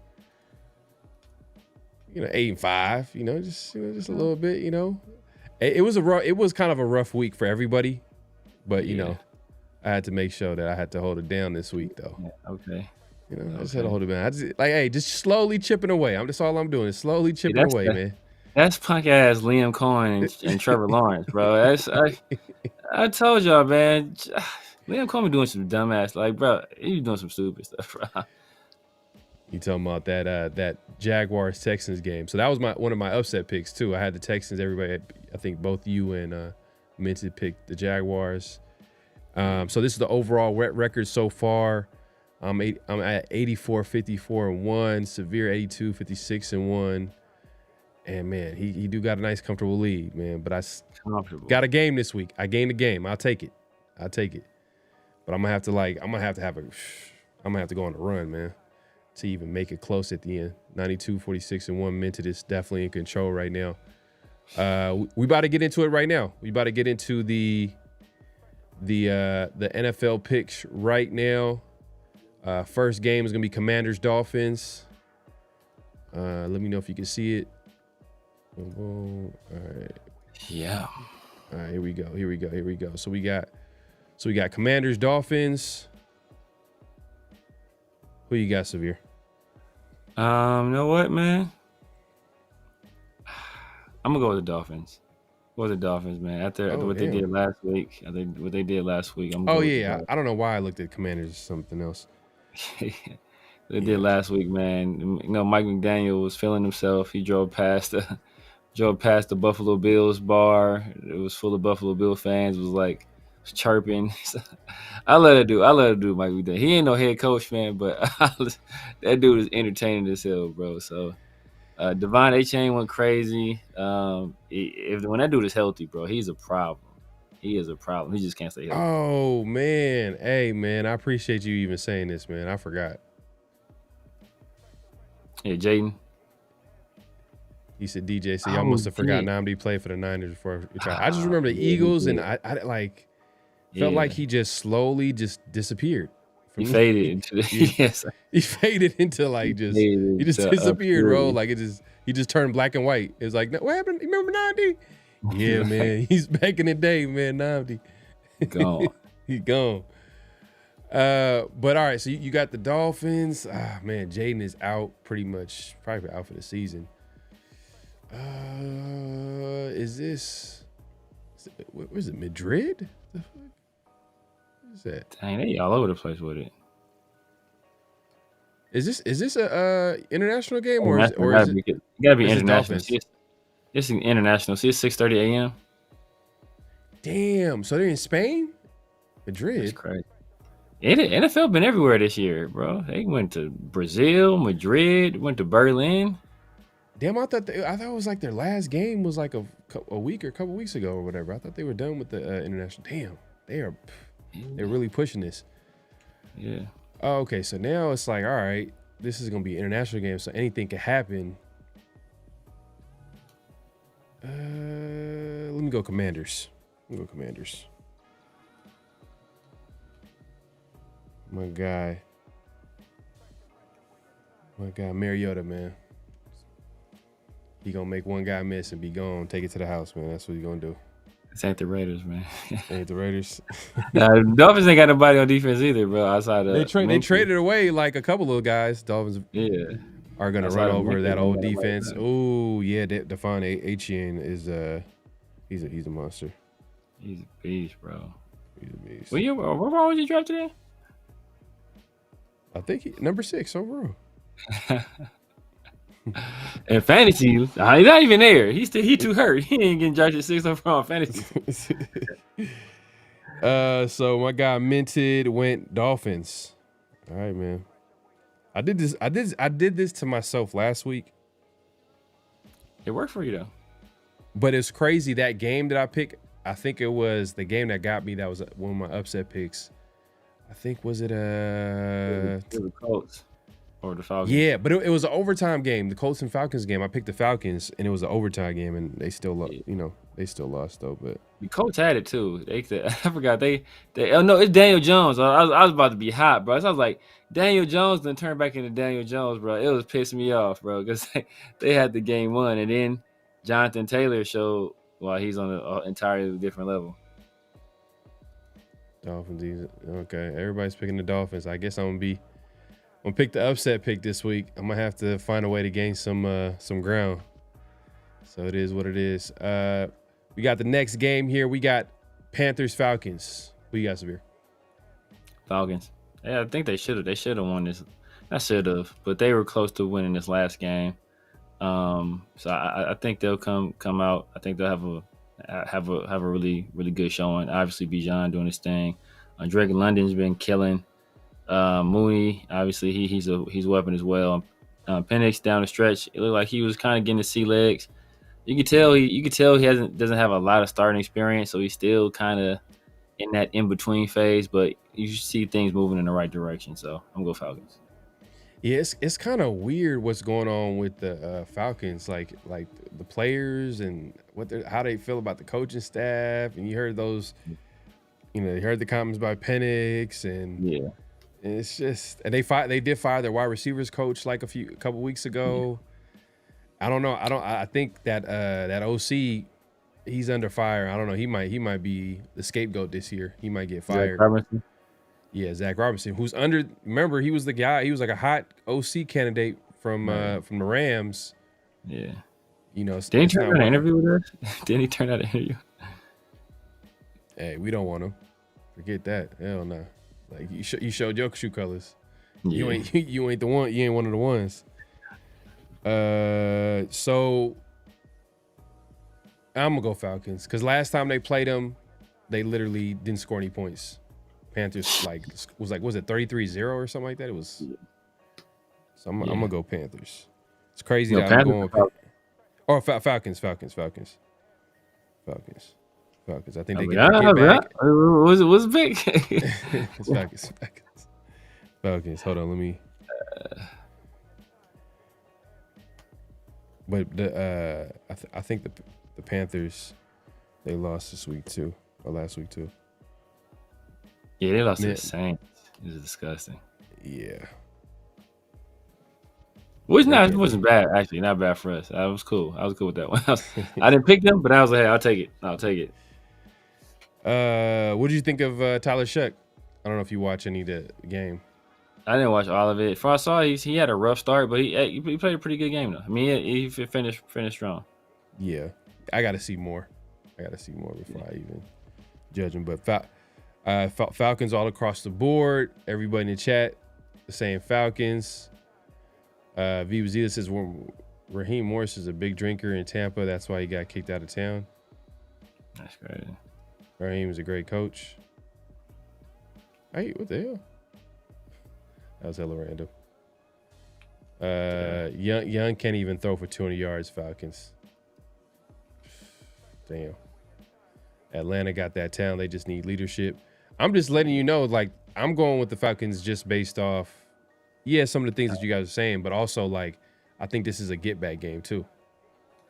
8-5, just a little bit, It was kind of a rough week for everybody, but I had to make sure that I had to hold it down this week though. Yeah, okay. I just had to hold it down. Just slowly chipping away. That's all I'm doing is slowly chipping away, man. That's punk ass Liam Cohen and Trevor Lawrence, bro. I told y'all, man. Liam Cohen doing some dumbass, like, bro. He doing some stupid stuff, bro. You talking about that Jaguars Texans game? So that was one of my upset picks too. I had the Texans. Everybody, I think both you and Minty picked the Jaguars. So this is the overall record so far. I'm at 84-54-1. Severe 82-56-1. And man, he do got a nice comfortable lead, man. But I got a game this week. I gained a game. I'll take it. But I'm gonna have to go on a run, man, to even make it close at the end. 92-46-1. Minted is definitely in control right now. We about to get into it right now. We about to get into the NFL picks right now. First game is gonna be Commanders Dolphins. Let me know if you can see it. All right. Yeah. All right, here we go. So we got Commanders Dolphins. Who you got, Severe? You know what, man? I'm gonna go with the Dolphins. Go with the Dolphins, man. After what they did last week. I think what they did last week. I don't know why I looked at Commanders or something else. They did last week, man. Mike McDaniel was feeling himself. He drove past drove past the Buffalo Bills bar. It was full of Buffalo Bill fans. It was like chirping. I let it do Mike McDaniel. He ain't no head coach fan, but that dude is entertaining as hell, bro. So Devon A-Chain went crazy. If when that dude is healthy, bro, he's a problem. He is a problem. He just can't stay healthy. Oh man, hey man, I appreciate you even saying this, man. I forgot. Yeah, Jaden. He said DJ. So y'all must have forgotten Nnamdi played for the Niners before. I just remember the Eagles, and I like felt like he just slowly just disappeared. He faded into the yes. He faded into like he just disappeared, bro. Like he just turned black and white. It was like, what happened? You remember Nnamdi? Yeah, man. He's back in the day, man. Nnamdi. Gone. He gone. But all right, so you got the Dolphins. Ah, man, Jaden is out pretty much, probably out for the season. Is it Madrid? The fuck? What is that? Dang, they all over the place with it. Is this a international game or is it gotta be international? It's an international. See, it's 6:30 a.m. Damn, so they're in Spain? Madrid. That's crazy. NFL been everywhere this year, bro. They went to Brazil, Madrid, went to Berlin. Damn, I thought it was like their last game was like a week or a couple weeks ago or whatever. I thought they were done with the international. Damn, they're really pushing this. Yeah. Oh, okay, so now it's like, all right, this is gonna be an international game, so anything can happen. Let me go Commanders. My guy Mariota, man. He gonna make one guy miss and be gone. Take it to the house, man. That's what he gonna do. This ain't the Raiders, man. Ain't the Raiders. Nah, the Dolphins ain't got nobody on defense either, bro. Outside of they traded away like a couple of guys. Dolphins are gonna run over that old defense. Oh yeah, Devon A-Chain is he's a monster. He's a beast, bro. He's a beast. Where was you drafted in? I think number 6 overall. And fantasy, he's not even there. He too hurt. He ain't getting drafted 6 overall in fantasy. So my guy Minted went Dolphins. All right, man. I did this to myself last week. It worked for you though. But it's crazy that game that I picked. I think it was the game that got me. That was one of my upset picks. I think was it the Colts or the Falcons? Yeah, but it was an overtime game. The Colts and Falcons game. I picked the Falcons, and it was an overtime game, and they still they still lost though. But the Colts had it too. I forgot they. Oh no, it's Daniel Jones. I was about to be hot, bro. So I was like, Daniel Jones then turned back into Daniel Jones, bro. It was pissing me off, bro, because they had the game won, and then Jonathan Taylor showed he's on an entirely different level. Dolphins, okay. Everybody's picking the Dolphins. I guess I'm gonna pick the upset pick this week. I'm gonna have to find a way to gain some ground. So it is what it is. We got the next game here. We got Panthers Falcons. Who you got, Sabir? Falcons. Yeah, I think they should have won this. I should have, but they were close to winning this last game. So I think they'll come out. I think they'll have a really really good showing. Obviously, Bijan doing his thing. Drake London's been killing. Mooney, obviously, he's a weapon as well. Penix down the stretch, it looked like he was kind of getting the sea legs. You could tell he doesn't have a lot of starting experience, so he's still kind of in that in between phase. But you see things moving in the right direction. So I'm gonna go Falcons. Yeah, it's kind of weird what's going on with the Falcons, like the players and how they feel about the coaching staff. And you heard those, you heard the comments by Penix, and yeah, and it's just, and they did fire their wide receivers coach like a couple weeks ago. Yeah. I don't know. I think that that OC, he's under fire. I don't know. He might be the scapegoat this year. He might get fired. Zach Robinson, who's under. Remember, he was the guy. He was like a hot OC candidate from the Rams. Yeah. Didn't he turn out an interview with us? Didn't he turn out an interview? Hey, we don't want him. Forget that. Hell no. Like you showed your true colors. Yeah. You ain't the one. You ain't one of the ones. So I'm gonna go Falcons because last time they played them, they literally didn't score any points. Panthers was it 33-0 or something like that? It was. So I'm gonna go Panthers. It's crazy that I'm going with Falcons. I think they get back. Was big. It's Falcons. Hold on, let me. But I think the Panthers, they lost this week too, or last week too. Yeah, they lost to the Saints. It was disgusting. Yeah. Which wasn't bad, actually. Not bad for us. That was cool. I was cool with that one. I didn't pick them, but I was like, hey, I'll take it. What did you think of Tyler Shuck? I don't know if you watch any of the game. I didn't watch all of it. For I saw, he had a rough start, but he played a pretty good game, though. I mean, he finished strong. Yeah. I got to see more. Before I even judge him. But Falcons all across the board. Everybody in the chat saying Falcons. Viva Zeta says Raheem Morris is a big drinker in Tampa. That's why he got kicked out of town. That's great. Raheem is a great coach. Hey, what the hell? That was hella random. Young can't even throw for 200 yards, Falcons. Damn. Atlanta got that talent. They just need leadership. I'm just letting you know, like, I'm going with the Falcons just based off, some of the things that you guys are saying, but also, like, I think this is a get-back game, too.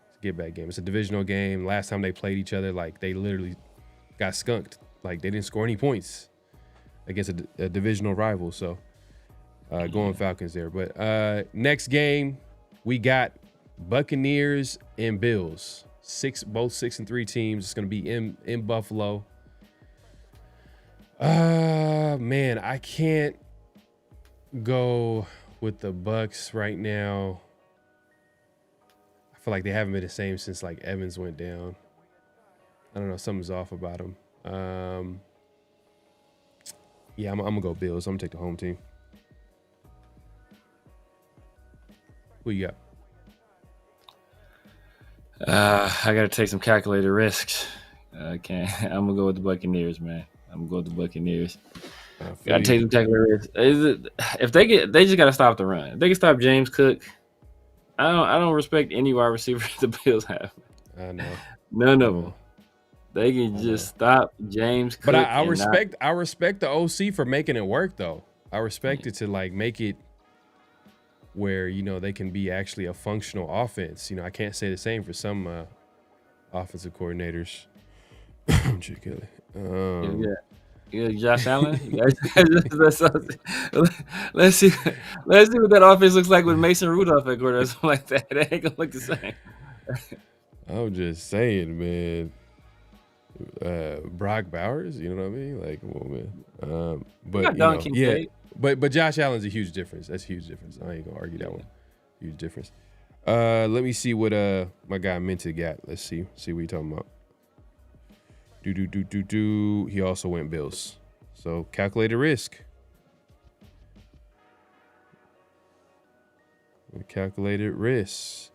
It's a get-back game. It's a divisional game. Last time they played each other, like, they literally got skunked. Like, they didn't score any points against a divisional rival. So, going Falcons there. But next game, we got Buccaneers and Bills. Both 6-3 teams. It's going to be in Buffalo. Man, I can't go with the Bucs right now. I feel like they haven't been the same since like Evans went down. I don't know, something's off about them. I'm gonna go Bills. I'm gonna take the home team. Who you got? I gotta take some calculated risks. I can't. I'm gonna go with the Buccaneers, man. Gotta take some calculated risks. They just gotta stop the run. If they can stop James Cook, I don't respect any wide receiver the Bills have. I know. None of them. They can just stop James Cook. But I respect the OC for making it work, though. I respect it to like make it where, they can be actually a functional offense. I can't say the same for some offensive coordinators. Chip Kelly. Josh Allen. Let's see what that offense looks like with Mason Rudolph at quarterback or something like that. It ain't gonna look the same. I'm just saying, man. Brock Bowers, you know what I mean? Like, come on, man. But Josh Allen's a huge difference. That's a huge difference. I ain't gonna argue that one. Huge difference. Let me see what my guy Minted got. Let's see what you're talking about. He also went Bills. So calculated risk. Calculated risk.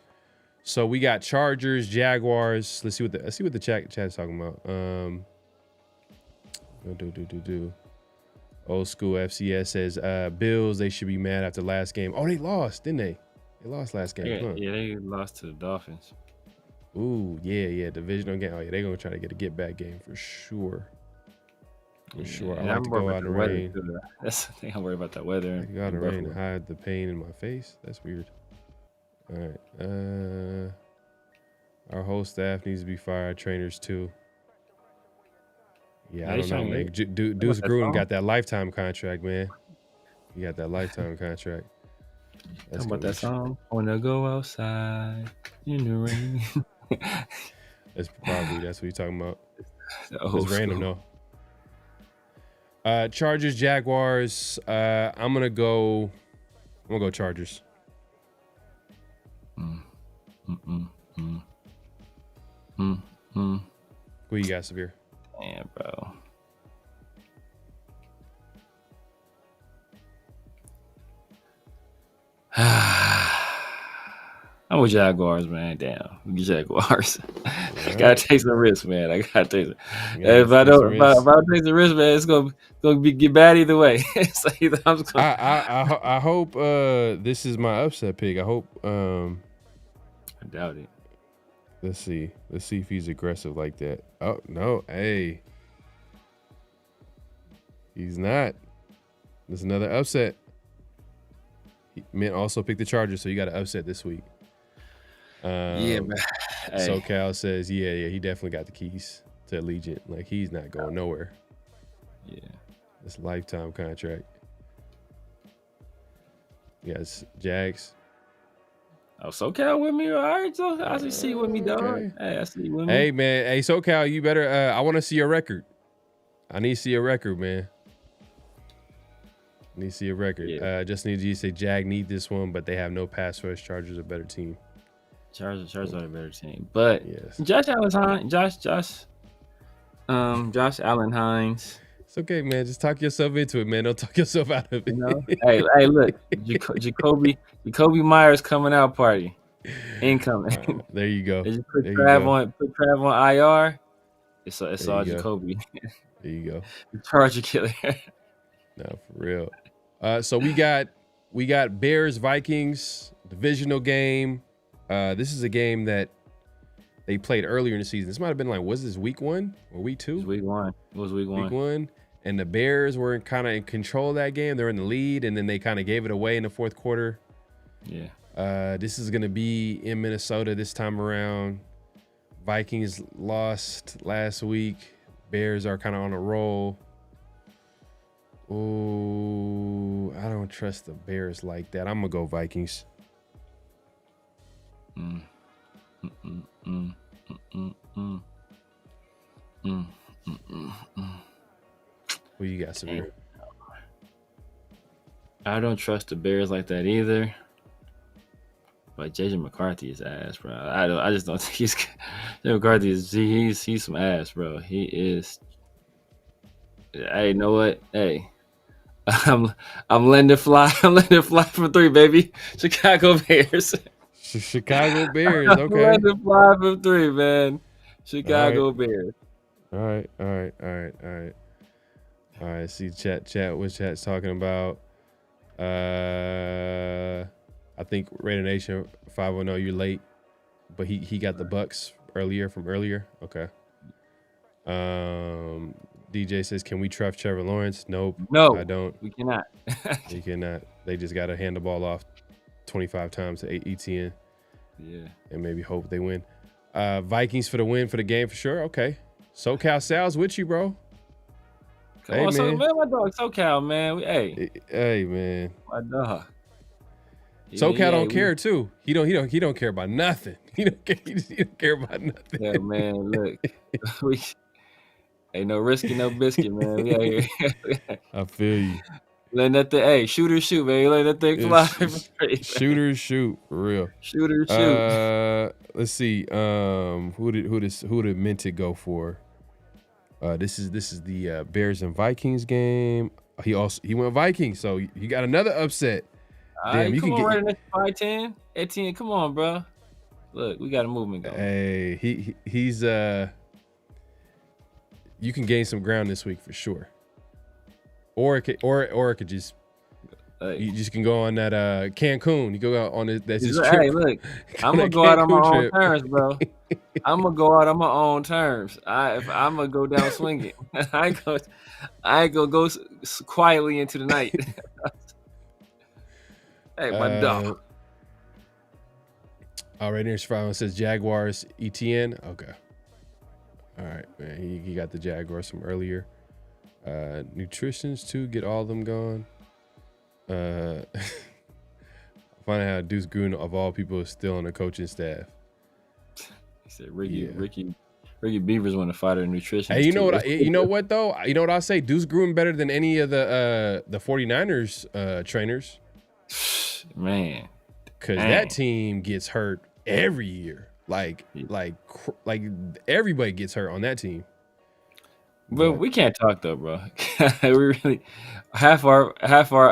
So we got Chargers, Jaguars. Let's see what the chat's talking about. Old school FCS says Bills, they should be mad after last game. Oh, they lost, didn't they? They lost last game. Yeah, they lost to the Dolphins. Ooh, yeah, divisional game. Oh yeah, they're gonna try to get a get back game for sure. I like to go out in the rain. That's the thing. I'm worried about that weather. I go out in the rain and hide the pain in my face. That's weird. All right. Our whole staff needs to be fired. Trainers too. Yeah, I don't know, man. Deuce Gruden got that lifetime contract, man. He got that lifetime contract. That's about that song. I wanna go outside in the rain. That's what you're talking about. It's random though. Chargers, Jaguars. I'm gonna go Chargers. Who you got, Severe? Man, bro. I'm I'm with Jaguars, man. Damn, we Jaguars. Gotta take some risks, man. I gotta take it. If I take the risk, man, it's gonna get bad either way. So either I'm just gonna... I hope this is my upset pick. I hope. I doubt it. Let's see if he's aggressive like that. Oh no, hey, he's not. There's another upset. Mint also picked the Chargers, so you got an upset this week. Yeah, man. Hey. SoCal says, yeah, he definitely got the keys to Allegiant. Like, he's not going nowhere. Yeah. It's a lifetime contract. Yes, Jags. Oh, SoCal with me? All right, so I see you with me, dog. Okay. Hey, I see you with me. Hey, man. Hey, SoCal, you better, I want to see your record. I need to see your record, man. Need to see a record. Yeah. Just need you to say Jag need this one, but they have no pass rush. Chargers a better team. Chargers are a better team, but yes. Josh Allen Hines. It's okay, man. Just talk yourself into it, man. Don't talk yourself out of it. You know? hey, look, Jacoby Myers coming out party, incoming. There you go. They just put Trav on IR. It's all Jacoby. There you go. The Charger killer. No, for real. So we got Bears Vikings divisional game. This is a game that they played earlier in the season. This might have been like, was this week 1 or week 2? It was week 1. It was week 1. Week 1. And the Bears were kind of in control of that game. They're in the lead, and then they kind of gave it away in the fourth quarter. Yeah. This is going to be in Minnesota this time around. Vikings lost last week. Bears are kind of on a roll. Oh, I don't trust the Bears like that. I'm going to go Vikings. What you got, Samir? I don't trust the Bears like that either. But JJ McCarthy is ass, bro. I just don't think he's JJ McCarthy is he's some ass, bro. He is. Hey, you know what? Hey. I'm letting it fly. I'm letting it fly from 3, baby. Chicago Bears. Chicago Bears. Okay. I'm letting it fly from 3, man. Chicago Bears. All right. See chat. What chat's talking about? I think Raider Nation 510. You're late, but he got the Bucks from earlier. Okay. DJ says, can we trust Trevor Lawrence? Nope. No, I don't. We cannot. You cannot. They just got to hand the ball off 25 times to ETN. Yeah. And maybe hope they win. Vikings for the win for the game for sure. Okay. SoCal Sal's with you, bro. Come on, man. My dog SoCal, man. Hey, man. My dog. SoCal don't care too. He don't care about nothing. He don't care about nothing. Yeah, man. Look. Ain't no risky, no biscuit, man. We out here. I feel you. Letting that thing, shooters shoot, man. Let that thing fly. Shooters shoot, for real. Shooters shoot. Let's see. Who did Minted go for? This is the Bears and Vikings game. He went Vikings, so you got another upset. Damn, you come on, right next 5-10. 18, come on, bro. Look, we got a movement going. Hey, he's you can gain some ground this week for sure. Or it could just you just can go on that Cancun. You go out on it. That's his trip. Hey, look, I'm gonna go out on my own terms, bro. I'm gonna go out on my own terms. I'm gonna go down swinging. I ain't gonna go quietly into the night. Hey, my dog. All right, here's Fallon says Jaguars ETN. Okay. All right, man. He got the Jaguars from earlier. Nutritions too. Get all of them gone. Finding out Deuce Gruden of all people is still on the coaching staff. He said Ricky Beavers want to fight her nutrition. Hey, you know what? You know what though? You know what I say? Deuce Gruden better than any of the 49ers trainers. Man, because that team gets hurt every year. Like everybody gets hurt on that team. But we can't talk though, bro. We really half our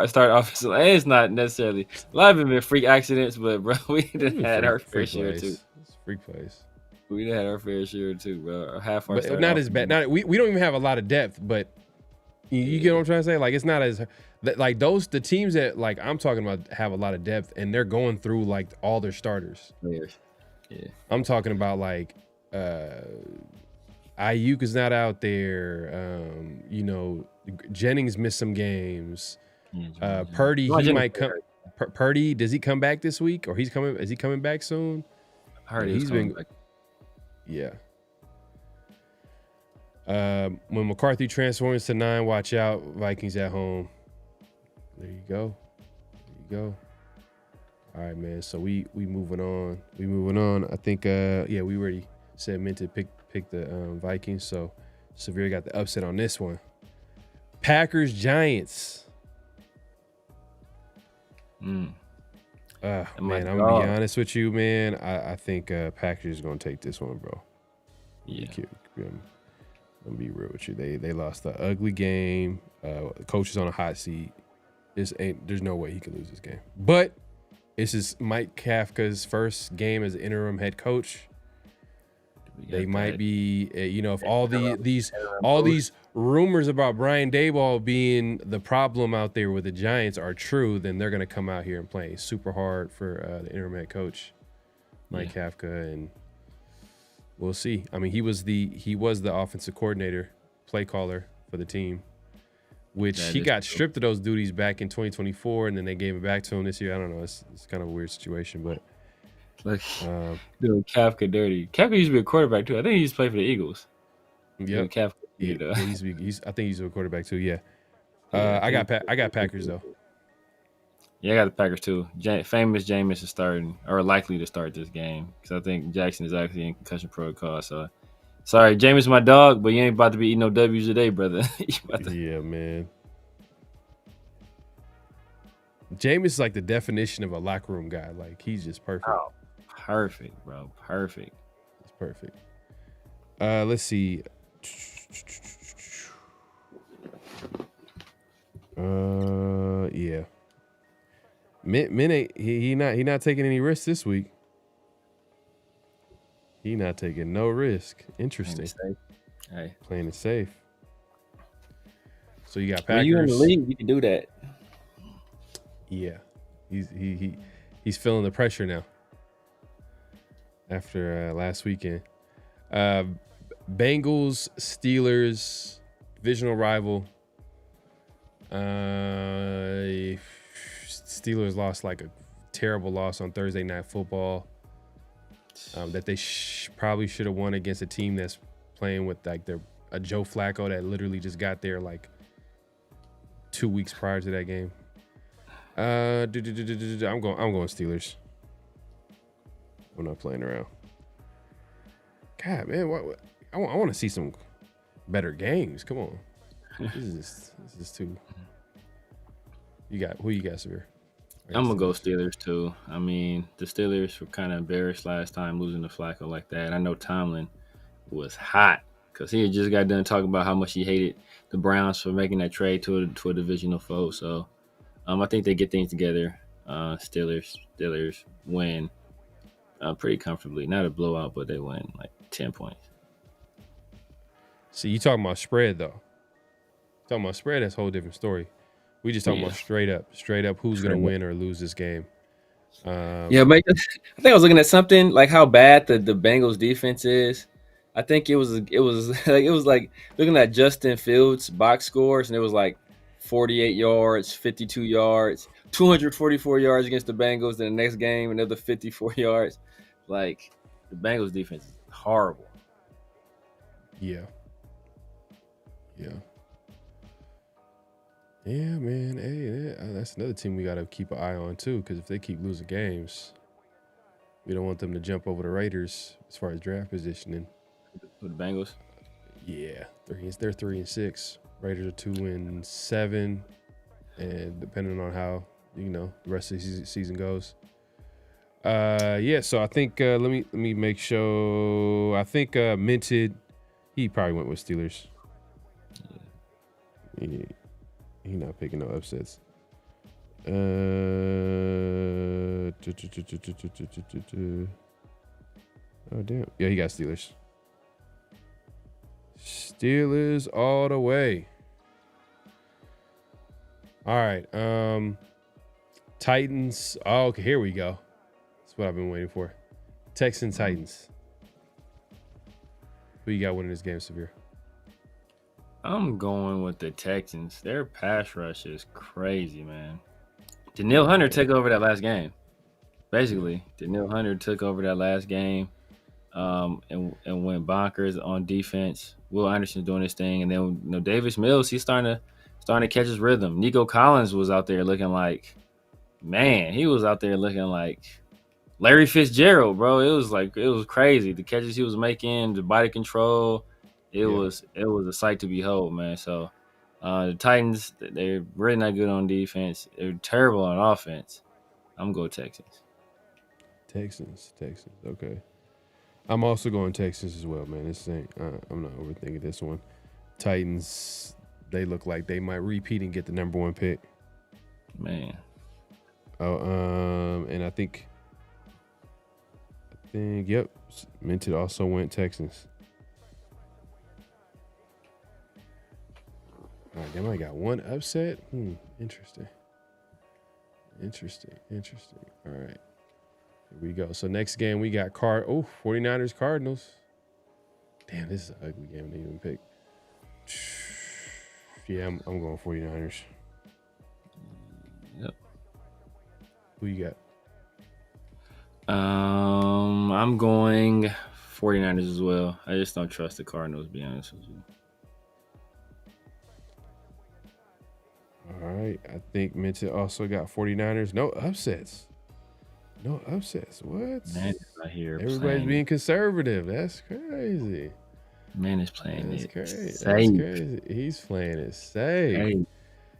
start offensive line. It's not necessarily a lot of them been freak accidents, but bro, we done had our fair share too. It's freak plays. We done had our fair share too, bro. Half our But start not as bad. Not we don't even have a lot of depth, but you get what I'm trying to say? Like it's not as like the teams that like I'm talking about have a lot of depth and they're going through like all their starters. Yeah. I'm talking about like Ayuk is not out there. Jennings missed some games. Purdy, he might come. Purdy, does he come back this week, or he's coming? Is he coming back soon? I heard he's coming back. Yeah. When McCarthy transforms to 9, watch out. Vikings at home. There you go. All right, man. So we moving on. I think we already said meant to pick the Vikings. So Severe got the upset on this one. Packers Giants. Man, I'm gonna be honest with you, man. I think Packers is gonna take this one, bro. Yeah. I'm gonna be real with you. They lost the ugly game. The coach is on a hot seat. There's no way he could lose this game. But this is Mike Kafka's first game as an interim head coach. They might be, if all these rumors about Brian Daboll being the problem out there with the Giants are true, then they're gonna come out here and play super hard for the interim head coach, Mike Kafka, and we'll see. I mean, he was the offensive coordinator, play caller for the team, which he got stripped of those duties back in 2024, and then they gave it back to him this year. I don't know. It's kind of a weird situation, but. Like, doing Kafka dirty. Kafka used to be a quarterback too. I think he used to play for the Eagles. Yeah, Kafka. I think he's a quarterback too. Yeah. I got Packers though. Yeah, I got the Packers too. Famous Jameis is starting or likely to start this game because I think Jackson is actually in concussion protocol. So, sorry, Jameis, my dog, but you ain't about to be eating no W's today, brother. Yeah, man. Jameis is like the definition of a locker room guy. Like he's just perfect. Oh, perfect, bro. Perfect. It's perfect. Let's see. Yeah. Min he not taking any risks this week. He not taking no risk. Interesting. Playing it safe. So you got Packers. When you in the league, you can do that. Yeah. He's feeling the pressure now. After last weekend. Bengals, Steelers, divisional rival. Steelers lost like a terrible loss on Thursday Night Football that they probably should have won against a team that's playing with like a Joe Flacco that literally just got there like 2 weeks prior to that game. I'm going Steelers. I'm not playing around. God, man, I want to see some better games. Come on, this is too. Who you got, Severe? I'm gonna go Steelers too. I mean, the Steelers were kind of embarrassed last time losing to Flacco like that. I know Tomlin was hot because he had just got done talking about how much he hated the Browns for making that trade to a divisional foe. So, I think they get things together. Steelers win pretty comfortably. Not a blowout, but they win like 10 points. See, you talking about spread though. Talking about spread, that's a whole different story. We just talking about straight up who's going to win or lose this game. Yeah, but I think I was looking at something like how bad the Bengals defense is. I think it was like looking at Justin Fields box scores, and it was like 48 yards, 52 yards, 244 yards against the Bengals. Then the next game, another 54 yards. Like the Bengals defense is horrible. Yeah. Yeah, man. Hey, that's another team we got to keep an eye on too, because if they keep losing games, we don't want them to jump over the Raiders as far as draft positioning. With the Bengals? Yeah, they're 3-6. Raiders are 2-7, and depending on how the rest of the season goes. So I think let me make sure. I think Minted, he probably went with Steelers. He not picking no upsets. Oh damn. Yeah, he got Steelers. Steelers all the way. All right. Titans. Oh, okay, here we go. That's what I've been waiting for. Texans, Titans. Who you got winning this game, Severe? I'm going with the Texans. Their pass rush is crazy, man. Danielle Hunter took over that last game. Basically, Danielle Hunter took over that last game and went bonkers on defense. Will Anderson's doing his thing. And then, Davis Mills, he's starting to catch his rhythm. Nico Collins was out there looking like, man, he was out there looking like Larry Fitzgerald, bro. It was crazy. The catches he was making, the body control, it was a sight to behold, man. So the Titans, they're really not good on defense. They're terrible on offense. I'm going Texans. Texans. Okay. I'm also going Texans as well, man. This ain't. I'm not overthinking this one. Titans. They look like they might repeat and get the number 1 pick. Man. Oh, and I think. Yep. Minted also went Texans. All right, they might got one upset. Interesting. All right. Here we go. So next game we got 49ers Cardinals. Damn, this is an ugly game to even pick. Yeah, I'm going 49ers. Yep. Who you got? I'm going 49ers as well. I just don't trust the Cardinals, to be honest with you. All right. I think Minted also got 49ers. No upsets. What? Man is not here. Everybody's being conservative. That's crazy. Man is playing That's it. crazy. Safe. That's crazy. He's playing it safe. Hey.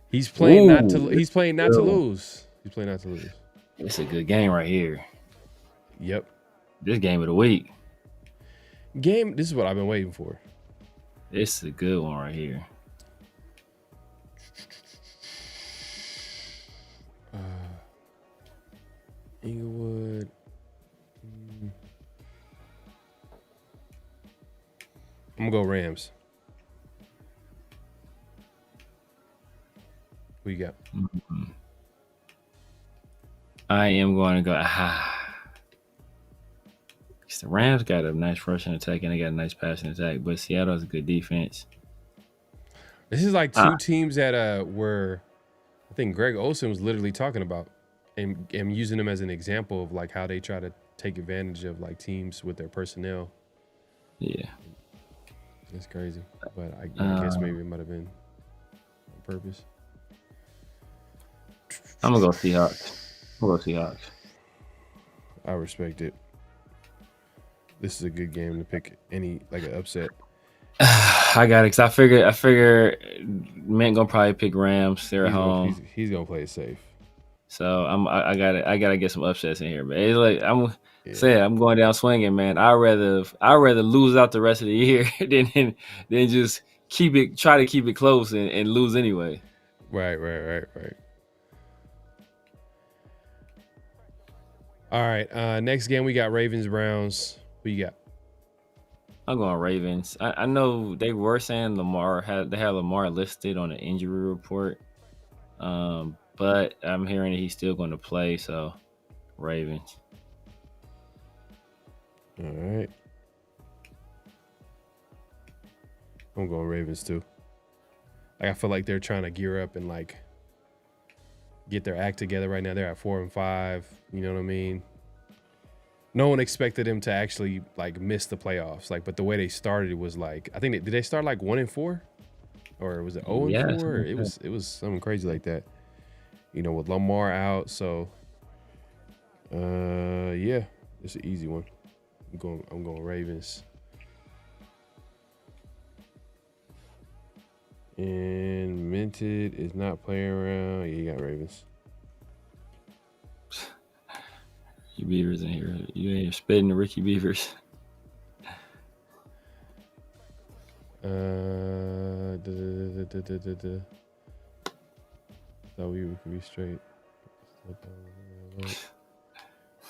He's playing not to. Ooh, He's playing not to lose. It's a good game right here. Yep. This game of the week. This is what I've been waiting for. It's a good one right here. Inglewood. I'm gonna go Rams. Who you got? I am going to go. The Rams got a nice rushing attack and they got a nice passing attack, but Seattle has a good defense. This is like two teams that were, I think Greg Olsen was literally talking about and using them as an example of like how they try to take advantage of like teams with their personnel. Yeah. That's crazy. But I guess maybe it might have been on purpose. I'm going to go Seahawks. I respect it. This is a good game to pick any like an upset. I got it because I figure Mint gonna probably pick Rams. They're at home. He's gonna play it safe. So I gotta get some upsets in here. But it's like I'm going down swinging, man. I'd rather lose out the rest of the year than just try to keep it close and lose anyway. Right. All right. Next game we got Ravens Browns. Who you got? I'm going Ravens. I know they were saying they had Lamar listed on the injury report, but I'm hearing that he's still going to play. So Ravens. All right. I'm going Ravens too. I feel like they're trying to gear up and like get their act together right now. They're at 4-5. You know what I mean? No one expected them to actually like miss the playoffs. Like, but the way they started was like, I think did they start like 1-4, or was it 0-4? It was something crazy like that. You know, with Lamar out. So, yeah, it's an easy one. I'm going Ravens. And Minted is not playing around. Yeah, you got Ravens. You Beavers in here. You ain't spitting the Ricky Beavers. So we can be straight.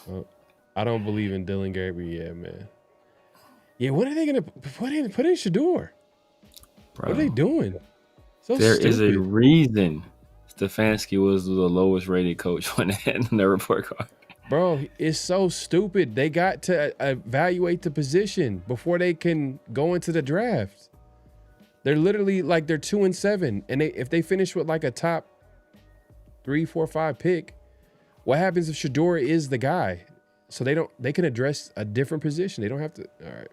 Oh, I don't believe in Dylan Gabriel. Yeah, man. Yeah, what are they gonna put in Shador? Bro, What are they doing? So there stupid. is a reason Stefanski was the lowest rated coach on the report card. Bro, it's so stupid. They got to evaluate the position before they can go into the draft. They're literally like they're 2-7, and if they finish with like a top 3, 4, 5 pick, what happens if Shador is the guy? So they can address a different position. They don't have to. All right,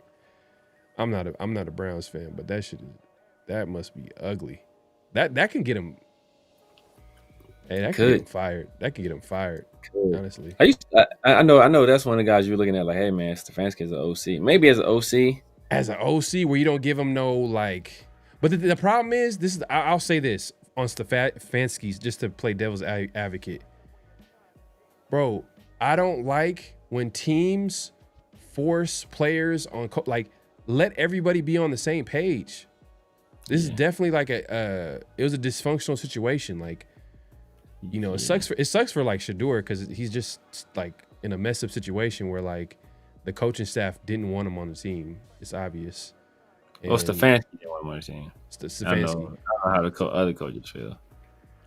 I'm not a Browns fan, but that must be ugly. That can get him. Hey, that can get him fired. That can get him fired. Honestly, I know that's one of the guys you're looking at. Like, hey man, Stefanski is an OC. Maybe as an OC. As an OC, where you don't give him no like. But the problem is, I'll say this on Stefanski's, just to play devil's advocate. Bro, I don't like when teams force players on let everybody be on the same page. This is definitely like it was a dysfunctional situation. Like, you know, it sucks for like Shador because he's just like in a messed up situation where like the coaching staff didn't want him on the team. It's obvious. Well, Stefanski didn't want him on the team. Stefanski. I don't know how the other coaches feel.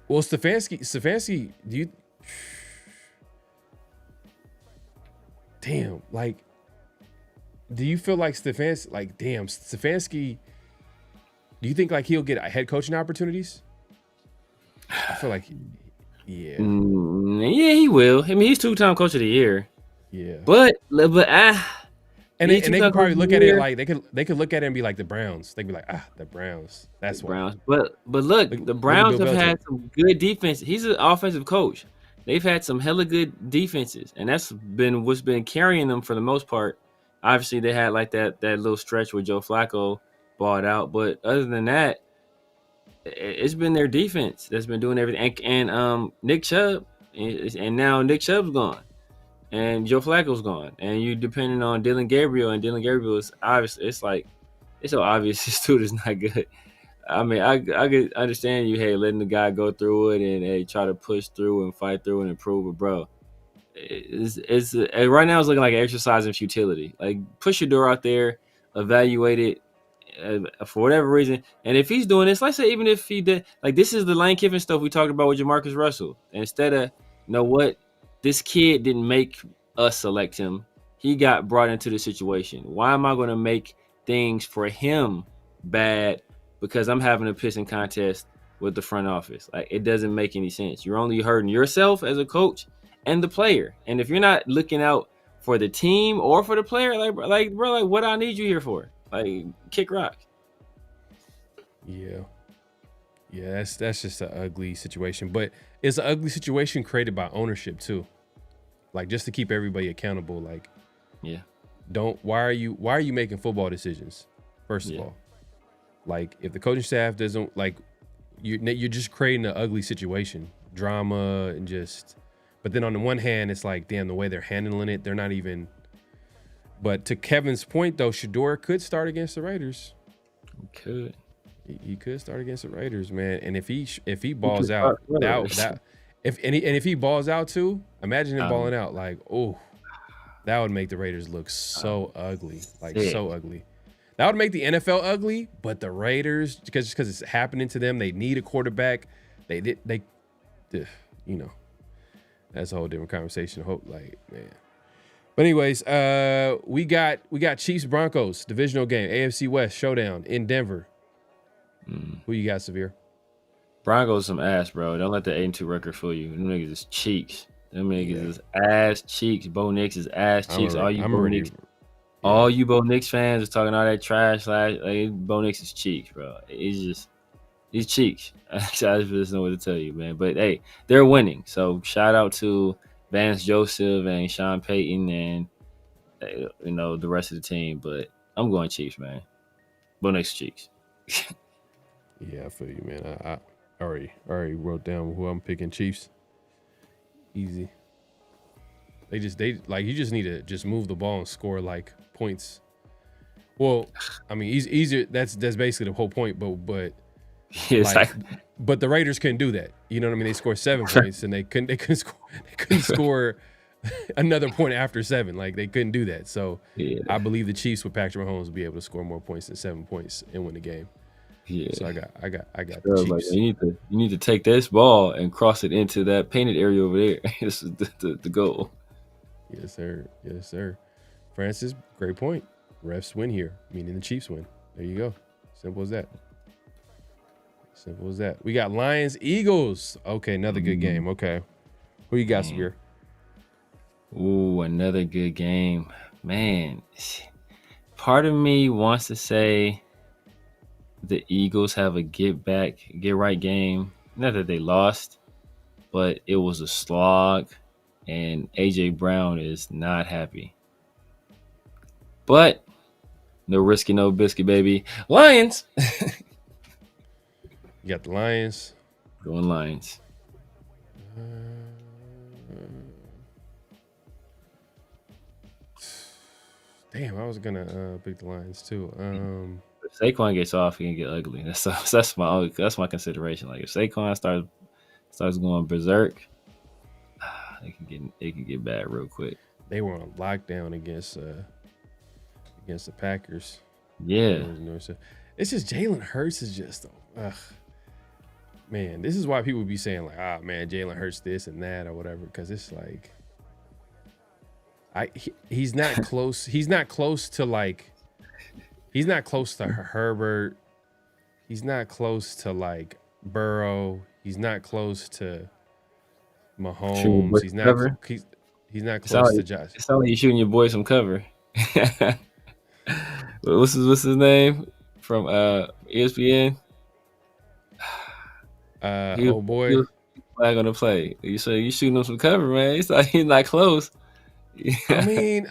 Well, Stefanski, do you? Damn, like, do you feel like Stefanski? Do you think like he'll get head coaching opportunities? I feel like, yeah, he will. I mean, he's 2-time coach of the year. Yeah, but and they could probably look at it like they could look at it and be like the Browns. They'd be like, the Browns. That's the Browns. But look, the Browns have had some good defense. He's an offensive coach. They've had some hella good defenses, and that's been what's been carrying them for the most part. Obviously, they had like that little stretch where Joe Flacco balled out, but other than that, it's been their defense that's been doing everything. And Nick Chubb, and now Nick Chubb's gone. And Joe Flacco's gone, and you depending on Dylan Gabriel, and Dylan Gabriel is obviously it's so obvious this dude is not good. I mean, I could understand you, hey, letting the guy go through it and hey, try to push through and fight through and improve, but bro, it's right now it's looking like an exercise in futility. Like, push your door out there, evaluate it for whatever reason, and if he's doing this, let's say even if he did, like this is the Lane Kiffin stuff we talked about with Jamarcus Russell. And instead of, you know what? This kid didn't make us select him. He got brought into the situation. Why am I going to make things for him bad because I'm having a pissing contest with the front office? Like, it doesn't make any sense. You're only hurting yourself as a coach and the player. And if you're not looking out for the team or for the player, like bro, what I need you here for? Like, kick rock. Yeah, that's just an ugly situation. But it's an ugly situation created by ownership too. Like, just to keep everybody accountable. Like, yeah, why are you making football decisions? First of all, like, if the coaching staff doesn't, like, you're just creating an ugly situation, drama, and just. But then on the one hand, it's like, damn, the way they're handling it, they're not even. But to Kevin's point though, Shador could start against the Raiders. He could start against the Raiders, man. And if he balls out, if he balls out too, imagine him balling out. Like, oh, that would make the Raiders look so ugly, like so ugly. That would make the NFL ugly, but the Raiders, because it's happening to them, they need a quarterback. They you know, that's a whole different conversation. Hope, like, man. But anyways, we got Chiefs Broncos divisional game, AFC West showdown in Denver. Who you got, Severe? Broncos some ass, bro. Don't let the 8-2 record fool you. Them niggas is cheeks. Them niggas is ass cheeks. Bo Nix is ass cheeks. All you Bo Nix fans is talking all that trash. Like Bo Nix is cheeks, bro. He's cheeks. I just know what to tell you, man. But hey, they're winning. So shout out to Vance Joseph and Sean Payton and you know the rest of the team. But I'm going Chiefs, man. Bo Nix cheeks. Yeah, I feel you, man. I already wrote down who I'm picking. Chiefs. Easy. They you just need to just move the ball and score like points. Well, I mean, easier. That's basically the whole point. But Yeah, Like, but the Raiders couldn't do that. You know what I mean? They scored 7 points and they couldn't score another point after 7. Like they couldn't do that. So yeah, I believe the Chiefs with Patrick Mahomes will be able to score more points than 7 points and win the game. yeah. So I got So, the like, Chiefs. you need to take this ball and cross it into that painted area over there. This is the goal. Yes, sir. Yes, sir. Francis, great point. Refs win here, meaning the Chiefs win. There you go. Simple as that. Simple as that. We got Lions, Eagles. Okay, another good game. Okay. Who you got, Sabir? Ooh, another good game. Man, part of me wants to say the Eagles have a get right game. Not that they lost, but it was a slog, and AJ Brown is not happy. But no risky, no biscuit, baby. Lions. You got the Lions. Going Lions. Damn, I was gonna pick the Lions too. If Saquon gets off, he can get ugly. That's my consideration. Like if Saquon starts going berserk, it can get bad real quick. They were on lockdown against the Packers. Yeah. It's just Jalen Hurts is just man, this is why people be saying like, man, Jalen Hurts this and that or whatever, because it's like he's not close. He's not close to like he's not close to Herbert. He's not close to like Burrow. He's not close to Mahomes. He's not close to Josh. It's not like you shooting your boy some cover. What's his name from ESPN? He was flag on the play. You say you shooting him some cover, man. It's like he's not close. Yeah. I mean,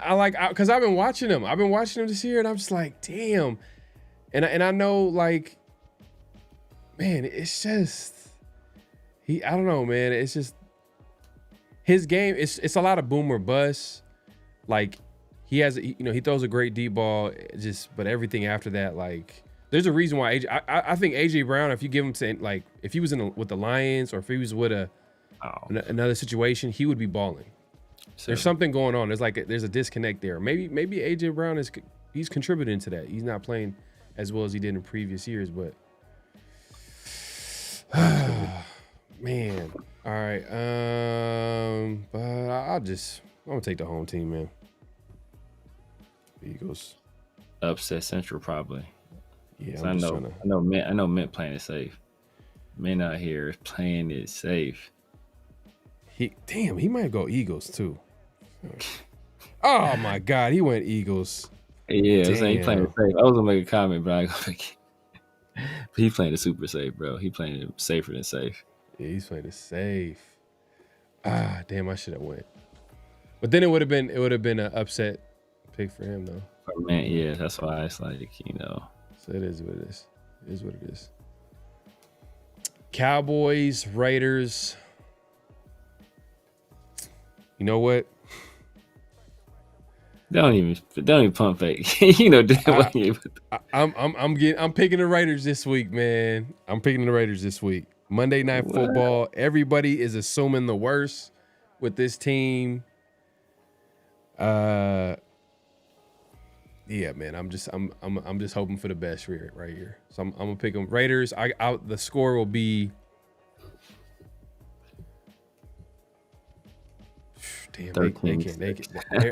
because I've been watching him. I've been watching him this year, and I'm just like, damn. And I know, like, man, it's just I don't know, man. It's just his game. It's a lot of boom or bust. Like he throws a great deep ball. But everything after that, like, there's a reason why I think AJ Brown, if you give him to, like, if he was with the Lions or if he was with another situation, he would be balling. There's something going on. There's a disconnect there. Maybe AJ Brown he's contributing to that. He's not playing as well as he did in previous years, but man. All right. But I'm gonna take the home team, man. Eagles. Upset Central probably. Yeah, so I know Mint playing it safe. Mint out here is playing it safe. He might go Eagles too. Oh my God, he went Eagles. Yeah, I'm saying he playing it safe. I was gonna make a comment, but I ain't gonna make it. But he playing it super safe, bro. He playing it safer than safe. Yeah, he's playing it safe. Damn, I should have went. But then it would have been an upset pick for him though. Man, yeah, that's why it's like, So it is what it is. It is what it is. Cowboys, Raiders. You know what? They don't even pump fake. You know damn well. I'm picking the Raiders this week, man. I'm picking the Raiders this week. Monday Night Football. Everybody is assuming the worst with this team. Yeah, man. I'm just hoping for the best right here. So I'm gonna pick them. Raiders. The score will be. Damn, 13.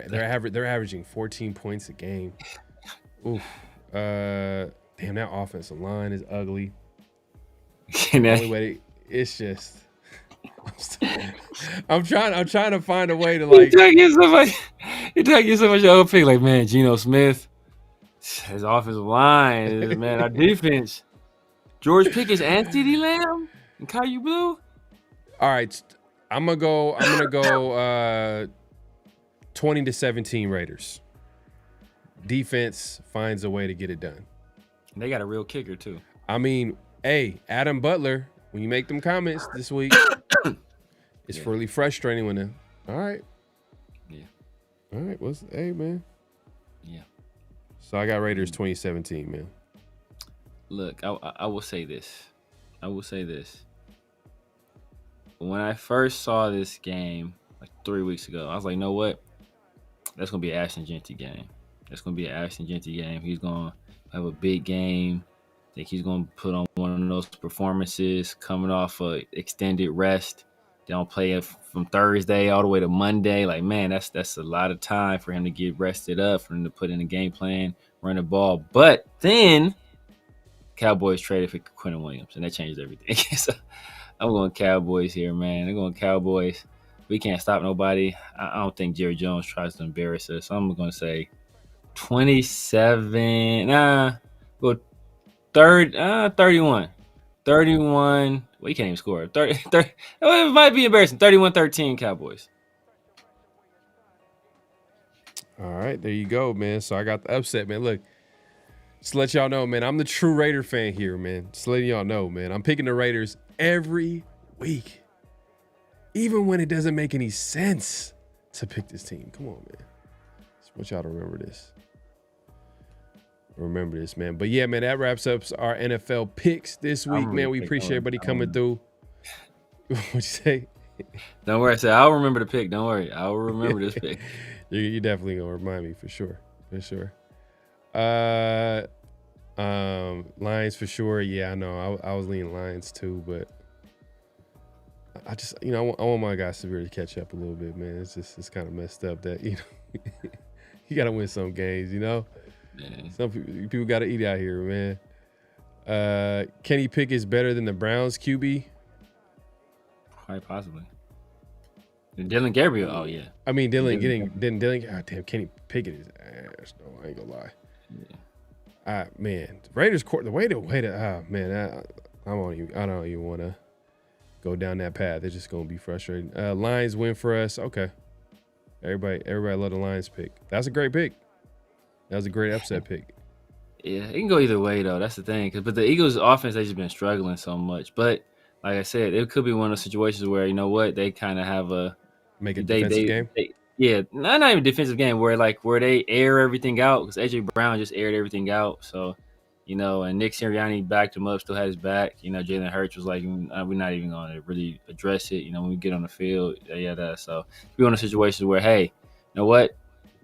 They're averaging 14 points a game. Oof. Damn, that offensive line is ugly. It's just. I'm trying to find a way to like. You're talking so much old pick, like, man, Geno Smith, his offensive line, man, our defense, George Pickens and CeeDee Lamb and Caillou Blue. All right. I'm gonna go 20-17 Raiders. Defense finds a way to get it done. And they got a real kicker too. I mean, hey, Adam Butler, when you make them comments this week, it's really frustrating when they're all right. Yeah. All right. Hey, man. Yeah. So I got Raiders 2017, man. Look, I will say this. I will say this. When I first saw this game like 3 weeks ago, I was like, you know what? That's gonna be an Ashton Genty game. That's gonna be an Ashton Genty game. He's gonna have a big game. I think he's gonna put on one of those performances coming off a extended rest. They don't play it from Thursday all the way to Monday. Like, man, that's a lot of time for him to get rested up, for him to put in a game plan, run the ball. But then Cowboys traded for Quentin Williams, and that changed everything. So I'm going Cowboys here, man. I'm going Cowboys. We can't stop nobody. I don't think Jerry Jones tries to embarrass us. So I'm going to say 27. Well, 31. 31. Well, you can't even score. 30, well, it might be embarrassing. 31-13 Cowboys. All right, there you go, man. So I got the upset, man. Look, just to let y'all know, man, I'm the true Raider fan here, man. Just letting y'all know, man. I'm picking the Raiders every week, even when it doesn't make any sense to pick this team. Come on, man. Just want y'all to remember this. Remember this, man. But yeah, man, that wraps up our NFL picks this week, man. We appreciate everybody coming through. What'd you say? Don't worry. I said I'll remember the pick. Don't worry. I'll remember this pick. You definitely gonna remind me for sure. For sure. Lions for sure. Yeah, I know. I was leaning Lions too, but I just, I want my guy Severe to catch up a little bit, man. It's kind of messed up that, you got to win some games, Yeah. Some people got to eat out here, man. Kenny Pickett is better than the Browns QB? Quite possibly. Dylan Gabriel, oh yeah. I mean, Dylan. God damn, Kenny Pickett is ass. No, I ain't gonna lie. Yeah. Man, Raiders court. The way to. Man, I don't even want to go down that path. It's just gonna be frustrating. Lions win for us. Okay. Everybody love the Lions pick. That's a great pick. That was a great upset pick. Yeah, it can go either way though. That's the thing. But the Eagles' offense, they've just been struggling so much. But like I said, it could be one of those situations where they kind of have a defensive game. Yeah, not even defensive game where they air everything out, because AJ Brown just aired everything out. So, and Nick Sirianni backed him up, still had his back. Jalen Hurts was like, we're not even going to really address it. When we get on the field, that. So we're in a situation where, hey, you know what,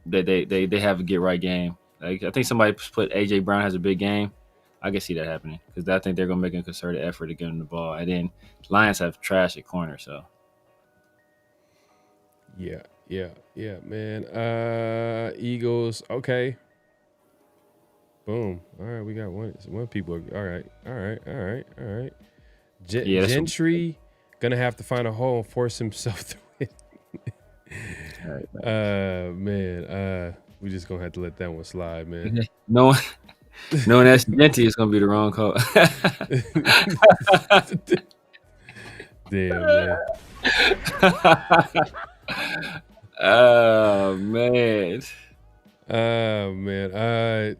they have a get right game. Like, I think somebody put AJ Brown has a big game. I can see that happening, because I think they're going to make a concerted effort to get him the ball. And then Lions have trash at corner, so. Yeah, man. Eagles, okay. Boom. All right, we got one people. All right. Gentry gonna have to find a hole and force himself through it. Man. We just gonna have to let that one slide, man. No one that's Genty is gonna be the wrong call. Damn, man. Oh man.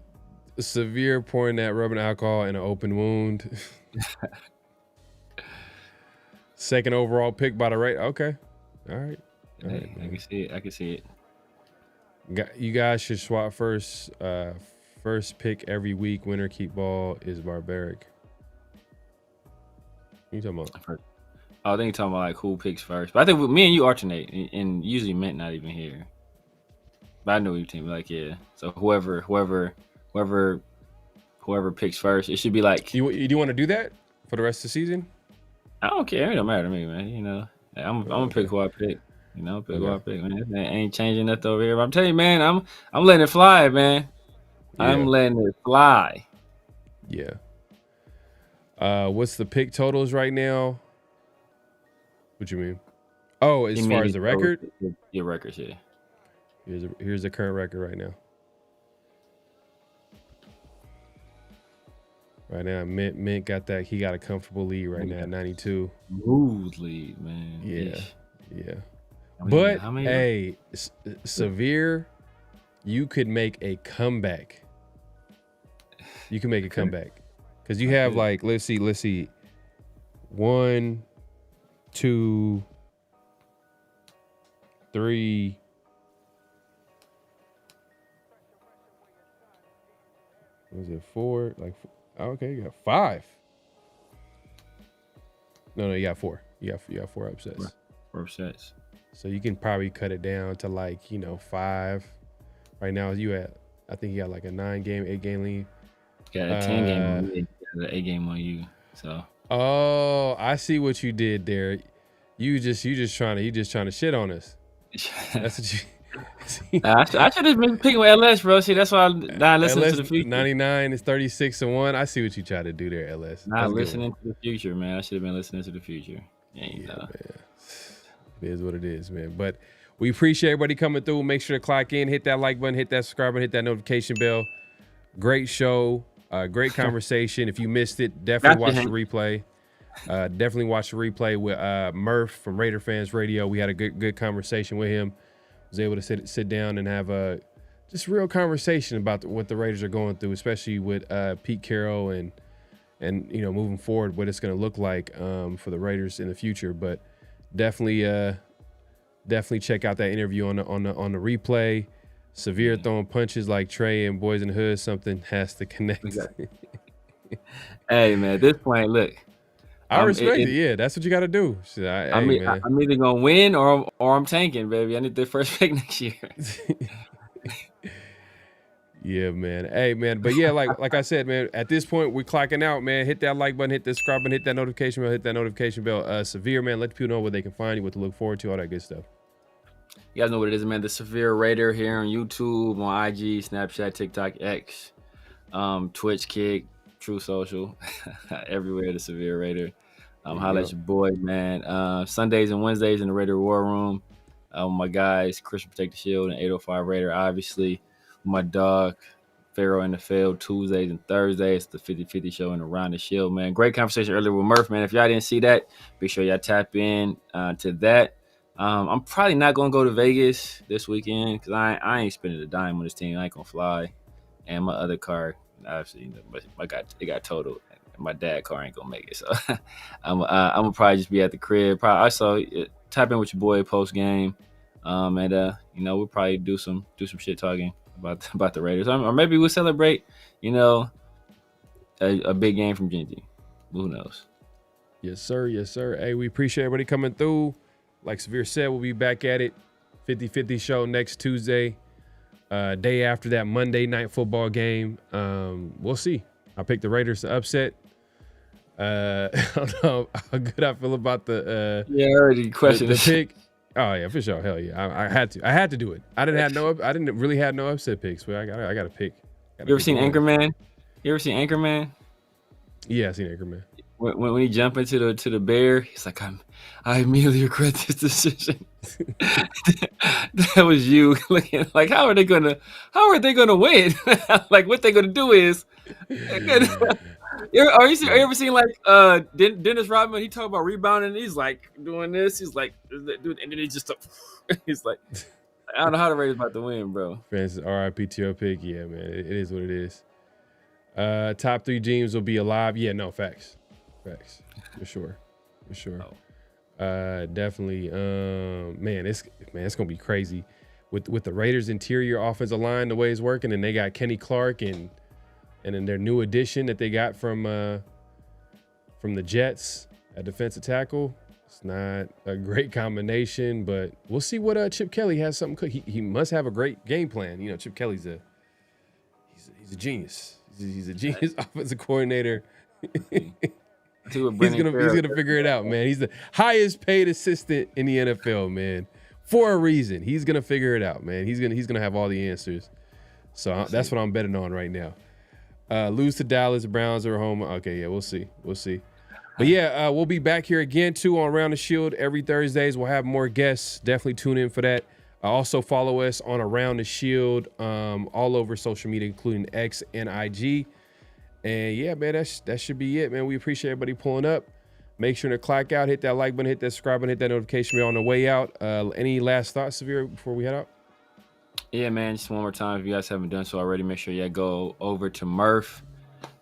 Severe pouring that rubbing alcohol in an open wound. Second overall pick by the Raiders. Okay. All right. I can see it. You guys should swap first pick every week. Winner keep ball is barbaric. What you talking about? I think you're talking about who picks first. But I think me and you alternate, and usually Mint not even here. But I know your team. Yeah. So whoever picks first, it should be like. You want to do that for the rest of the season? I don't care. It don't matter to me, man. I'm gonna pick who I pick. Pick who I pick, man. I ain't changing nothing over here. But I'm telling you, man, I'm letting it fly, man. Yeah. I'm letting it fly. Yeah. What's the pick totals right now? What you mean? Oh, as far as the record? Your records, yeah. Here's the current record right now. Right now, Mint got that. He got a comfortable lead right now at 92. Smooth lead, man. Yeah. But hey, Severe, you could make a comeback. You can make a comeback because you have let's see, 1, 2, 3. Was it 4? Okay, you got 5. No, you got 4. You got 4 upsets. 4 upsets. So you can probably cut it down to like 5. Right now I think you got like a 9-game, 8-game lead. Got a 10 game on me. Got an 8 game on you. So. Oh, I see what you did there. You just trying to shit on us. That's what you. I should have been picking with LS, bro. See, that's why I'm not listening LS to the future. 99 is 36-1. I see what you try to do there, LS. Not listening to the future, man. I should have been listening to the future. Yeah, man. It is what it is, man. But we appreciate everybody coming through. Make sure to clock in, hit that like button, hit that subscribe button, hit that notification bell. Great show, great conversation. If you missed it, definitely watch the replay. Definitely watch the replay with Murph from Raider Fans Radio. We had a good conversation with him. Was able to sit down and have a just real conversation about what the Raiders are going through, especially with Pete Carroll and moving forward, what it's going to look like for the Raiders in the future. But definitely check out that interview on the replay. Severe throwing punches like Trey and Boys in the Hood. Something has to connect. Exactly. Hey man, at this point, look. I respect it. Yeah, that's what you got to do. I'm either gonna win or I'm tanking, baby. I need the first pick next year. Yeah, man. Hey, man. But yeah, like I said, man. At this point, we're clocking out, man. Hit that like button, hit that subscribe button, hit that notification bell. Severe, man. Let the people know where they can find you, what to look forward to, all that good stuff. You guys know what it is, man. The Severe Raider here on YouTube, on IG, Snapchat, TikTok, X, Twitch, Kick, True Social, everywhere. The Severe Raider. Holla at your boy, man. Sundays and Wednesdays in the Raider War Room. My guys, Christian Protect the Shield and 805 Raider, obviously. My dog, PharoahNFL, Tuesdays and Thursdays. The 50-50 show and Around the Shield, man. Great conversation earlier with Murph, man. If y'all didn't see that, be sure y'all tap in to that. I'm probably not going to go to Vegas this weekend because I ain't spending a dime on this team. I ain't going to fly. And my other car, obviously, it got totaled. My dad car ain't gonna make it, so I'm gonna probably just be at the crib. Tap in with your boy post game, and we'll probably do some shit talking about the Raiders, or maybe we'll celebrate, a big game from Genji. Who knows? Yes, sir. Yes, sir. Hey, we appreciate everybody coming through. Like Severe said, we'll be back at it. 50-50 show next Tuesday, day after that Monday night football game. We'll see. I picked the Raiders to upset. I don't know how good I feel about the I already questioned the pick. Oh yeah, for sure. Hell yeah, I had to do it. I didn't really have no upset picks, but I got to pick. You ever seen Anchorman? Yeah, I seen Anchorman. When he jumped into the bear, he's like, I immediately regret this decision. That was you looking like, how are they gonna win? Like what they're gonna do is. You ever seen like Dennis Rodman? He talk about rebounding. He's like doing this. He's like, dude, and then he just he's like, I don't know how the Raiders about to win, bro. Francis, RIP to your pick. Yeah, man, it is what it is. Top 3 teams will be alive. Yeah, no, facts, for sure. Definitely. Man, it's gonna be crazy with the Raiders' interior offensive line the way it's working, and they got Kenny Clark and then their new addition that they got from the Jets at defensive tackle. It's not a great combination, but we'll see what Chip Kelly has something cooked. He must have a great game plan. Chip Kelly's he's a genius. He's a genius offensive coordinator. He's gonna figure it out, man. He's the highest paid assistant in the NFL, man, for a reason. He's gonna figure it out, man. He's gonna have all the answers. So that's what I'm betting on right now. Lose to Dallas, Browns are home. Okay, yeah, we'll see. But yeah, we'll be back here again too on Around the Shield every Thursdays. We'll have more guests. Definitely tune in for that. Also follow us on Around the Shield all over social media, including X and IG. And yeah, man, that should be it, man. We appreciate everybody pulling up. Make sure to clock out, hit that like button, hit that subscribe button, hit that notification bell on the way out. Any last thoughts, Severe, before we head out? Yeah, man, just one more time. If you guys haven't done so already, make sure you go over to Murph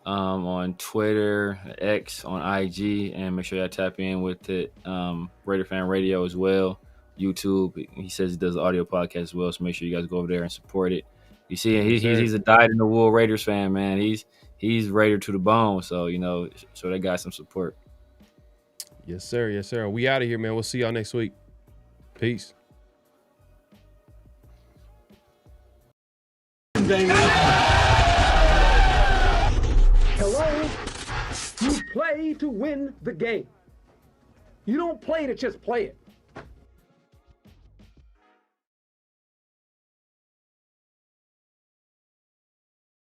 on Twitter, X, on IG, and make sure you tap in with it. Raider Fan Radio as well, YouTube. He says he does audio podcast as well, so make sure you guys go over there and support it. You see, he's a dyed-in-the-wool Raiders fan, man. He's Raider to the bone, so so they got some support. Yes, sir. Yes, sir. We out of here, man. We'll see y'all next week. Peace. Hello? You play to win the game. You don't play to just play it.